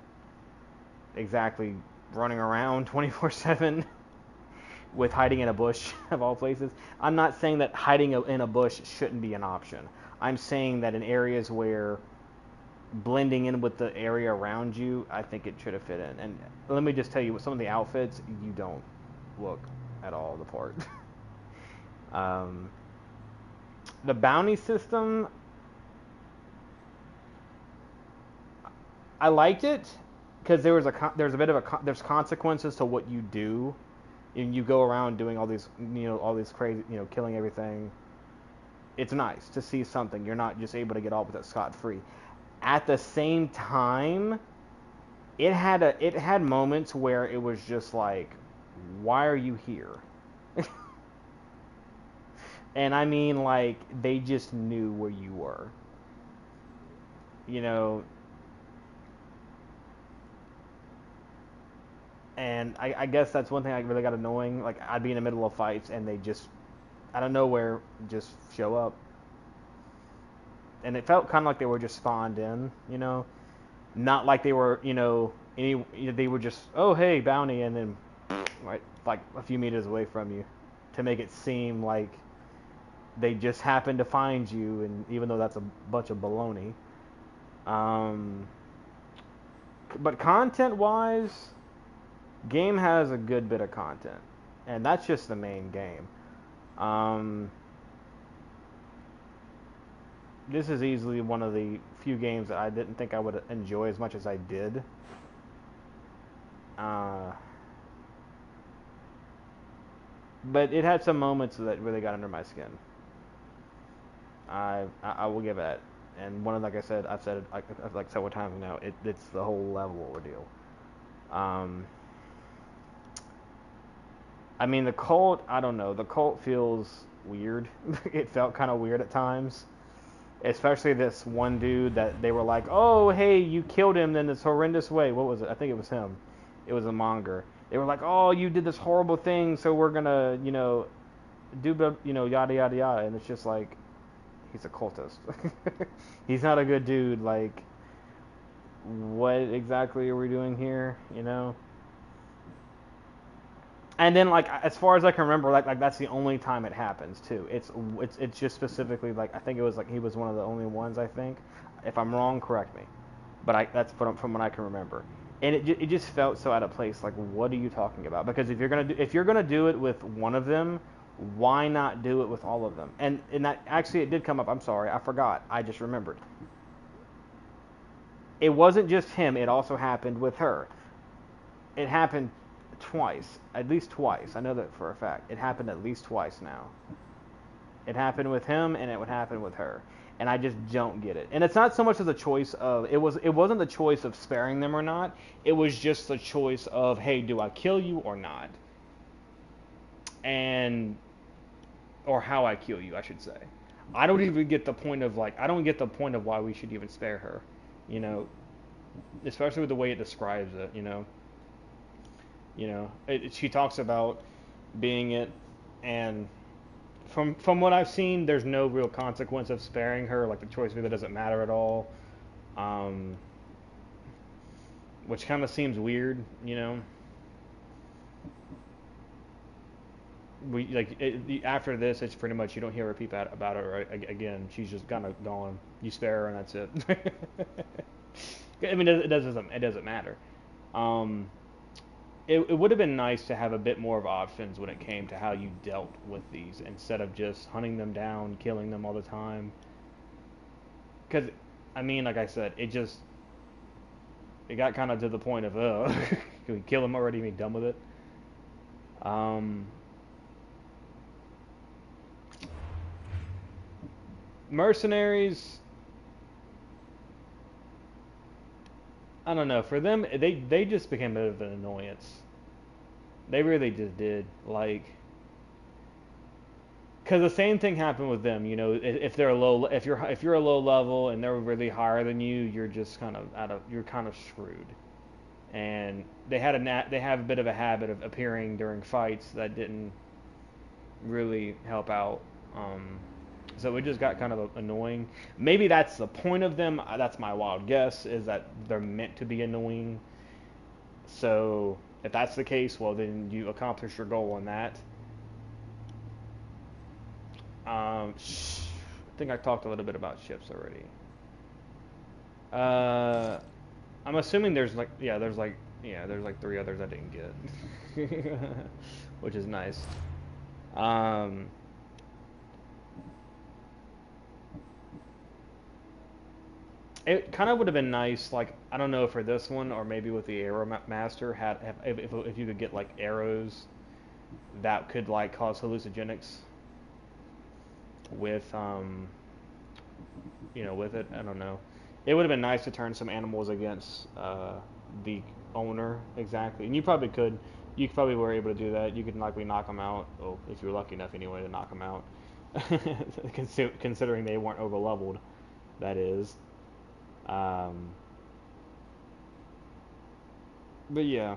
exactly running around 24/7 with hiding in a bush of all places. I'm not saying that hiding in a bush shouldn't be an option. I'm saying that in areas where blending in with the area around you, I think it should have fit in. And let me just tell you, with some of the outfits, you don't look at all the part. The bounty system, I liked it because there's consequences to what you do, and you go around doing all these crazy, killing everything. It's nice to see something. You're not just able to get off with it scot-free. At the same time, it had moments where it was just like, why are you here? And I mean, like, they just knew where you were. And I guess that's one thing I really got annoying. Like, I'd be in the middle of fights and they just, out of nowhere, just show up. And it felt kind of like they were just spawned in, not like they were, they were just, oh, hey, bounty, and then, right, like a few meters away from you, to make it seem like they just happened to find you, and even though that's a bunch of baloney. But content-wise, game has a good bit of content, and that's just the main game. This is easily one of the few games that I didn't think I would enjoy as much as I did. But it had some moments that really got under my skin. I will give that. And one of, like I said, I've said it like several times now. It's the whole level ordeal. I mean, the cult, I don't know. The cult feels weird. It felt kind of weird at times. Especially this one dude that they were like, oh, hey, you killed him in this horrendous way. What was it? I think it was him. It was a monger. They were like, oh, you did this horrible thing, so we're going to, do, yada, yada, yada. And it's just like, he's a cultist. He's not a good dude. Like, what exactly are we doing here, And then, like, as far as I can remember, like that's the only time it happens too. It's just specifically, like, I think it was like he was one of the only ones. I think, if I'm wrong, correct me. But that's from what I can remember. And it just felt so out of place. Like, what are you talking about? Because if you're gonna do it with one of them, why not do it with all of them? And that actually it did come up. I'm sorry, I forgot. I just remembered. It wasn't just him. It also happened with her. It happened twice, at least twice. I know that for a fact. It happened at least twice now. It happened with him, and it would happen with her, and I just don't get it. And it's not so much as a choice of it wasn't the choice of sparing them or not. It was just the choice of, hey, do I kill you or not, or how I kill you, I should say. I don't even get the point of like, I don't get the point of why we should even spare her, especially with the way it describes it, she talks about being it, and from what I've seen, there's no real consequence of sparing her. Like the choice really doesn't matter at all, which kind of seems weird, We like after this, it's pretty much you don't hear her peep about her again. She's just kind of gone. You spare her, and that's it. I mean, it doesn't matter. It would have been nice to have a bit more of options when it came to how you dealt with these, instead of just hunting them down, killing them all the time. Because, I mean, like I said, it got kind of to the point of, can we kill them already and be done with it? Mercenaries, I don't know. For them, they just became a bit of an annoyance. They really just did. Like, because the same thing happened with them. If they're if you're a low level and they're really higher than you, you're just kind of you're kind of screwed. And they have a bit of a habit of appearing during fights that didn't really help out. So it just got kind of annoying. Maybe that's the point of them. That's my wild guess, is that they're meant to be annoying. So if that's the case, well, then you accomplish your goal on that. I think I talked a little bit about ships already. I'm assuming there's like 3 others I didn't get, which is nice. It kind of would have been nice, like, I don't know, for this one, or maybe with the Arrow Master, if you could get, like, arrows that could, like, cause hallucinogenics with, with it. I don't know. It would have been nice to turn some animals against the owner, exactly. And you probably could. You probably were able to do that. You could likely knock them out, if you were lucky enough anyway to knock them out. Considering they weren't over-leveled, that is. But yeah,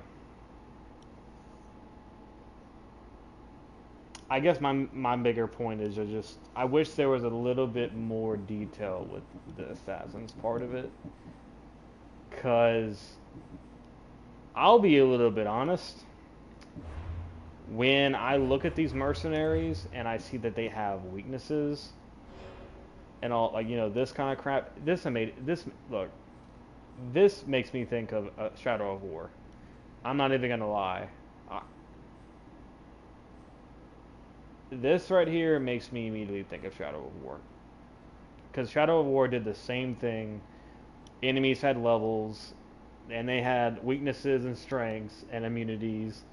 I guess my bigger point is just I wish there was a little bit more detail with the assassins part of it, cause I'll be a little bit honest. When I look at these mercenaries and I see that they have weaknesses and all, like, this kind of crap, this makes me think of Shadow of War. I'm not even gonna lie. This right here makes me immediately think of Shadow of War, because Shadow of War did the same thing. Enemies had levels, and they had weaknesses and strengths and immunities.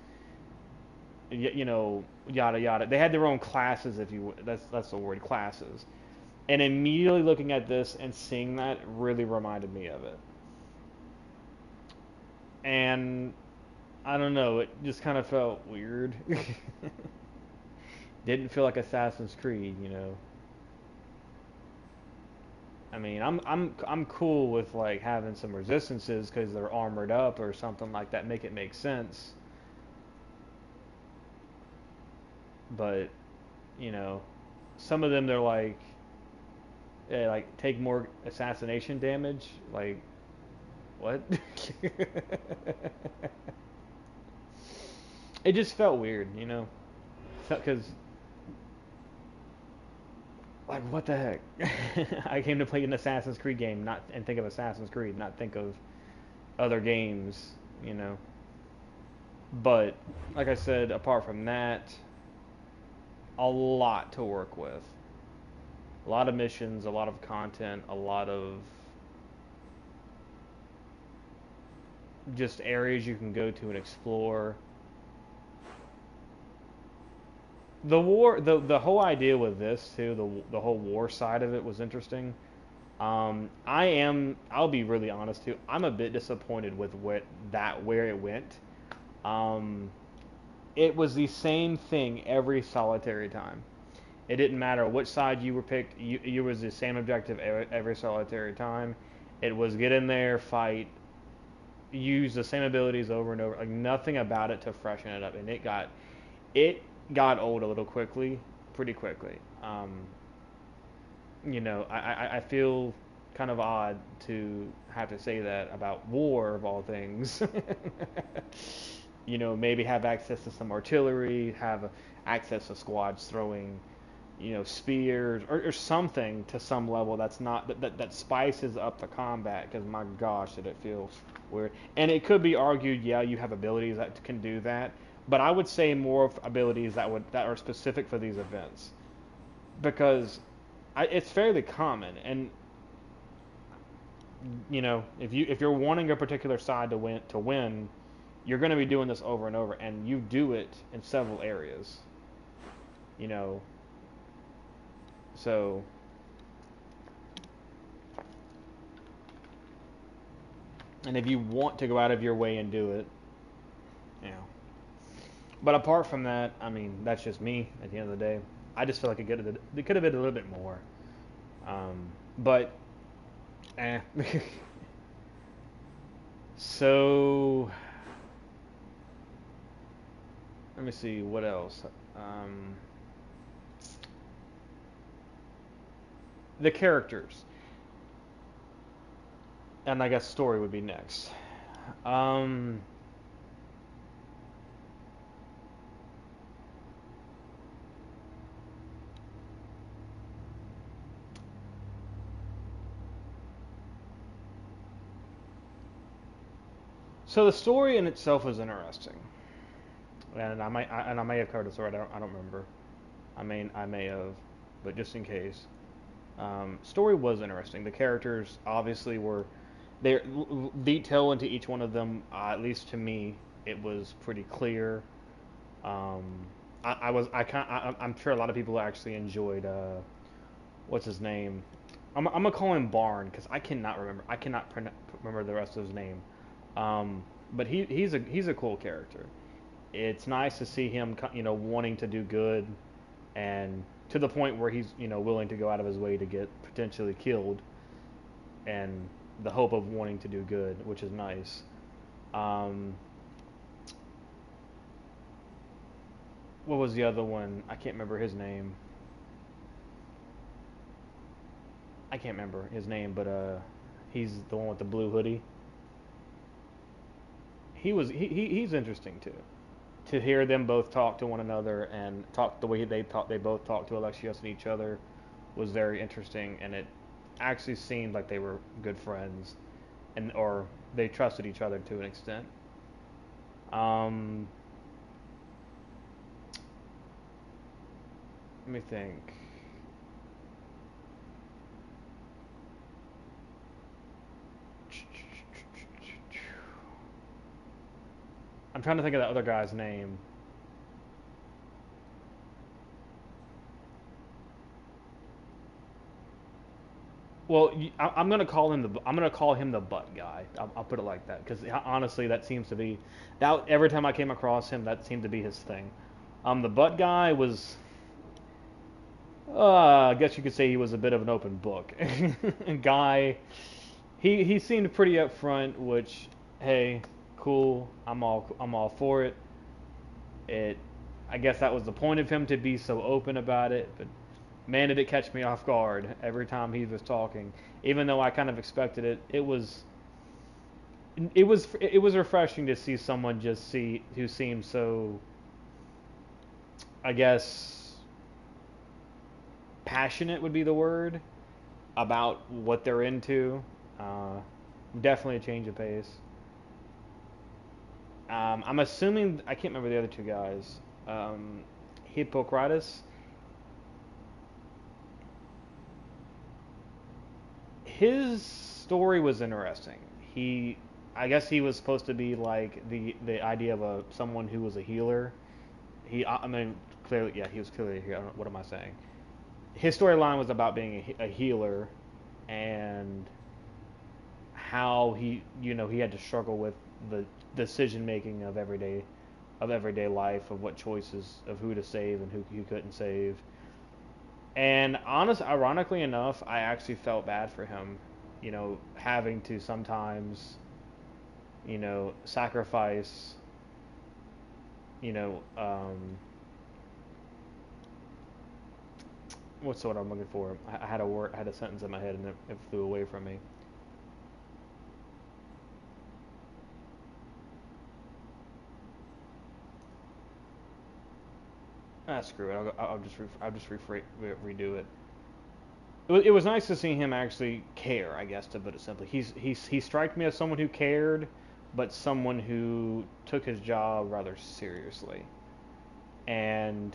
Yada yada. They had their own classes, if you. That's the word, classes. And immediately looking at this and seeing that really reminded me of it. And I don't know, it just kind of felt weird. Didn't feel like Assassin's Creed, I mean, I'm cool with like having some resistances because they're armored up or something like that, make it make sense. But some of them, they're like, take more assassination damage. Like, what? It just felt weird, because, like, what the heck? I came to play an Assassin's Creed game, and think of Assassin's Creed, not think of other games, But, like I said, apart from that, a lot to work with. A lot of missions, a lot of content, a lot of just areas you can go to and explore. The war, the whole idea with this too, the whole war side of it was interesting. I'll be really honest too, I'm a bit disappointed with where it went. It was the same thing every solitary time. It didn't matter which side you were picked. You was the same objective every solitary time. It was get in there, fight, use the same abilities over and over. Like nothing about it to freshen it up, and it got old a little quickly, pretty quickly. I feel kind of odd to have to say that about war of all things. Maybe have access to some artillery, have access to squads throwing, spears or something to some level that's not that spices up the combat. Because my gosh, did it feel weird. And it could be argued, yeah, you have abilities that can do that, but I would say more of abilities that are specific for these events, because it's fairly common. And if you're wanting a particular side to win, you're going to be doing this over and over, and you do it in several areas. So and if you want to go out of your way and do it, you know. But apart from that, I mean, that's just me at the end of the day. I just feel like it could have been a little bit more. But So let me see what else. The characters, and I guess story would be next. So the story in itself is interesting, and I may have covered this already. I don't remember. I may have, but just in case. Story was interesting. The characters obviously were there. Detail into each one of them, at least to me, it was pretty clear. I'm sure a lot of people actually enjoyed. What's his name? I'm gonna call him Barn because I cannot remember. I cannot remember the rest of his name. But he's a cool character. It's nice to see him, wanting to do good, and to the point where he's, willing to go out of his way to get potentially killed, and the hope of wanting to do good, which is nice. What was the other one? I can't remember his name. I can't remember his name, but he's the one with the blue hoodie. He's interesting too. To hear them both talk to one another and talk the way they both talked to Alexios and each other was very interesting, and it actually seemed like they were good friends, or they trusted each other to an extent. Let me think. I'm trying to think of that other guy's name. Well, I'm gonna call him the butt guy. I'll put it like that because honestly, that seems to be that every time I came across him, that seemed to be his thing. The butt guy was, I guess you could say he was a bit of an open book guy. He seemed pretty upfront, which, hey, cool. I'm all for it. I guess that was the point of him to be so open about it, but man, did it catch me off guard every time he was talking. Even though I kind of expected it, it was refreshing to see someone who seemed so, I guess, passionate would be the word about what they're into. Definitely a change of pace. I'm assuming I can't remember the other two guys. Hippocrates. His story was interesting. I guess he was supposed to be like the idea of someone who was a healer. I mean, clearly, yeah, he was clearly a healer. What am I saying? His storyline was about being a healer, and how he had to struggle with the decision making of everyday life, of what choices, of who to save and who you couldn't save. And ironically enough, I actually felt bad for him, you know, having to sometimes, you know, sacrifice, you know, what's the word I'm looking for? I had a word, I had a sentence in my head and it flew away from me. Ah, screw it. I'll just redo it. It was nice to see him actually care, I guess, to put it simply. He struck me as someone who cared, but someone who took his job rather seriously. And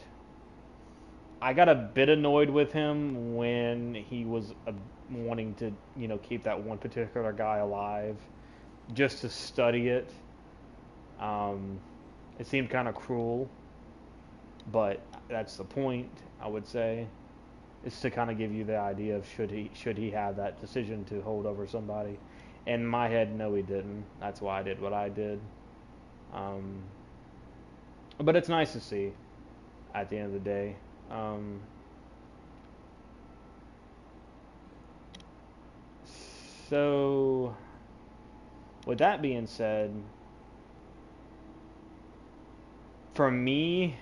I got a bit annoyed with him when he was wanting to, you know, keep that one particular guy alive just to study it. It seemed kind of cruel, but that's the point, I would say. Is to kind of give you the idea of should he have that decision to hold over somebody. In my head, no, he didn't. That's why I did what I did. But it's nice to see at the end of the day. So, with that being said, for me,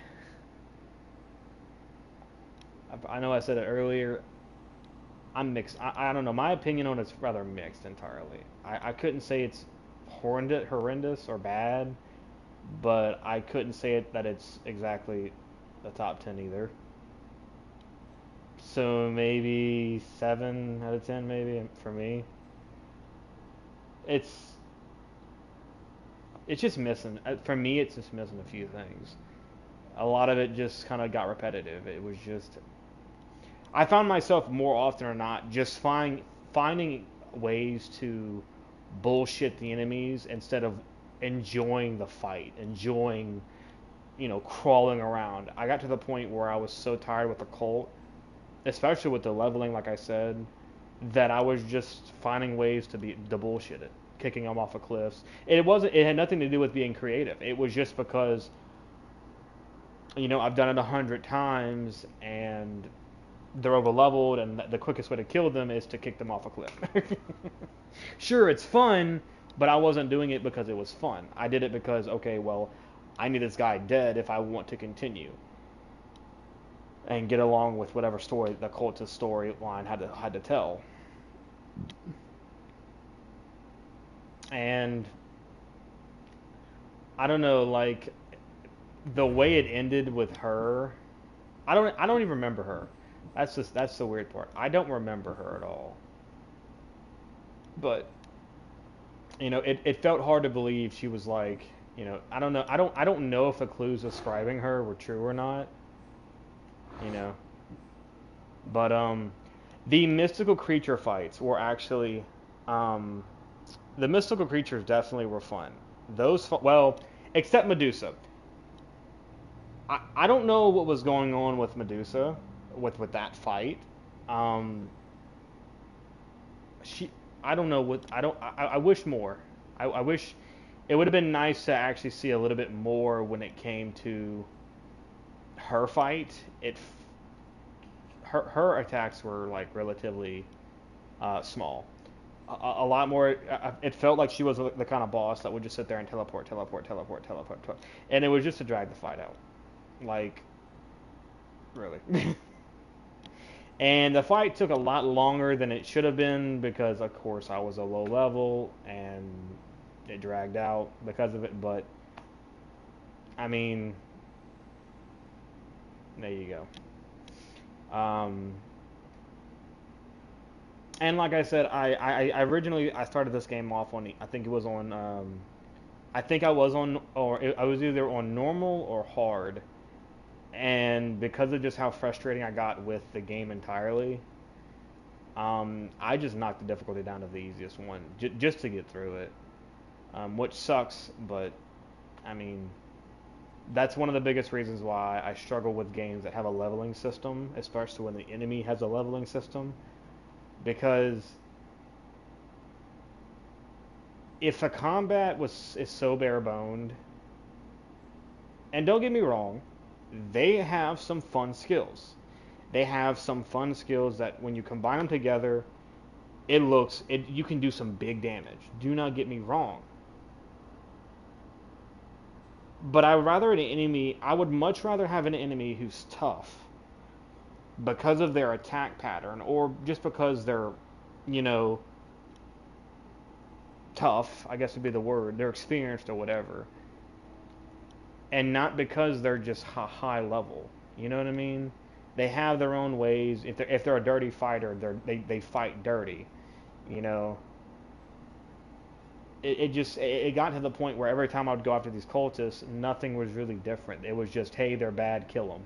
I know I said it earlier, I'm mixed. I don't know. My opinion on it's rather mixed entirely. I couldn't say it's horrendous or bad, but I couldn't say it that it's exactly the top 10 either. So maybe 7 out of 10, maybe for me. It's just missing. For me, it's just missing a few things. A lot of it just kind of got repetitive. It was just. I found myself more often or not just finding ways to bullshit the enemies instead of enjoying the fight, enjoying, you know, crawling around. I got to the point where I was so tired with the cult, especially with the leveling, like I said, that I was just finding ways to bullshit it, kicking them off of cliffs. It had nothing to do with being creative. It was just because, you know, I've done it 100 times and they're over leveled, and the quickest way to kill them is to kick them off a cliff. Sure, it's fun, but I wasn't doing it because it was fun. I did it because, okay, well, I need this guy dead if I want to continue and get along with whatever story the cultist storyline had to tell. And I don't know, like the way it ended with her, I don't even remember her. That's the weird part. I don't remember her at all. But you know, it felt hard to believe she was like, you know, I don't know. I don't know if the clues describing her were true or not. You know. But the mystical creature fights were actually the mystical creatures definitely were fun. Well, except Medusa. I don't know what was going on with Medusa with that fight. I don't know what I wish more. I wish it would have been nice to actually see a little bit more when it came to her fight. Her attacks were like relatively small. A lot more. It felt like she was the kind of boss that would just sit there and teleport, and it was just to drag the fight out. Like, really. And the fight took a lot longer than it should have been because, of course, I was a low level and it dragged out because of it. But, I mean, there you go. And like I said, I originally I started this game off on I think it was on I think I was on I was either on normal or hard. And because of just how frustrating I got with the game entirely, I just knocked the difficulty down to the easiest one just to get through it, which sucks. But I mean, that's one of the biggest reasons why I struggle with games that have a leveling system, especially when the enemy has a leveling system, because if the combat is so bare boned, and don't get me wrong, they have some fun skills. they have some fun skills that when you combine them together, you can do some big damage. Do not get me wrong. But I would much rather have an enemy who's tough because of their attack pattern, or just because they're, you know, tough, I guess would be the word. They're experienced or whatever. And not because they're just high level. You know what I mean? They have their own ways. If they're a dirty fighter, they fight dirty. You know? It got to the point where every time I would go after these cultists, nothing was really different. It was just, hey, they're bad, kill them.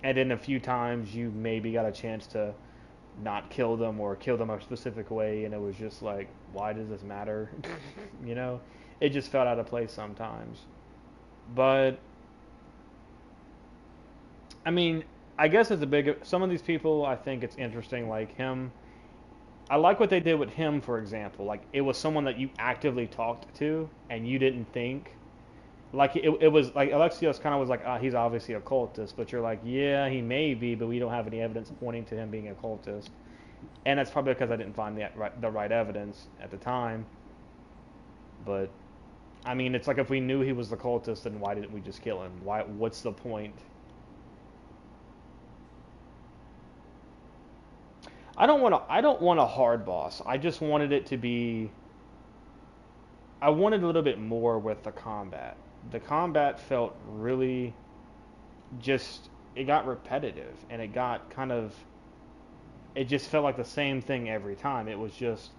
And then a few times you maybe got a chance to not kill them or kill them a specific way, and it was just like, why does this matter? You know? It just felt out of place sometimes. But I mean, I guess some of these people, I think it's interesting, like him. I like what they did with him, for example. Like, it was someone that you actively talked to and you didn't think. Like, it was like Alexios kind of was like, he's obviously a cultist, but you're like, yeah, he may be, but we don't have any evidence pointing to him being a cultist. And that's probably because I didn't find the right evidence at the time. But I mean, it's like, if we knew he was the cultist, then why didn't we just kill him? What's the point? I don't want a hard boss. I just wanted it to be. I wanted a little bit more with the combat. The combat felt really it got repetitive, and it got kind of. It just felt like the same thing every time. It was just,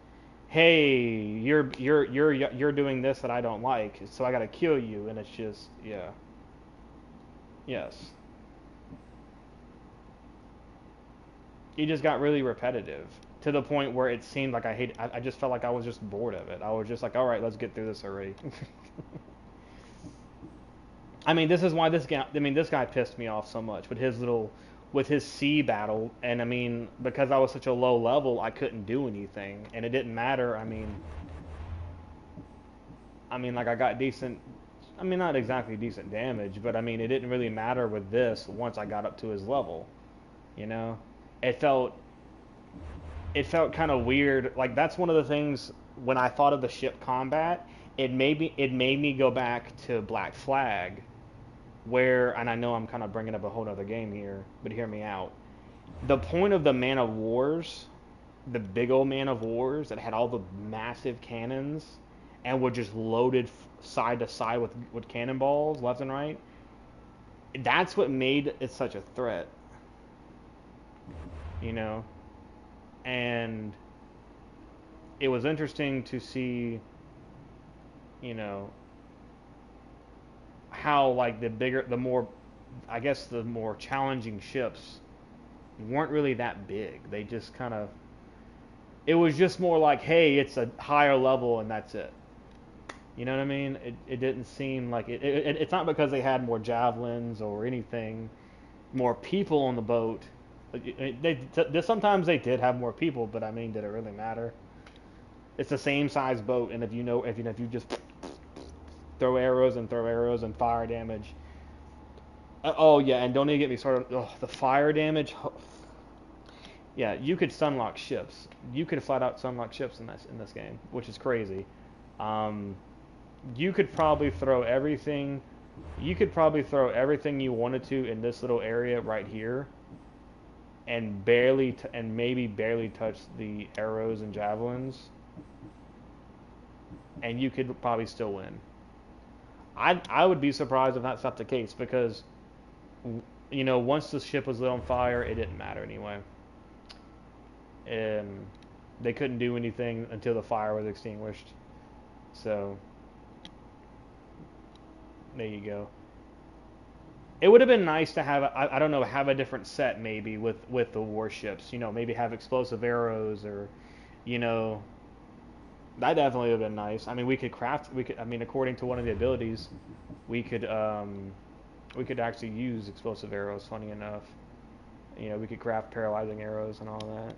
hey, you're doing this that I don't like, so I gotta kill you, and it's just, yeah. Yes. It just got really repetitive to the point where it seemed like I just felt like I was just bored of it. I was just like, all right, let's get through this already. I mean, this is why this guy pissed me off so much with his sea battle. And I mean, because I was such a low level, I couldn't do anything, and it didn't matter. I mean, like, I got not exactly decent damage, but I mean, it didn't really matter with this once I got up to his level, you know? It felt kind of weird. Like, that's one of the things when I thought of the ship combat, it made me go back to Black Flag, where, and I know I'm kind of bringing up a whole other game here, but hear me out. The point of the Man of Wars, the big old Man of Wars that had all the massive cannons and were just loaded side to side with cannonballs left and right, that's what made it such a threat. You know? And it was interesting to see, you know, how, like, the more challenging ships weren't really that big. They just kind of, it was just more like, hey, it's a higher level and that's it. You know what I mean? It didn't seem like it's not because they had more javelins or anything, more people on the boat. Sometimes they did have more people, but I mean, did it really matter? It's the same size boat, and if you just throw arrows and fire damage. Oh yeah, and don't even get me started. Oh, the fire damage. Yeah, you could sunlock ships. You could flat out sunlock ships in this game, which is crazy. You could probably throw everything. You could probably throw everything you wanted to in this little area right here, and maybe barely touch the arrows and javelins, and you could probably still win. I would be surprised if that's not the case, because, you know, once the ship was lit on fire, it didn't matter anyway. They couldn't do anything until the fire was extinguished. So there you go. It would have been nice to have, I don't know, have a different set maybe with the warships. You know, maybe have explosive arrows, or, you know, that definitely would have been nice. I mean, according to one of the abilities, we could actually use explosive arrows, funny enough. You know, we could craft paralyzing arrows and all that.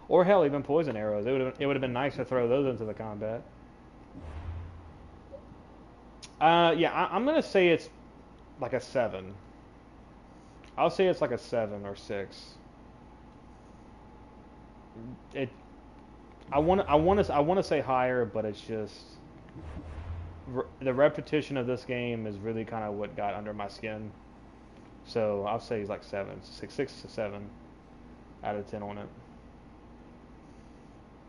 Or hell, even poison arrows. It would have been nice to throw those into the combat. Yeah, I'm going to say it's like a 7. I'll say it's like a 7 or 6. It. I want to say higher, but it's just the repetition of this game is really kind of what got under my skin. So I'll say it's like 6 to 7 out of 10 on it.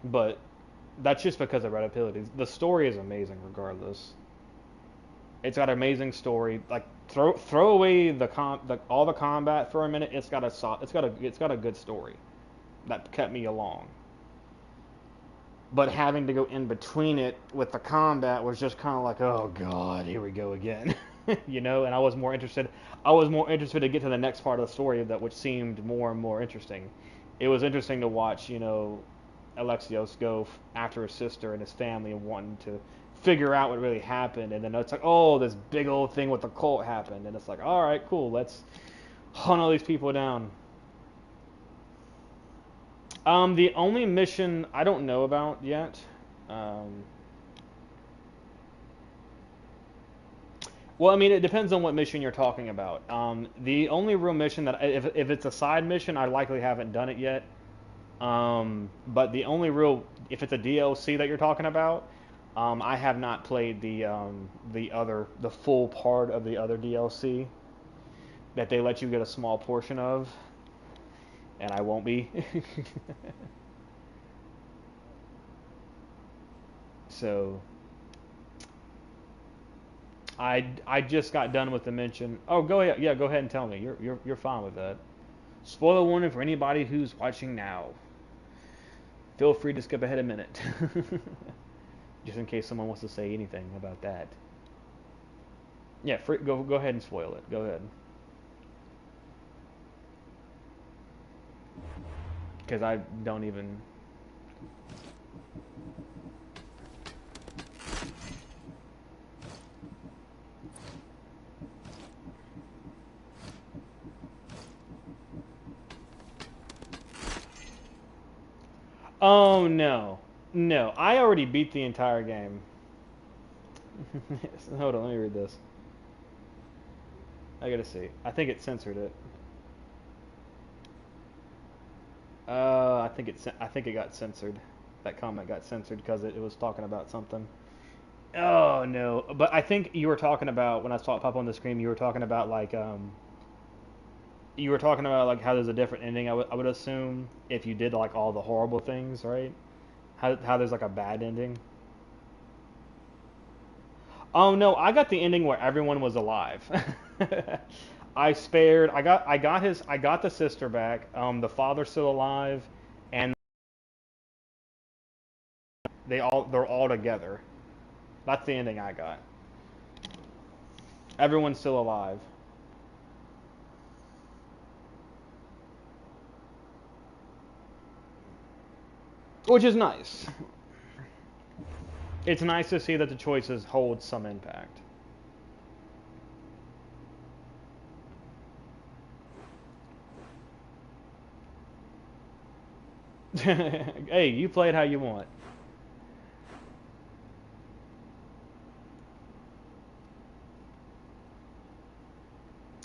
But that's just because of repetibility. The story is amazing, regardless. It's got an amazing story. Like throw away all the combat for a minute. It's got a good story that kept me along. But having to go in between it with the combat was just kind of like, oh god, here we go again, you know. And I was more interested. To get to the next part of the story, which seemed more and more interesting. It was interesting to watch, you know, Alexios go after his sister and his family and wanting to figure out what really happened. And then it's like, oh, this big old thing with the cult happened, and it's like, all right, cool, let's hunt all these people down. The only mission I don't know about yet. Well, I mean, it depends on what mission you're talking about. The only real mission that, if it's a side mission, I likely haven't done it yet. But the only real, if it's a DLC that you're talking about, I have not played the full part of the other DLC that they let you get a small portion of. And I won't be. So I just got done with the mention. Oh, go ahead. Yeah, go ahead and tell me. You're fine with that. Spoiler warning for anybody who's watching now. Feel free to skip ahead a minute. Just in case someone wants to say anything about that. Yeah, go ahead and spoil it. Go ahead. Because I don't even... Oh, no. No, I already beat the entire game. Hold on, let me read this. I gotta see. I think it censored it. I think it got censored. That comment got censored because it was talking about something. Oh no! But I think you were talking about when I saw it pop on the screen. You were talking about like how there's a different ending. I would assume if you did like all the horrible things, right? How there's like a bad ending. Oh no! I got the ending where everyone was alive. I got the sister back. The father's still alive, and they're all together. That's the ending I got. Everyone's still alive. Which is nice. It's nice to see that the choices hold some impact. Hey, you play it how you want.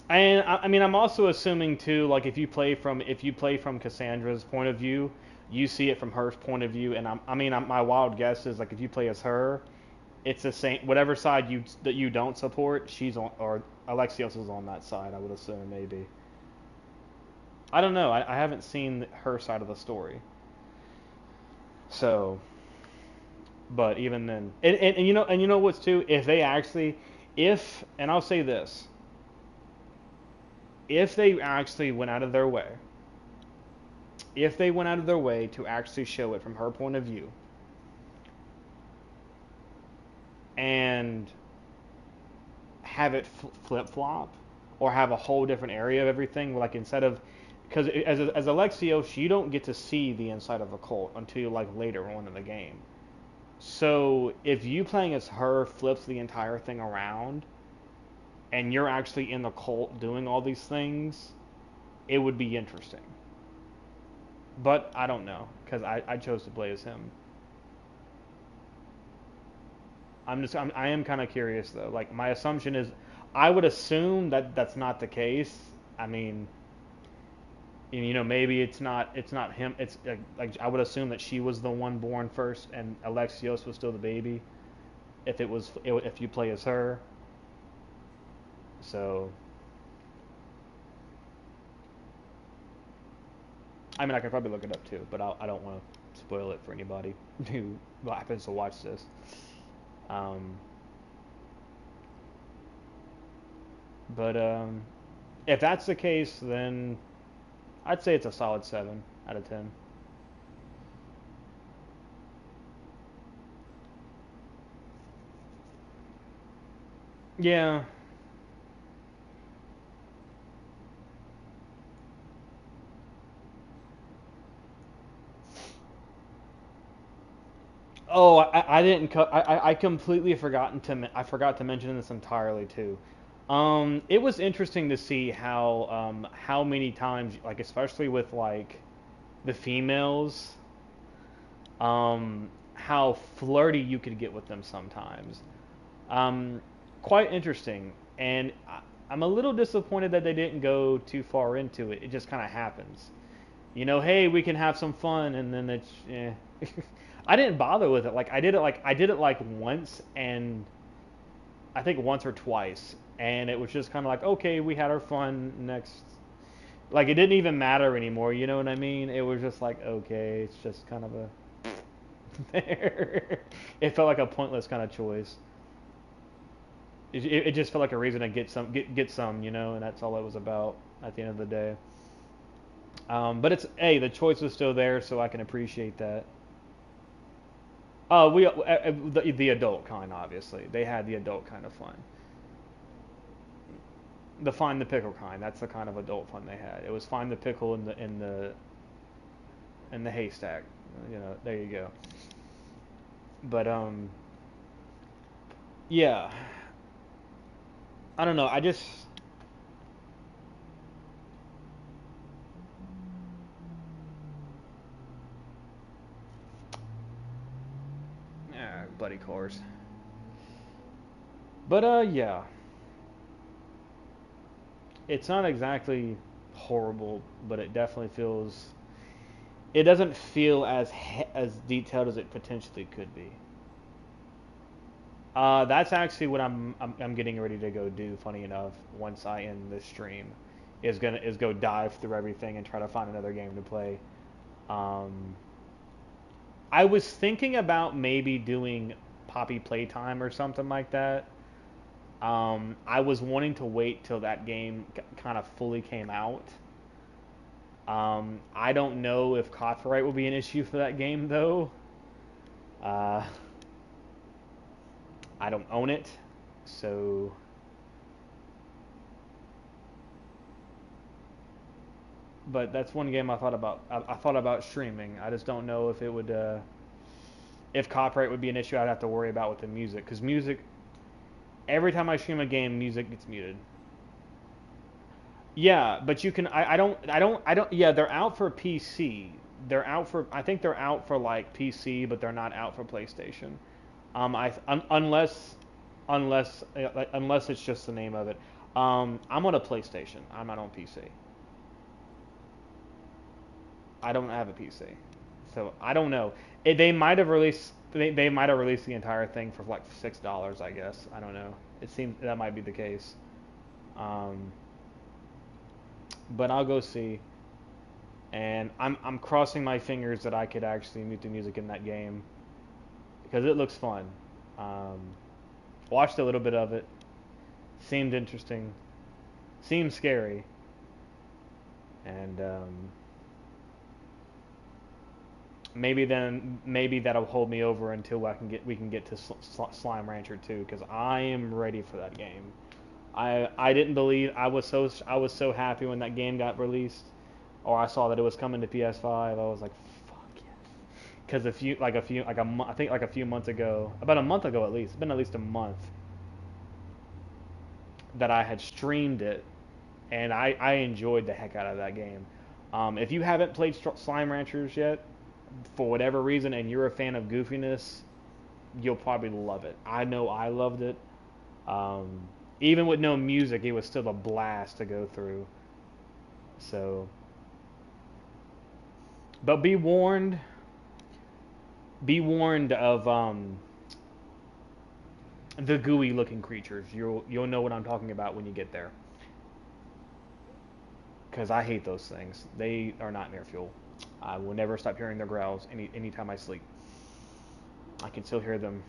And I mean, I'm also assuming too, like if you play from Cassandra's point of view, you see it from her point of view. And my wild guess is like if you play as her, it's the same. Whatever side you don't support, she's on, or Alexios is on that side. I would assume maybe. I don't know. I haven't seen her side of the story. So, but even then, and you know what's too, and I'll say this, if they actually went out of their way, to actually show it from her point of view, and have it flip-flop, or have a whole different area of everything, like instead of, because as Alexios, you don't get to see the inside of a cult until like later on in the game. So if you playing as her flips the entire thing around, and you're actually in the cult doing all these things, it would be interesting. But I don't know, because I chose to play as him. I am kind of curious though. Like my assumption is, I would assume that that's not the case, I mean, you know, maybe it's not him. It's like I would assume that she was the one born first, and Alexios was still the baby. If you play as her, so I mean I could probably look it up too, but I don't want to spoil it for anybody who happens to watch this. Um, but if that's the case, then I'd say it's a solid 7 out of 10. Yeah. Oh, I didn't. I completely forgotten to. I forgot to mention this entirely too. It was interesting to see how many times, like especially with like the females, how flirty you could get with them sometimes. Um, Quite interesting, and I'm a little disappointed that they didn't go too far into it. It just kind of happens. You know, hey, we can have some fun, and then it's, eh. I didn't bother with it. Like I did it like once, and I think once or twice, and it was just kind of like, okay, we had our fun. Next, like it didn't even matter anymore. You know what I mean? It was just like, okay, it's just kind of a there. It felt like a pointless kind of choice. It just felt like a reason to get some, you know, and that's all it was about at the end of the day. But it's hey, the choice was still there, so I can appreciate that. The adult kind, obviously. They had the adult kind of fun. The find the pickle kind. That's the kind of adult fun they had. It was find the pickle in the haystack. You know, there you go. But yeah. I don't know. I just bloody cars. But yeah. It's not exactly horrible, but it definitely feels. It doesn't feel as detailed as it potentially could be. That's actually what I'm getting ready to go do. Funny enough, once I end this stream, is go dive through everything and try to find another game to play. Um, I was thinking about maybe doing Poppy Playtime or something like that. I was wanting to wait till that game kind of fully came out. I don't know if copyright will be an issue for that game though. Uh, I don't own it, so but that's one game I thought about. I thought about streaming. I just don't know if it would if copyright would be an issue I'd have to worry about with the music, because music every time I stream a game, music gets muted. Yeah, but you can. I don't. Yeah, they're out for PC. They're out for. I think they're out for like PC, but they're not out for PlayStation. Unless it's just the name of it. I'm on a PlayStation. I'm not on PC. I don't have a PC, so I don't know. They might have released. They might have released the entire thing for like $6. I guess. I don't know. It seems that might be the case. Um, but I'll go see. And I'm crossing my fingers that I could actually mute the music in that game because it looks fun. Um, Watched a little bit of it. Seemed interesting. Seemed scary. And maybe that'll hold me over until we can get to Slime Rancher 2, because I am ready for that game. I didn't believe I was so happy when that game got released, or I saw that it was coming to PS5. I was like, fuck yes. Because I think like a few months ago, about a month ago at least, it's been at least a month that I had streamed it, and I enjoyed the heck out of that game. If you haven't played Slime Ranchers yet, for whatever reason, and you're a fan of goofiness, you'll probably love it. I know I loved it. Even with no music, it was still a blast to go through. So, but be warned. Be warned of the gooey looking creatures. You'll know what I'm talking about when you get there. Because I hate those things. They are not near fuel. I will never stop hearing their growls anytime I sleep. I can still hear them.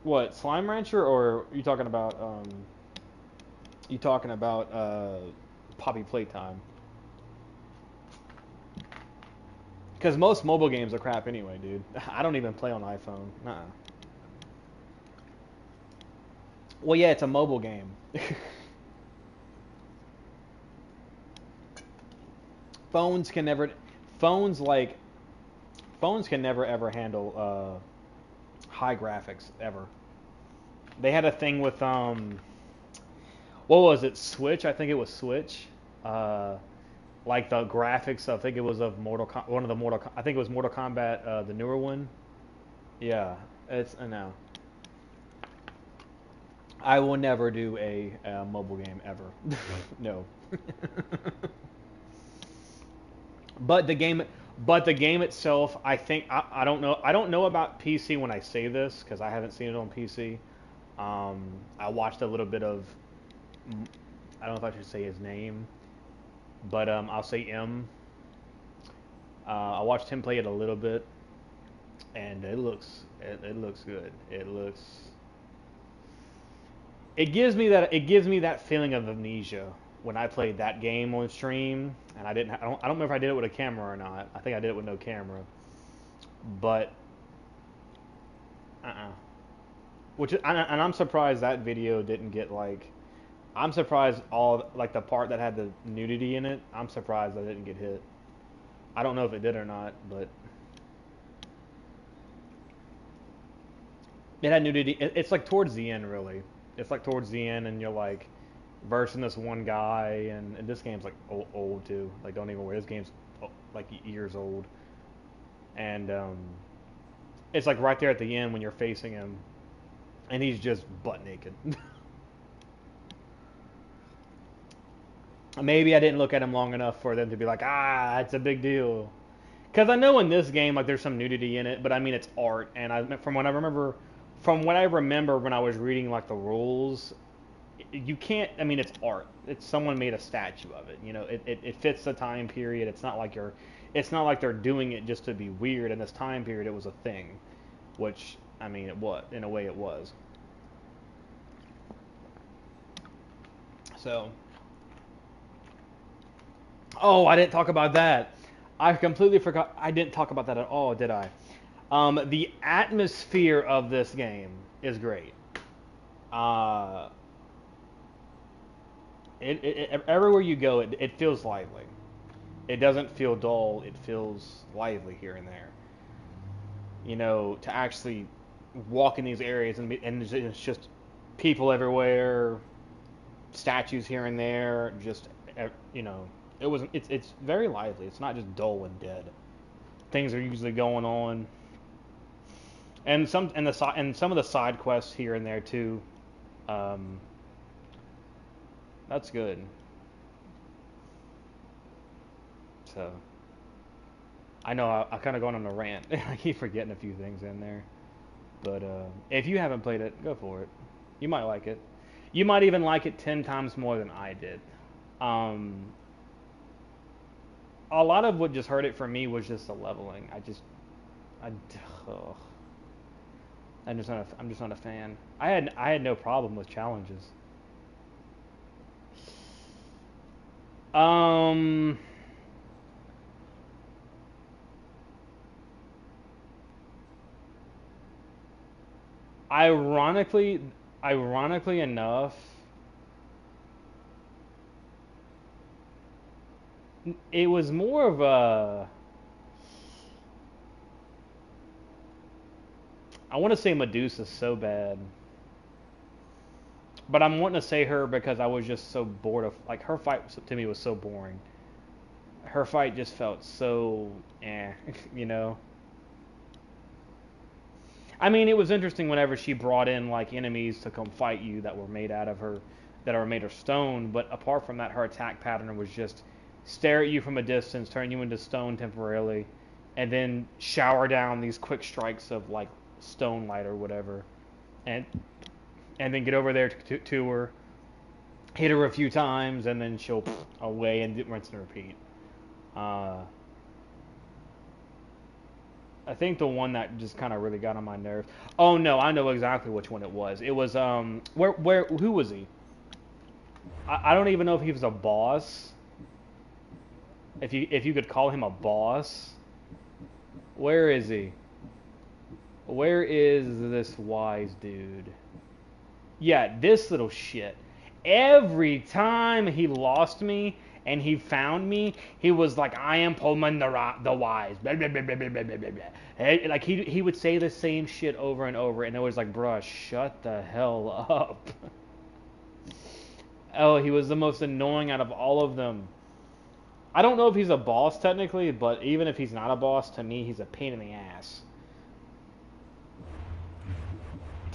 What, Slime Rancher, or are you talking about Poppy Playtime? Because most mobile games are crap anyway, dude. I don't even play on iPhone. Nuh-uh. Well, yeah, it's a mobile game. Phones can never ever handle high graphics ever. They had a thing with what was it? Switch? I think it was Switch. Like the graphics, I think it was of I think it was Mortal Kombat, the newer one. Yeah, it's I know. I will never do a mobile game ever. No. But the game itself, I think I don't know. I don't know about PC when I say this because I haven't seen it on PC. I watched a little bit of. I don't know if I should say his name, but I'll say M. I watched him play it a little bit, and it looks good. It gives me that feeling of amnesia when I played that game on stream, and I don't remember if I did it with a camera or not. I think I did it with no camera, but and I'm surprised that video didn't get like. I'm surprised all like the part that had the nudity in it. I'm surprised that didn't get hit. I don't know if it did or not, but it had nudity. It's like towards the end, really. It's like towards the end, and you're like versing this one guy, and this game's like old too. Like don't even worry, this game's like years old, and it's like right there at the end when you're facing him, and he's just butt naked. Maybe I didn't look at him long enough for them to be like, it's a big deal. Because I know in this game, like, there's some nudity in it, but I mean, it's art, and from what I remember when I was reading like the rules, you can't. I mean, it's art. It's someone made a statue of it. You know, it fits the time period. It's not like they're doing it just to be weird. In this time period, it was a thing, which I mean, in a way it was. So. Oh, I didn't talk about that. I completely forgot. I didn't talk about that at all, did I? The atmosphere of this game is great. Everywhere you go, it feels lively. It doesn't feel dull. It feels lively here and there. You know, to actually walk in these areas and it's just people everywhere, statues here and there, just you know. It's very lively. It's not just dull and dead. Things are usually going on, and some of the side quests here and there too. That's good. So I know I kind of going on a rant. I keep forgetting a few things in there, but if you haven't played it, go for it. You might like it. You might even like it 10 times more than I did. A lot of what just hurt it for me was just the leveling. I'm just not a fan. I had no problem with challenges. Ironically enough, it was more of a. I want to say Medusa so bad, but I'm wanting to say her because I was just so bored of like her fight to me was so boring. her fight just felt so you know. I mean, it was interesting whenever she brought in like enemies to come fight you that were made out of her, that are made of stone. But apart from that, her attack pattern was just stare at you from a distance, turn you into stone temporarily, and then shower down these quick strikes of like stone light or whatever, and then get over there to her, hit her a few times, and then she'll away and rinse and repeat. I think the one that just kind of really got on my nerves. Oh no, I know exactly which one it was. It was who was he? I don't even know if he was a boss. If you could call him a boss. Where is he? Where is this wise dude? Yeah, this little shit. Every time he lost me and he found me, he was like, I am Pullman the Wise. Blah, blah, blah, blah, blah, blah, blah, blah. Like, he would say the same shit over and over, and it was like, bruh, shut the hell up. Oh, he was the most annoying out of all of them. I don't know if he's a boss technically, but even if he's not a boss, to me, he's a pain in the ass.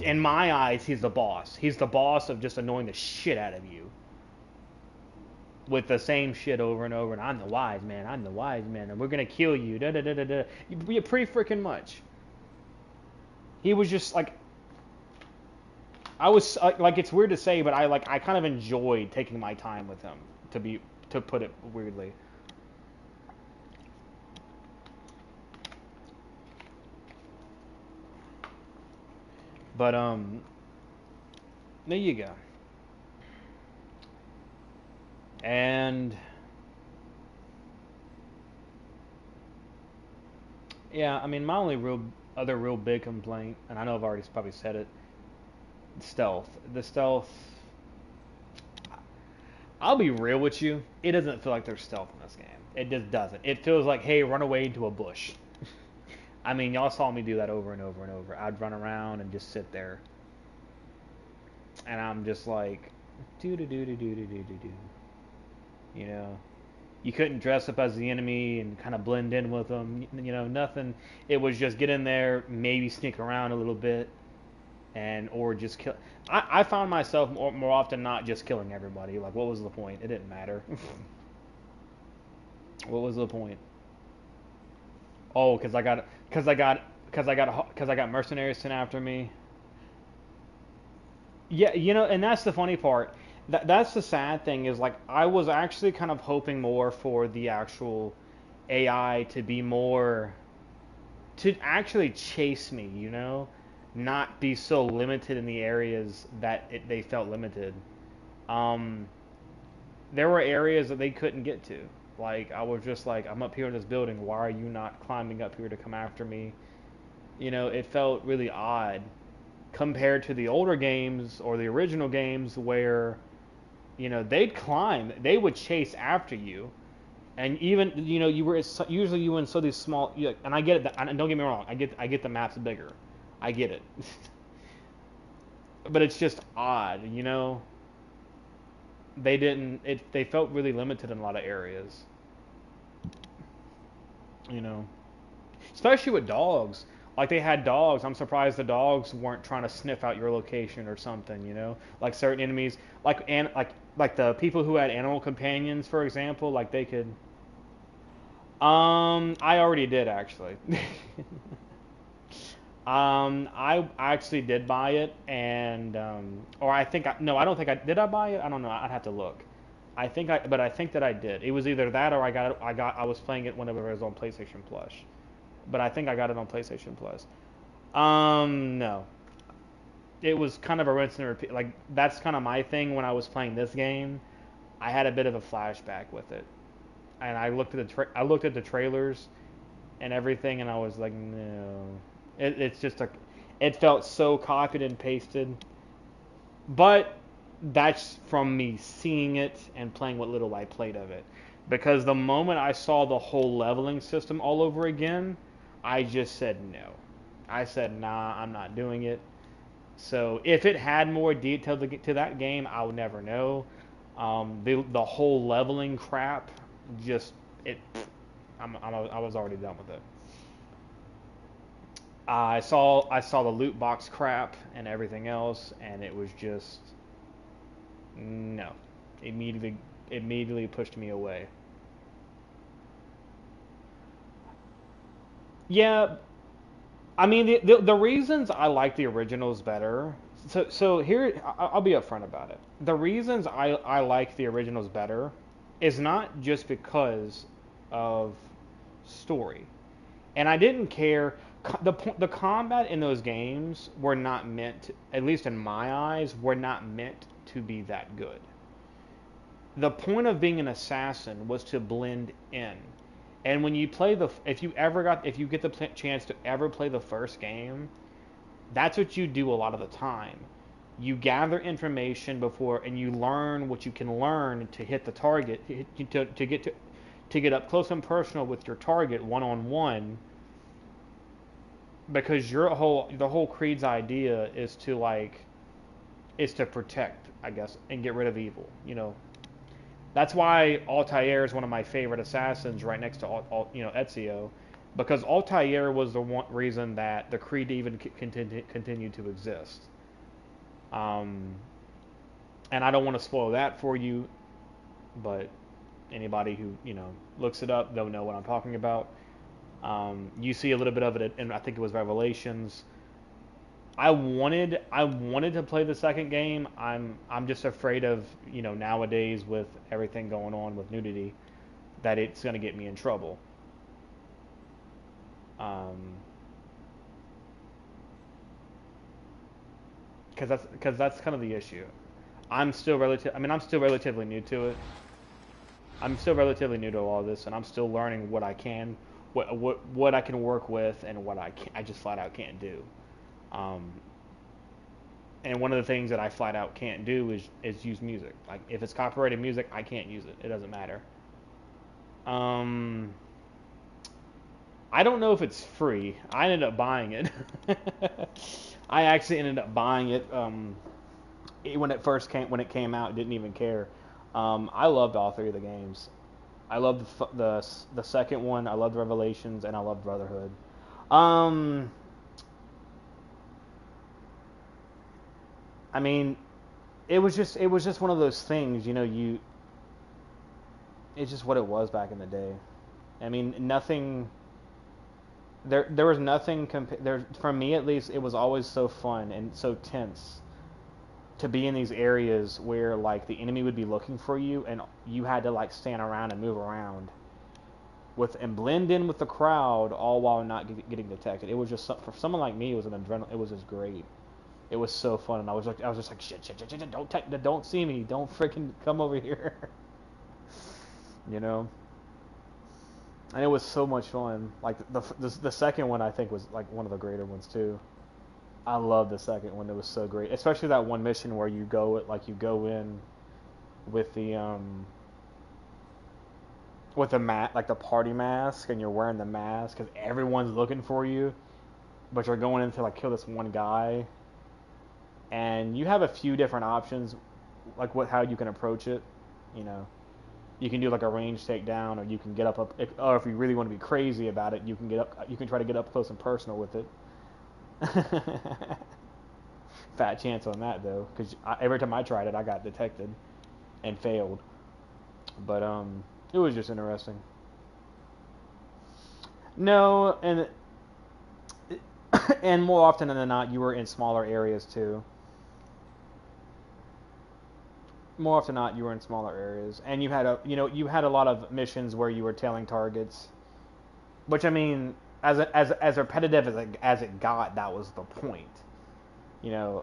In my eyes, he's the boss. He's the boss of just annoying the shit out of you. With the same shit over and over, and I'm the wise man, I'm the wise man, and we're gonna kill you, da da da da da. You pretty freaking much. He was just like, I was like, it's weird to say, but I kind of enjoyed taking my time with him, to put it weirdly. But there you go. And yeah, I mean, my only other real big complaint, and I know I've already probably said it, stealth. The stealth, I'll be real with you, it doesn't feel like there's stealth in this game. It just doesn't. It feels like, hey, run away into a bush. I mean, y'all saw me do that over and over and over. I'd run around and just sit there. And I'm just like, do-do-do-do-do-do-do-do. You know, you couldn't dress up as the enemy and kind of blend in with them. You know, nothing. It was just get in there, maybe sneak around a little bit, or just kill. I found myself more often not just killing everybody. Like, what was the point? It didn't matter. What was the point? Oh, because I got mercenaries sent after me. Yeah, you know, and that's the funny part. That's the sad thing is, like, I was actually kind of hoping more for the actual AI to be more, to actually chase me, you know, not be so limited in the areas that they felt limited. There were areas that they couldn't get to. Like, I was just like, I'm up here in this building, why are you not climbing up here to come after me? You know, it felt really odd compared to the older games or the original games where, you know, they'd climb, they would chase after you, and even, you know, usually you were in so these small, and I get it, and don't get me wrong, I get the maps bigger, I get it, but it's just odd, you know. They felt really limited in a lot of areas, you know, especially with dogs. Like, they had dogs. I'm surprised the dogs weren't trying to sniff out your location or something, you know? Like, certain enemies, like the people who had animal companions, for example, like, they could... I already did, actually. I actually did buy it, and, or I think, no, I don't think did I buy it? I don't know, I'd have to look. But I think that I did. It was either that or I was playing it whenever it was on PlayStation Plus. But I think I got it on PlayStation Plus. No. It was kind of a rinse and repeat. Like, that's kind of my thing when I was playing this game. I had a bit of a flashback with it. And I looked at the trailers and everything, and I was like, no. It's just it felt so copied and pasted. But that's from me seeing it and playing what little I played of it. Because the moment I saw the whole leveling system all over again, I just said no. I said, nah, I'm not doing it. So if it had more detail to that game, I would never know. The whole leveling crap, just, it, I was already done with it. I saw the loot box crap and everything else, and it was just no. Immediately pushed me away. Yeah, I mean the reasons I like the originals better. So here I'll be upfront about it. The reasons I like the originals better is not just because of story. And I didn't care. The combat in those games were not meant, at least in my eyes, were not meant to be that good. The point of being an assassin was to blend in. And when you play if you get the chance to ever play the first game, that's what you do a lot of the time. You gather information before, and you learn what you can learn to hit the target, to get up close and personal with your target one on one. Because the whole Creed's idea is to protect, I guess, and get rid of evil. That's why Altair is one of my favorite assassins, right next to Ezio, because Altair was the one reason that the Creed even continued to exist. And I don't want to spoil that for you, but anybody who looks it up, they'll know what I'm talking about. You see a little bit of it, and I think it was Revelations. I wanted to play the second game. I'm just afraid of nowadays with everything going on with nudity, that it's gonna get me in trouble. Because that's kind of the issue. I'm still relatively new to it. I'm still relatively new to all this, and I'm still learning what I can, what I can work with, and what I just flat out can't do. And one of the things that I flat out can't do is use music. Like, if it's copyrighted music, I can't use it. It doesn't matter. I don't know if it's free. I ended up buying it. I actually ended up buying it when it came out. Didn't even care. I loved all three of the games. I loved the second one. I loved Revelations, and I loved Brotherhood. I mean, it was just one of those things, it's just what it was back in the day. I mean, nothing. There was nothing there for me, at least. It was always so fun and so tense to be in these areas where like the enemy would be looking for you, and you had to like stand around and move around and blend in with the crowd, all while not getting detected. It was just, for someone like me, it was an adrenaline. It was just great. It was so fun, and I was just like, shit, don't see me, don't freaking come over here, And it was so much fun. Like the second one, I think, was like one of the greater ones too. I love the second one. It was so great, especially that one mission where you go in with the like the party mask, and you're wearing the mask because everyone's looking for you, but you're going in to like kill this one guy. And you have a few different options, like how you can approach it. You can do like a range takedown, or you can get up, or if you really want to be crazy about it, you can try to get up close and personal with it. Fat chance on that though, because every time I tried it, I got detected and failed. But it was just interesting. No, and more often than not, you were in smaller areas too. More often than not, you were in smaller areas, and you had a lot of missions where you were tailing targets, which, I mean, as repetitive as it got, that was the point. I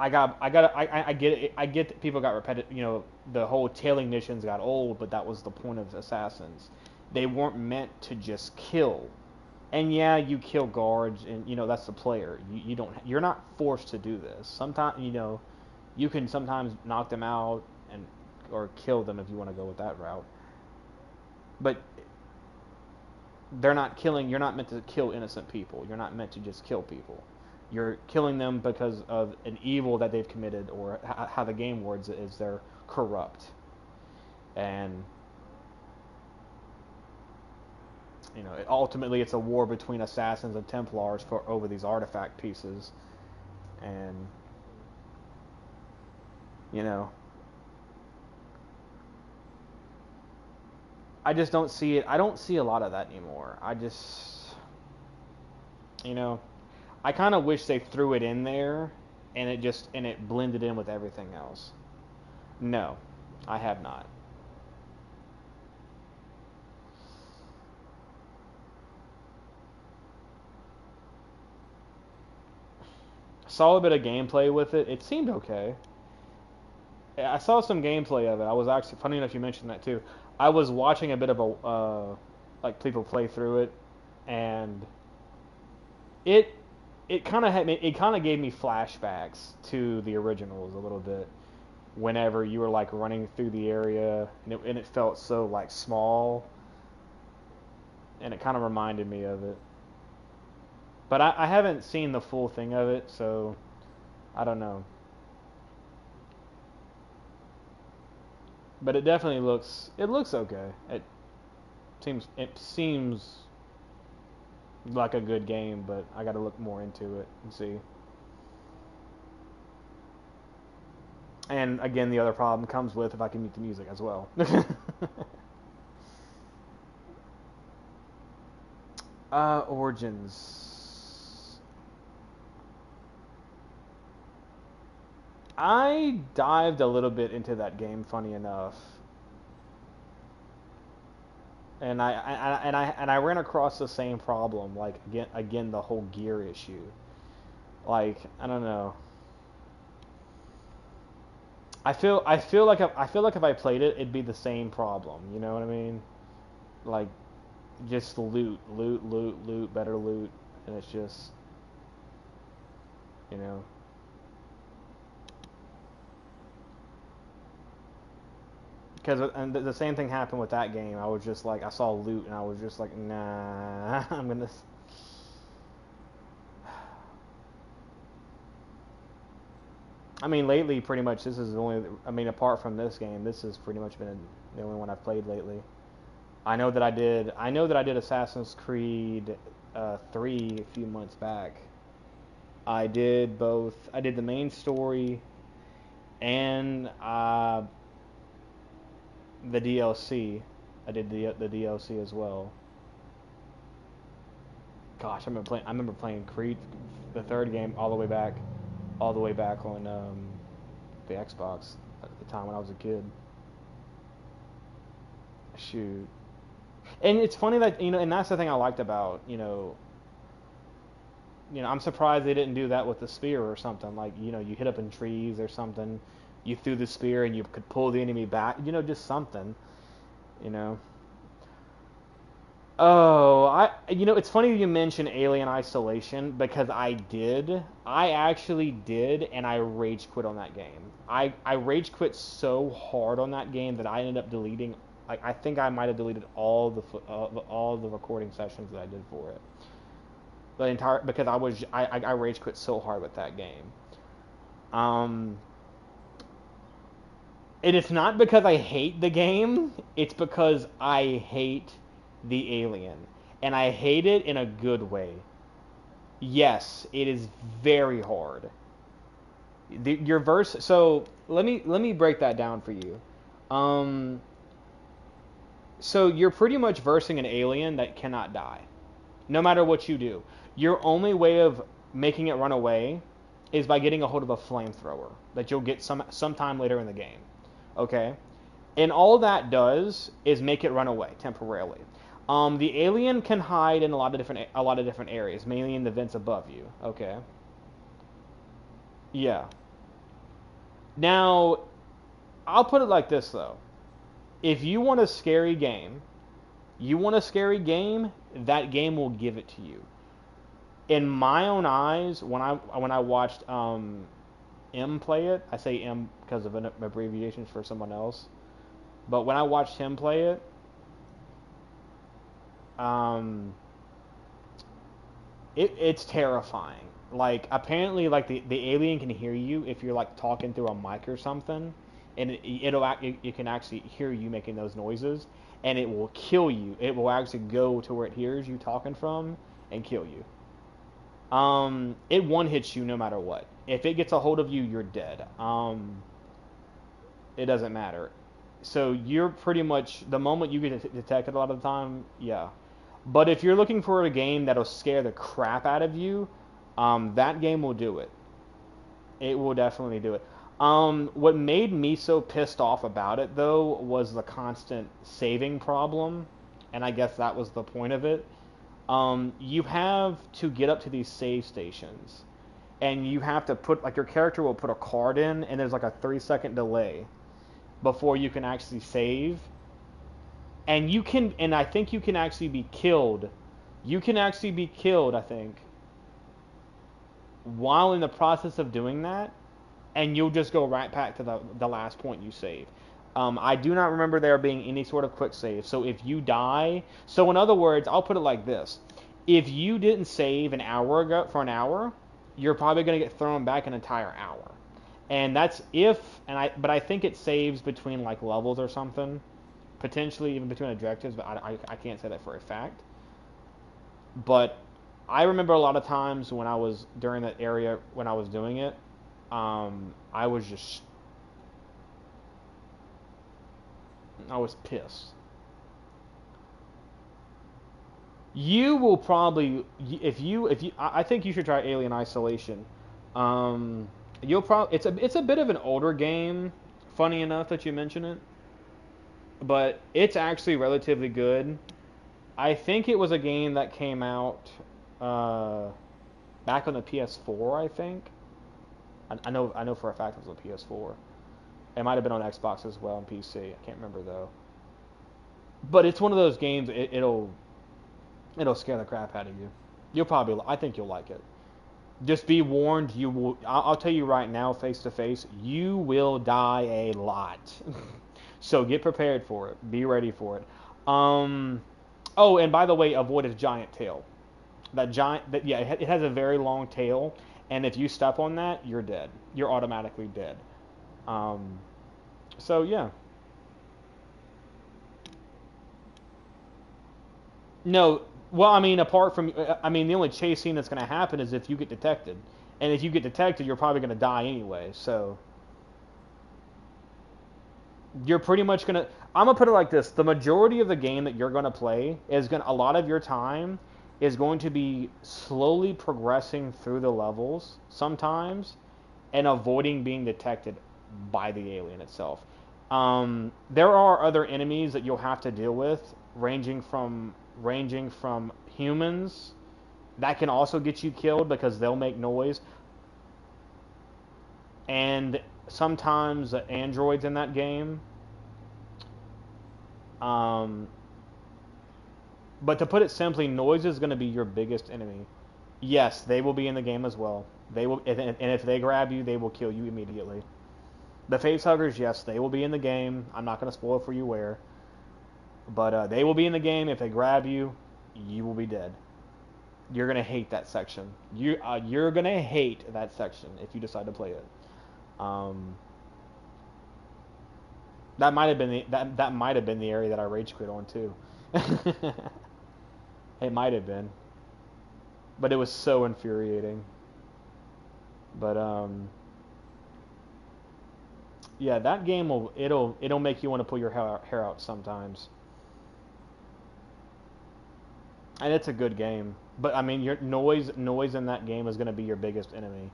get it. I get that people got repetitive. The whole tailing missions got old, but that was the point of assassins. They weren't meant to just kill. And yeah, you kill guards, and that's the player. You're not forced to do this. Sometimes you can sometimes knock them out or kill them if you want to go with that route. But they're not killing. You're not meant to kill innocent people. You're not meant to just kill people. You're killing them because of an evil that they've committed, or how the game words it is they're corrupt. And you know, ultimately it's a war between assassins and Templars over these artifact pieces, and you know, I just don't see it. I don't see a lot of that anymore. I just, you know, I kind of wish they threw it in there, and it blended in with everything else. No, I have not. Saw a bit of gameplay with it. It seemed okay. I saw some gameplay of it. I was actually, funny enough you mentioned that too. I was watching a bit of a like people play through it, and it kind of gave me flashbacks to the originals a little bit. Whenever you were like running through the area, and it felt so like small, and it kind of reminded me of it. But I haven't seen the full thing of it, so I don't know. But it definitely looks okay. It seems like a good game, but I got to look more into it and see. And again, the other problem comes with if I can mute the music as well. Origins. I dived a little bit into that game, funny enough, and I ran across the same problem, like again the whole gear issue. Like, I don't know. I feel like if I played it, it'd be the same problem. You know what I mean? Like, just loot, better loot, and it's just, you know. Because the same thing happened with that game. I was just like, I saw loot, and I was just like, nah, I'm gonna. I mean, lately, pretty much, this is the only. I mean, apart from this game, this has pretty much been the only one I've played lately. I know that I did Assassin's Creed 3 a few months back. I did both. I did the main story and the DLC. I did the DLC as well. Gosh, I remember playing Creed, the third game, all the way back on the Xbox at the time when I was a kid. Shoot. And it's funny that, you know, and that's the thing I liked about, you know, I'm surprised they didn't do that with the spear or something. Like, you know, you hit up in trees or something, you threw the spear and you could pull the enemy back, you know, just something, you know. Oh, you know, it's funny you mention Alien Isolation, because I actually did, and I rage quit on that game. I rage quit so hard on that game that I ended up deleting. Like, I think I might have deleted all the recording sessions that I did for it. Because I rage quit so hard with that game. And it's not because I hate the game, it's because I hate the alien, and I hate it in a good way. Yes, it is very hard. Your verse. So let me break that down for you. So you're pretty much versing an alien that cannot die, no matter what you do. Your only way of making it run away is by getting a hold of a flamethrower that you'll get sometime later in the game. Okay, and all that does is make it run away temporarily. The alien can hide in a lot of different areas, mainly in the vents above you. Okay. Yeah. Now, I'll put it like this though: if you want a scary game, that game will give it to you. In my own eyes, when I watched M play it, I say M because of an abbreviation for someone else, but when I watched him play it, it's terrifying. Like, apparently, like the alien can hear you if you're like talking through a mic or something, and it can actually hear you making those noises, and it will kill you. It will actually go to where it hears you talking from and kill you. It one hits you no matter what. If it gets a hold of you, you're dead. It doesn't matter. So you're pretty much, the moment you get detected a lot of the time, yeah. But if you're looking for a game that'll scare the crap out of you, that game will do it. It will definitely do it. What made me so pissed off about it, though, was the constant saving problem. And I guess that was the point of it. You have to get up to these save stations. And you have to put, like, your character will put a card in, and there's like a 3-second delay before you can actually save. And I think you can actually be killed. You can actually be killed, I think, while in the process of doing that, and you'll just go right back to the last point you saved. I do not remember there being any sort of quick save. So if you die, so in other words, I'll put it like this: if you didn't save an hour ago for an hour, you're probably going to get thrown back an entire hour. And that's but I think it saves between like levels or something, potentially even between objectives, but I can't say that for a fact. But I remember a lot of times when I was during that area when I was doing it, I was pissed. You will probably, I think you should try Alien Isolation. It's a bit of an older game. Funny enough that you mention it, but it's actually relatively good. I think it was a game that came out back on the PS4. I think. I know for a fact it was on PS4. It might have been on Xbox as well and PC. I can't remember though. But it's one of those games. It'll scare the crap out of you. I think you'll like it. Just be warned, you will. I'll tell you right now, face to face, you will die a lot. So get prepared for it. Be ready for it. Oh, and by the way, avoid its giant tail. It has a very long tail, and if you step on that, you're dead. You're automatically dead. So yeah. No. Well, I mean, the only chase scene that's going to happen is if you get detected. And if you get detected, you're probably going to die anyway, so you're pretty much going to... I'm going to put it like this. The majority of the game that you're going to play a lot of your time is going to be slowly progressing through the levels sometimes and avoiding being detected by the alien itself. There are other enemies that you'll have to deal with, ranging from humans that can also get you killed because they'll make noise, and sometimes androids in that game. But to put it simply, noise is going to be your biggest enemy. Yes, they will be in the game as well. They will, and if they grab you, they will kill you immediately. The face huggers, yes, they will be in the game. I'm not going to spoil for you where. But they will be in the game. If they grab you, you will be dead. You're going to hate that section. You're going to hate that section if you decide to play it. That might have been the area that I rage quit on too. It might have been. But it was so infuriating. But yeah, that game it'll make you want to pull your hair out sometimes. And it's a good game, but I mean, your noise in that game is going to be your biggest enemy.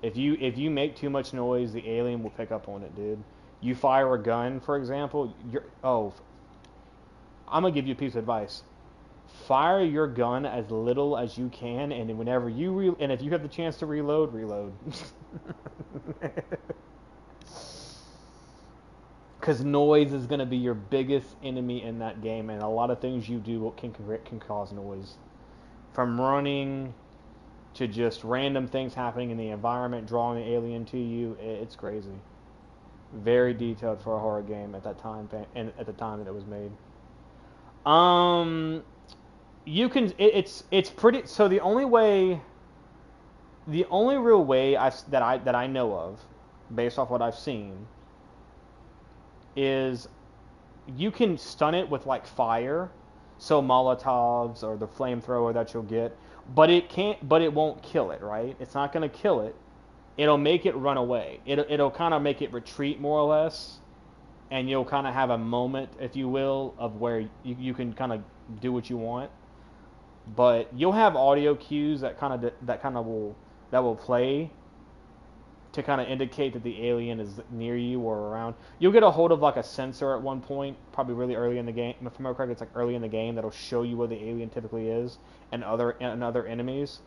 If you make too much noise, the alien will pick up on it, dude. You fire a gun, for example. I'm gonna give you a piece of advice. Fire your gun as little as you can, and whenever and if you have the chance to reload. Because noise is going to be your biggest enemy in that game, and a lot of things you do can cause noise. From running to just random things happening in the environment, drawing the alien to you, it's crazy. Very detailed for a horror game at that time, and at the time that it was made. It's pretty. So the only real way that I know of, based off what I've seen, is you can stun it with like fire, so Molotovs or the flamethrower that you'll get, but it won't kill it, right? It's not gonna kill it. It'll make it run away. It'll kind of make it retreat more or less, and you'll kind of have a moment, if you will, of where you can kind of do what you want. But you'll have audio cues that will play to kind of indicate that the alien is near you or around. You'll get a hold of like a sensor at one point, probably really early in the game. If I remember correctly, it's like early in the game that'll show you where the alien typically is and other enemies.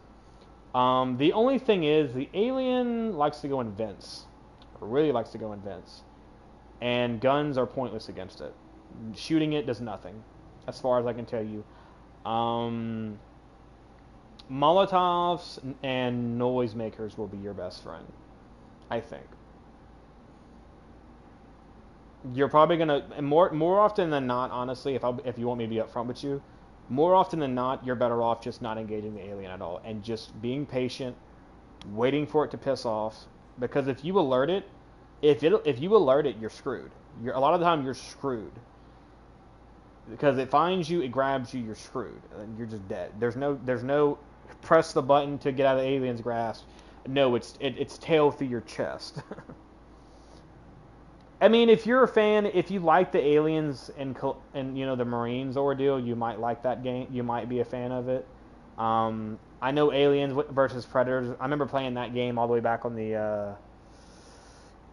The only thing is the alien likes to go in vents, really likes to go in vents, and guns are pointless against it. Shooting it does nothing, as far as I can tell you. Molotovs and noisemakers will be your best friend, I think. You're probably gonna more often than not, honestly, if you want me to be upfront with you, more often than not, you're better off just not engaging the alien at all and just being patient, waiting for it to piss off. Because if you alert it, if you alert it, you're screwed. A lot of the time you're screwed. Because it finds you, it grabs you, you're screwed, and you're just dead. There's no press the button to get out of the alien's grasp. No, it's tail through your chest. I mean, if you're a fan, if you like the Aliens and the Marines ordeal, you might like that game. You might be a fan of it. I know Aliens versus Predators. I remember playing that game all the way back on the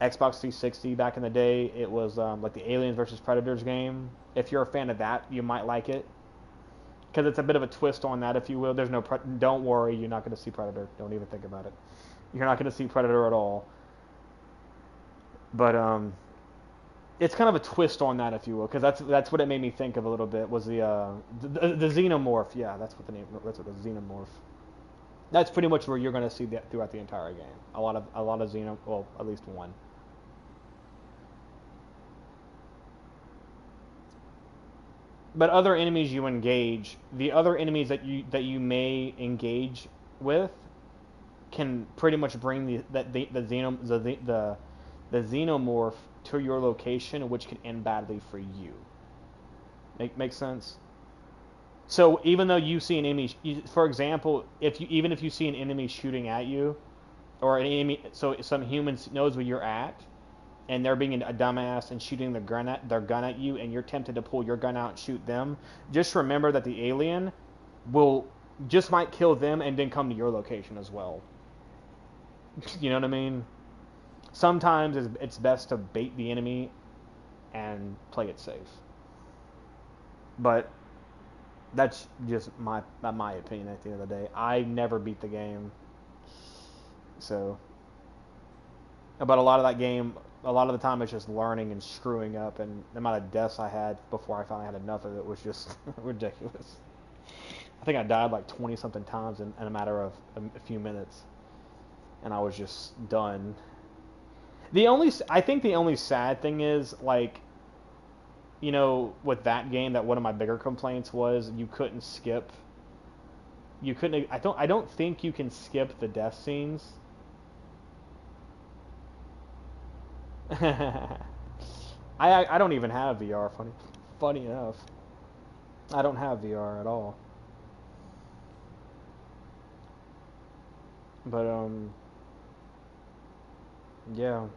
Xbox 360 back in the day. It was like the Aliens versus Predators game. If you're a fan of that, you might like it because it's a bit of a twist on that, if you will. There's no don't worry, you're not going to see Predator. Don't even think about it. You're not going to see Predator at all. But it's kind of a twist on that, if you will, because that's what it made me think of a little bit. Was the xenomorph? Yeah, that's what the xenomorph. That's pretty much where you're going to see that throughout the entire game. A lot of well, at least one. But other enemies you engage, the other enemies that you may engage with, can pretty much bring the xenomorph to your location, which can end badly for you. Make sense? So even though you see an enemy, for example, if you see an enemy shooting at you, or an enemy, so some human knows where you're at, and they're being a dumbass and shooting their gun at you, and you're tempted to pull your gun out and shoot them, just remember that the alien might kill them and then come to your location as well. You know what I mean? Sometimes it's best to bait the enemy and play it safe. But that's just my opinion at the end of the day. I never beat the game. So, but a lot of that game, a lot of the time it's just learning and screwing up, and the amount of deaths I had before I finally had enough of it was just ridiculous. I think I died like 20-something times in a matter of a few minutes, and I was just done. I think the only sad thing is, like, with that game, that one of my bigger complaints was you couldn't skip. You couldn't. I don't think you can skip the death scenes. I don't even have VR. Funny enough, I don't have VR at all. But yeah.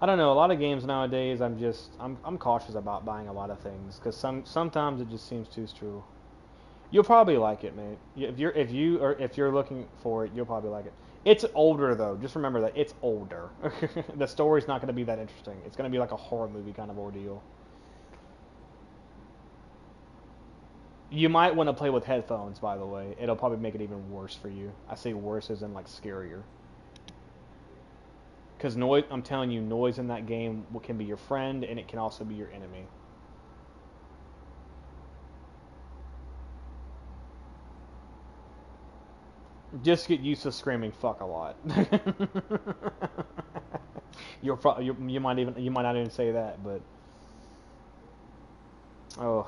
I don't know. A lot of games nowadays, I'm cautious about buying a lot of things because sometimes it just seems too true. You'll probably like it, mate. If you're looking for it, you'll probably like it. It's older though. Just remember that it's older. The story's not going to be that interesting. It's going to be like a horror movie kind of ordeal. You might want to play with headphones, by the way. It'll probably make it even worse for you. I say worse as in like scarier. Because noise, I'm telling you, noise in that game can be your friend, and it can also be your enemy. Just get used to screaming "fuck" a lot. You might not even say that, but oh.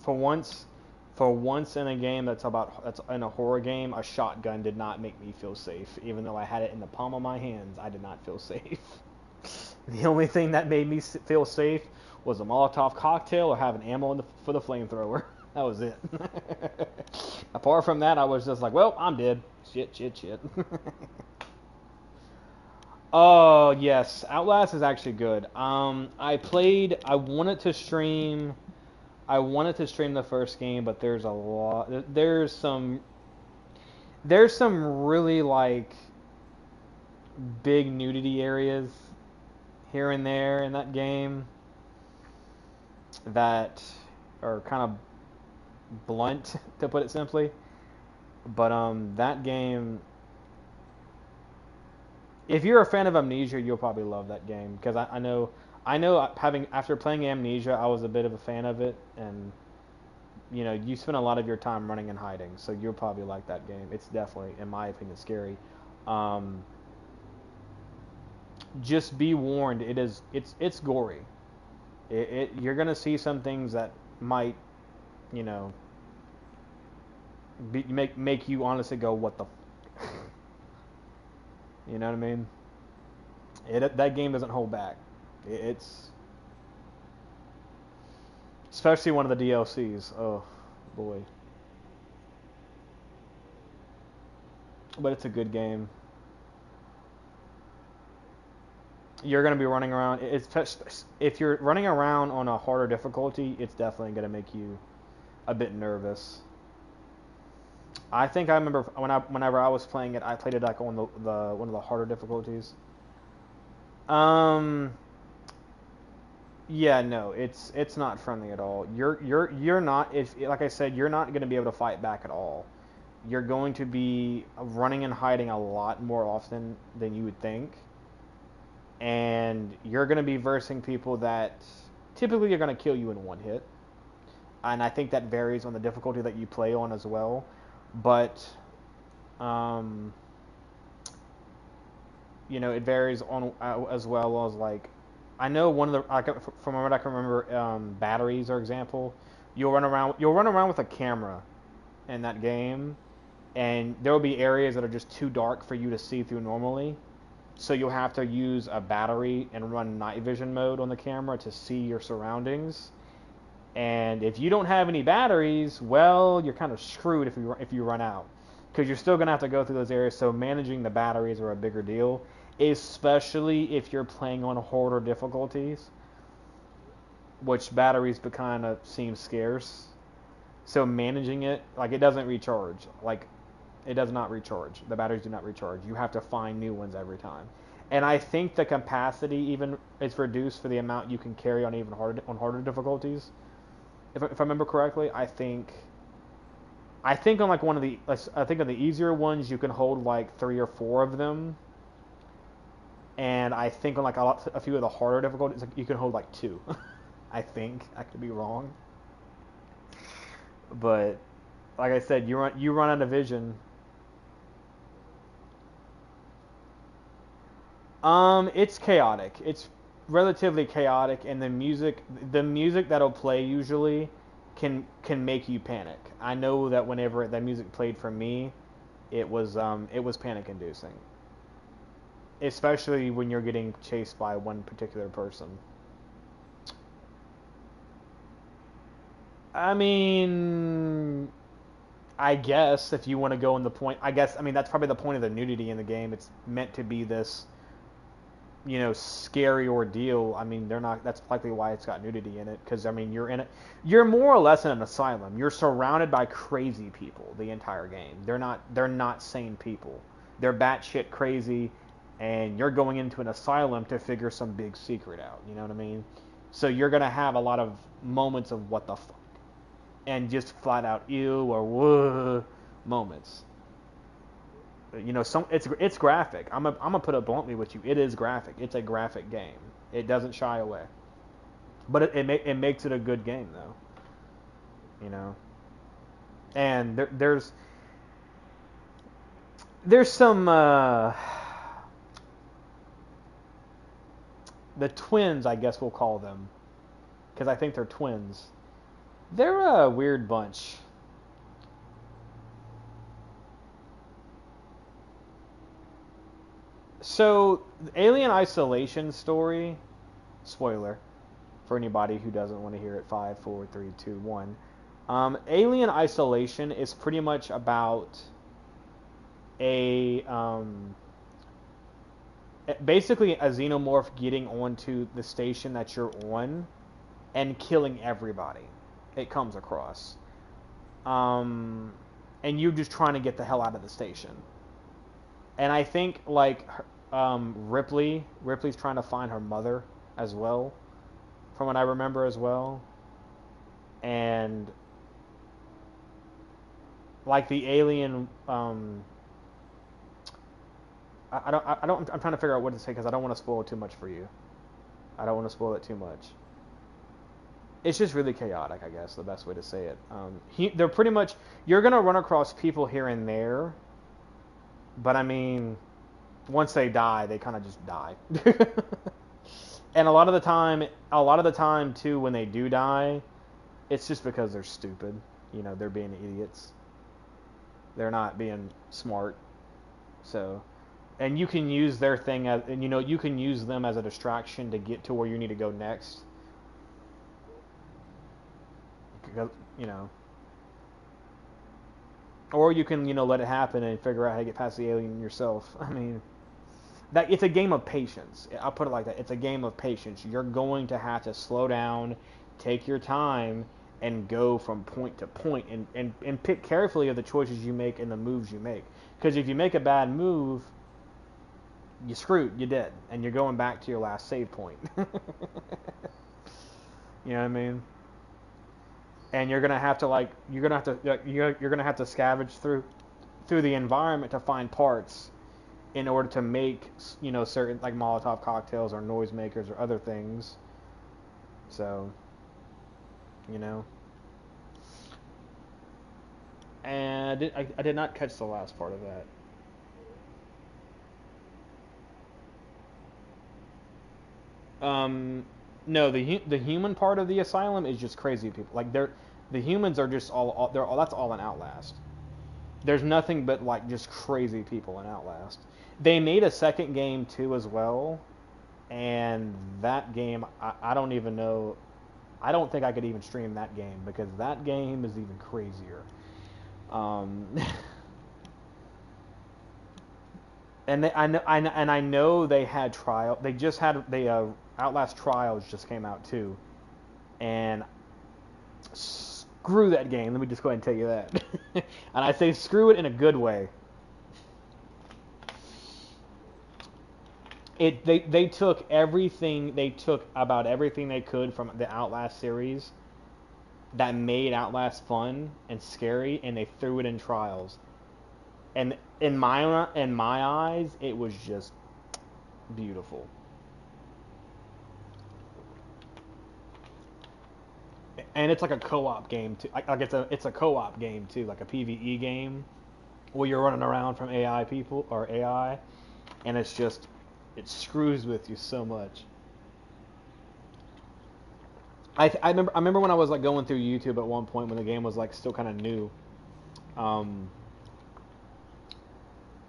for once in a game that's in a horror game, a shotgun did not make me feel safe. Even though I had it in the palm of my hands, I did not feel safe. The only thing that made me feel safe was a Molotov cocktail or having ammo for the flamethrower. That was it. Apart from that, I was just like, well, I'm dead. Shit. Oh, yes. Outlast is actually good. I wanted to stream the first game, but there's some really, like, big nudity areas here and there in that game that are kind of blunt, to put it simply. But that game, if you're a fan of Amnesia, you'll probably love that game, because I know after playing Amnesia, I was a bit of a fan of it, and you spend a lot of your time running and hiding, so you'll probably like that game. It's definitely, in my opinion, scary. Just be warned, it's gory. You're gonna see some things that might, make you honestly go, what the you know what I mean? That game doesn't hold back. It's especially one of the DLCs. Oh boy. But it's a good game. You're going to be running around. If you're running around on a harder difficulty, it's definitely going to make you a bit nervous. I think I remember whenever I was playing it, I played it like on the one of the harder difficulties. Yeah, no, it's not friendly at all. You're not, if like I said, you're not going to be able to fight back at all. You're going to be running and hiding a lot more often than you would think. And you're going to be versing people that typically are going to kill you in one hit. And I think that varies on the difficulty that you play on as well. But, it varies on as well as, like, I know one of the, from what I can remember, batteries, for example, you'll run around with a camera in that game, and there will be areas that are just too dark for you to see through normally. So you'll have to use a battery and run night vision mode on the camera to see your surroundings. And if you don't have any batteries, well, you're kind of screwed if you run out, because you're still going to have to go through those areas. So managing the batteries are a bigger deal, especially if you're playing on harder difficulties, which batteries kind of seem scarce. So managing it, like, it doesn't recharge. Like, it does not recharge. The batteries do not recharge. You have to find new ones every time. And I think the capacity even is reduced for the amount you can carry on harder difficulties. If I remember correctly, I think on like on the easier ones you can hold like 3 or 4 of them, and I think on like a few of the harder difficulties you can hold like 2. I think I could be wrong, but like I said, you run out of vision. It's chaotic. It's relatively chaotic, and the music that'll play usually can make you panic. I know that whenever that music played for me, it was panic inducing. Especially when you're getting chased by one particular person. I mean, I guess if you want to go in the point, that's probably the point of the nudity in the game. It's meant to be this, scary ordeal. I mean, that's likely why it's got nudity in it, because, you're more or less in an asylum. You're surrounded by crazy people the entire game. They're not sane people. They're batshit crazy, and you're going into an asylum to figure some big secret out, you know what I mean? So you're going to have a lot of moments of what the fuck, and just flat out ew or whoa moments. It's graphic. I'm gonna put it bluntly with you. It is graphic. It's a graphic game. It doesn't shy away, but it makes it a good game though. And there's some the twins, I guess we'll call them, because I think they're twins. They're a weird bunch. So, the Alien Isolation story, spoiler for anybody who doesn't want to hear it, 5, 4, 3, 2, 1. Alien Isolation is pretty much about a basically a xenomorph getting onto the station that you're on and killing everybody it comes across. And you just trying to get the hell out of the station. And I think like Ripley's trying to find her mother as well, from what I remember as well. And like the alien, I'm trying to figure out what to say because I don't want to spoil it too much for you. I don't want to spoil it too much. It's just really chaotic, I guess, the best way to say it. They're pretty much, you're going to run across people here and there, but I mean, once they die, they kind of just die. And a lot of the time too, when they do die, it's just because they're stupid. You know, they're being idiots. They're not being smart. So, and you can use their thing as, and you know, you can use them as a distraction to get to where you need to go next. You know, or you can, you know, let it happen and figure out how to get past the alien yourself. I mean, that it's a game of patience. I'll put it like that. It's a game of patience. You're going to have to slow down, take your time, and go from point to point, and pick carefully of the choices you make and the moves you make. Because if you make a bad move, you're screwed. You're dead, and you're going back to your last save point. You know what I mean? And you're gonna have to you're gonna have to scavenge through the environment to find parts in order to make, you know, certain like Molotov cocktails or noisemakers or other things. So, you know. And I did not catch the last part of that. No, the human part of the asylum is just crazy people. Like the humans are just that's all in Outlast. There's nothing but like just crazy people in Outlast. They made a second game too as well, and that game I don't even know. I don't think I could even stream that game because that game is even crazier. And I know they had trial. They just had Outlast Trials just came out too, and screw that game. Let me just go ahead and tell you that. And I say screw it in a good way. They took everything. They took about everything they could from the Outlast series that made Outlast fun and scary, and they threw it in Trials. And in my eyes, it was just beautiful. And it's like a co-op game too. Like it's a co-op game too, like a PvE game where you're running around from AI, and it's just it screws with you so much. I remember when I was like going through YouTube at one point when the game was like still kind of new.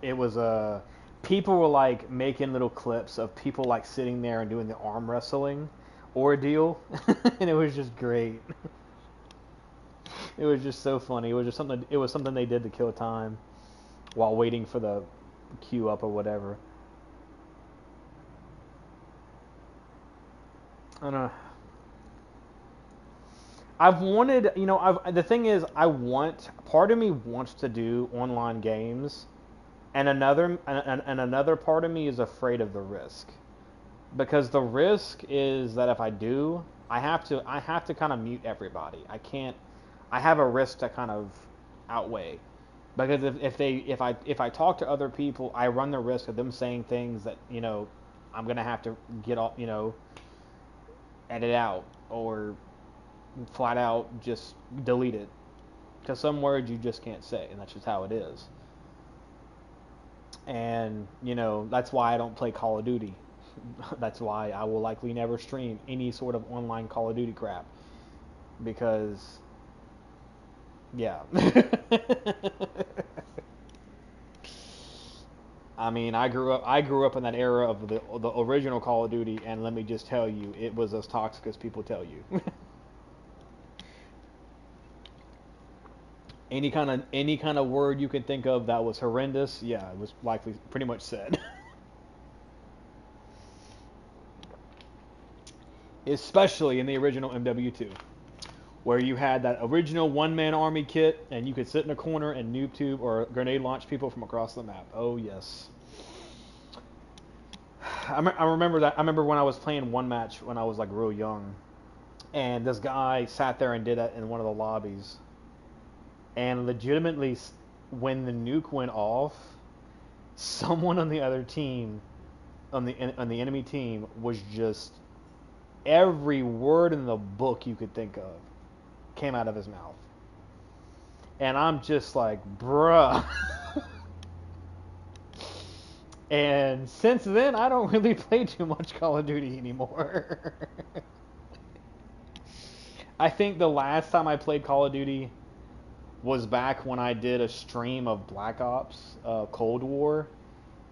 It was people were like making little clips of people like sitting there and doing the arm wrestling ordeal, and it was just great. It was just so funny. It was just something. It was something they did to kill time while waiting for the queue up or whatever. I don't know. I've wanted, you know, the thing is, part of me wants to do online games, and another part of me is afraid of the risk, because the risk is that if I do, I have to kind of mute everybody. I have a risk to kind of outweigh, because if I talk to other people, I run the risk of them saying things that, you know, I'm gonna have to get off, you know, edit out or flat out just delete it, because some words you just can't say, and that's just how it is. And you know, that's why I don't play Call of Duty. That's why I will likely never stream any sort of online Call of Duty crap, because Yeah. I mean, I grew up in that era of the original Call of Duty, and let me just tell you, it was as toxic as people tell you. Any kind of word you can think of that was horrendous, yeah, it was likely pretty much said. Especially in the original MW2, where you had that original one-man army kit, and you could sit in a corner and noob tube or grenade launch people from across the map. Oh yes. I remember that. I remember when I was playing one match when I was like real young, and this guy sat there and did that in one of the lobbies, and legitimately, when the nuke went off, someone on the other team, on the enemy team, was just every word in the book you could think of came out of his mouth, and I'm just like, bruh. And since then, I don't really play too much Call of Duty anymore. I think the last time I played Call of Duty was back when I did a stream of Black Ops, Cold War,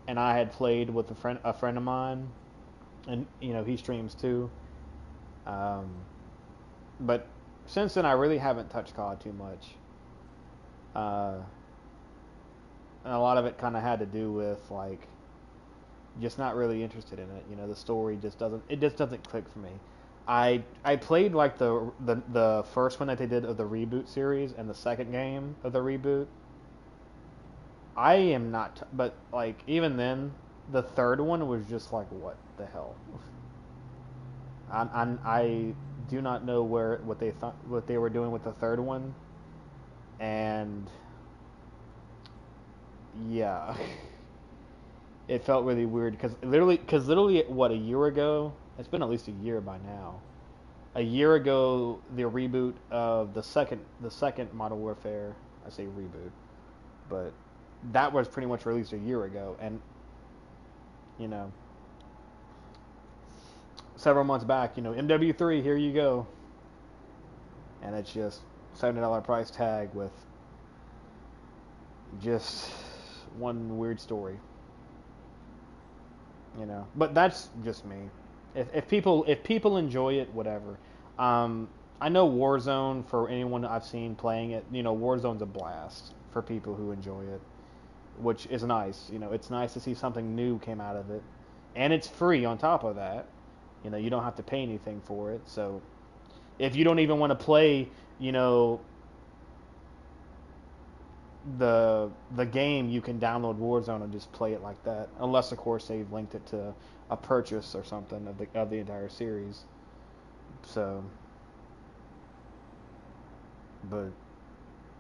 and I had played with a friend of mine, and you know he streams too. But since then, I really haven't touched COD too much, and a lot of it kind of had to do with like just not really interested in it. You know, the story just doesn't click for me. I played like the first one that they did of the reboot series and the second game of the reboot. I am not, but like even then, the third one was just like, what the hell? I do not know what they thought, what they were doing with the third one, and yeah. It felt really weird because literally, what, a year ago? It's been at least a year by now. A year ago, the reboot of the second Modern Warfare. I say reboot, but that was pretty much released a year ago, and you know, several months back, you know, MW3, here you go, and it's just $70 price tag with just one weird story. You know, but that's just me. If people enjoy it, whatever. I know Warzone, for anyone I've seen playing it, you know, Warzone's a blast for people who enjoy it, which is nice. You know, it's nice to see something new came out of it, and it's free on top of that. You know, you don't have to pay anything for it. So if you don't even want to play, you know, the game, you can download Warzone and just play it like that, unless of course they've linked it to a purchase or something of the entire series. So, but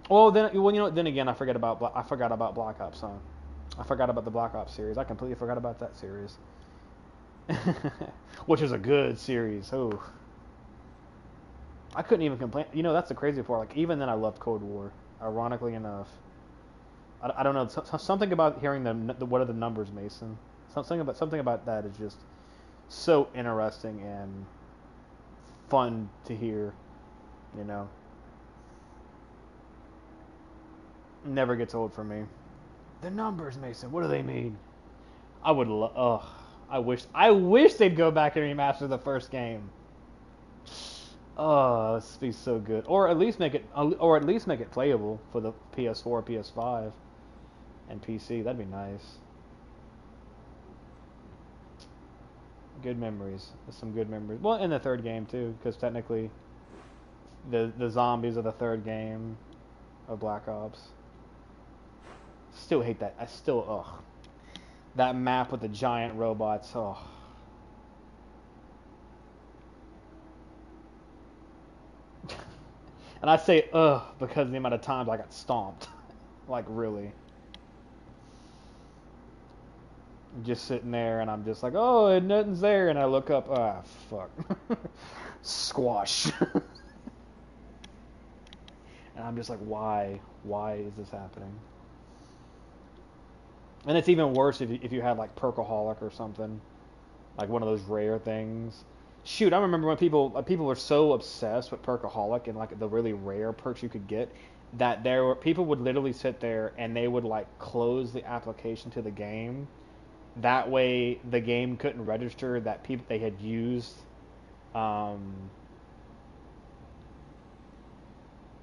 then again, I forgot about Black Ops, huh? I forgot about the Black Ops series. I completely forgot about that series, which is a good series. Oh, I couldn't even complain. You know, that's the crazy part. Like even then, I loved Cold War. Ironically enough. I don't know, something about hearing what are the numbers, Mason? Something about that is just so interesting and fun to hear. You know, never gets old for me. The numbers, Mason. What do they mean? I would. I wish they'd go back and remaster the first game. Oh, this would be so good. Or at least make it playable for the PS4, PS5. And PC, that'd be nice. Good memories. Some good memories. Well, in the third game too, because technically, the zombies are the third game of Black Ops. Still hate that. That map with the giant robots. Oh. And I say because of the amount of times I got stomped. Like really. Just sitting there, and I'm just like, oh, and nothing's there, and I look up, fuck, squash, and I'm just like, why is this happening? And it's even worse if you had like Perkaholic or something, like one of those rare things, shoot, I remember when people were so obsessed with Perkaholic and like the really rare perks you could get that there were people would literally sit there and they would like close the application to the game. That way, the game couldn't register that people they had used, that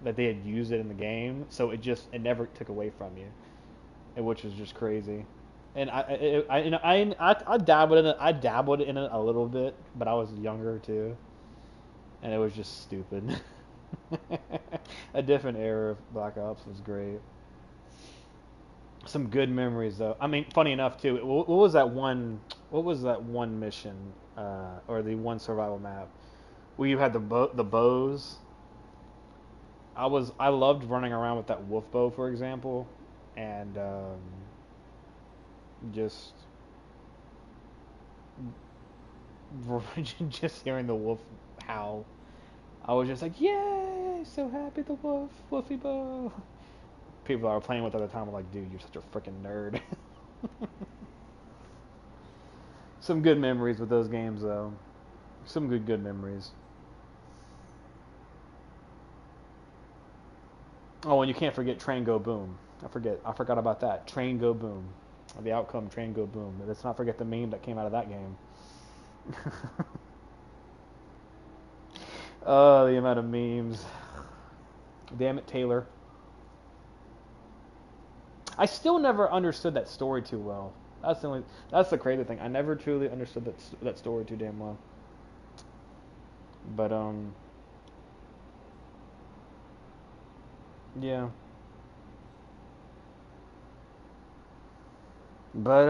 they had used it in the game. So it never took away from you, which was just crazy. And I dabbled in it. I dabbled in it a little bit, but I was younger too, and it was just stupid. A different era of Black Ops was great. Some good memories though. I mean, funny enough too. What was that one? What was that one mission, or the one survival map where you had the bows? I loved running around with that wolf bow, for example, and just just hearing the wolf howl. I was just like, yay! So happy the wolfy bow. People I were playing with at the time were like, dude, you're such a freaking nerd. Some good memories with those games, though. Some good memories. Oh, and you can't forget Train Go Boom. I forgot about that. Train Go Boom. The outcome, Train Go Boom. Let's not forget the meme that came out of that game. Oh, the amount of memes. Damn it, Taylor. I still never understood that story too well. That's the crazy thing. I never truly understood that story too damn well. But yeah. But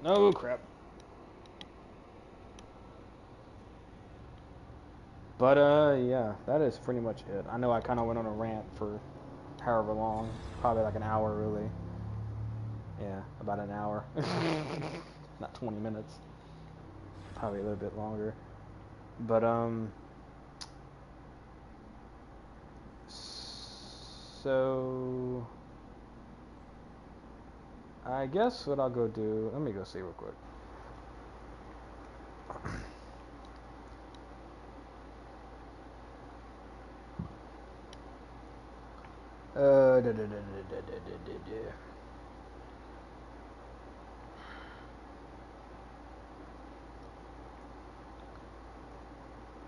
oh crap. But yeah, that is pretty much it. I know I kind of went on a rant for however long, probably like an hour really. Yeah, about an hour. Not 20 minutes. Probably a little bit longer. But so I guess what I'll go do, let me go see real quick.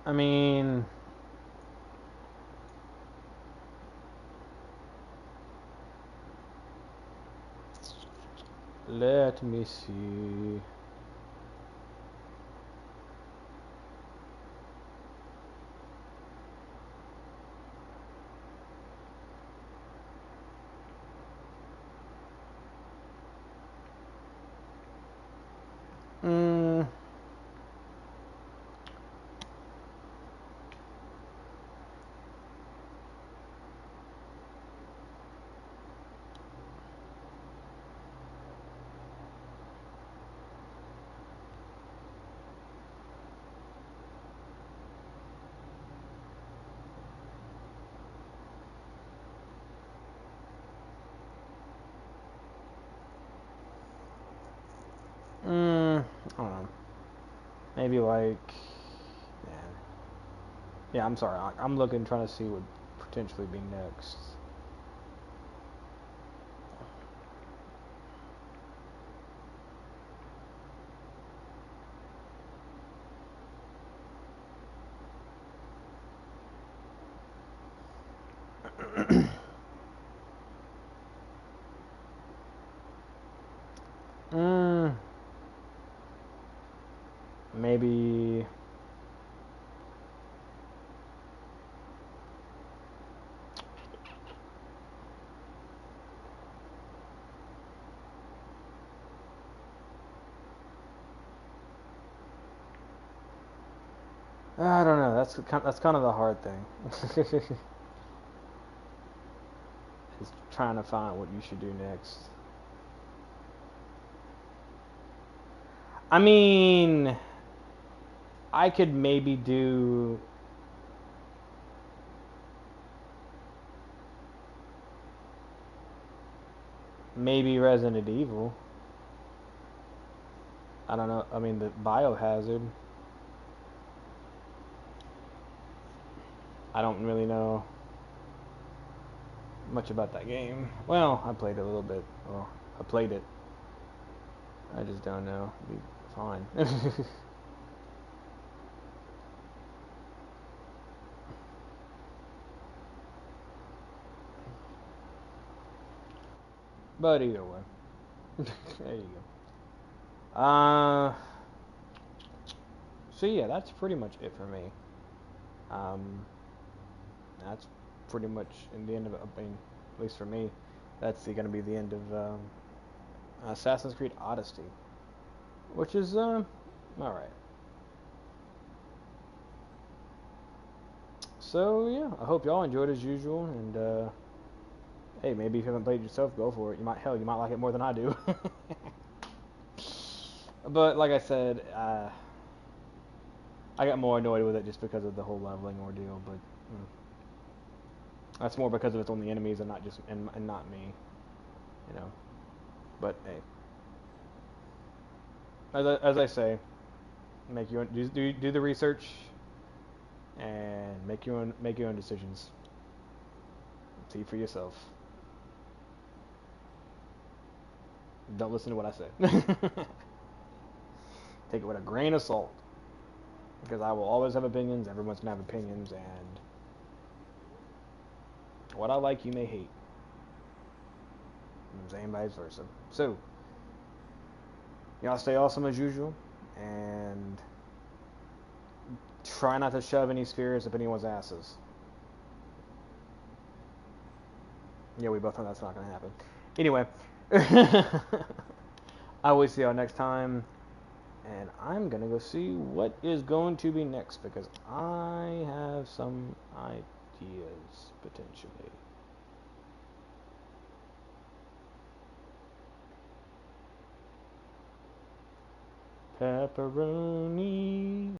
I mean, let me see. Mm. I don't know. Maybe like, yeah. Yeah, I'm sorry. I'm looking, trying to see what potentially be next. Maybe. I don't know. That's kind of the hard thing. Is trying to find what you should do next. I mean, I could maybe do maybe Resident Evil. I don't know. I mean, the Biohazard. I don't really know much about that game. Well, I played it a little bit. Well, I played it. I just don't know. It'd be fine. But either way. There you go. So yeah, that's pretty much it for me. Um, that's pretty much in the end of it. I mean, at least for me, that's going to be the end of Assassin's Creed Odyssey, which is all right. So yeah, I hope y'all enjoyed as usual, and hey, maybe if you haven't played it yourself, go for it. You might like it more than I do. But like I said, I got more annoyed with it just because of the whole leveling ordeal. But that's more because of it's on the enemies and not just and not me, you know. But hey, as I say, make your own, do the research and make your own decisions. See for yourself. Don't listen to what I say. Take it with a grain of salt. Because I will always have opinions, everyone's gonna have opinions, and what I like you may hate. And vice versa. So, y'all stay awesome as usual, and try not to shove any spheres up anyone's asses. Yeah, we both know that's not gonna happen. Anyway, I will see y'all next time. And I'm gonna go see what is going to be next because I have some ideas potentially. Pepperoni.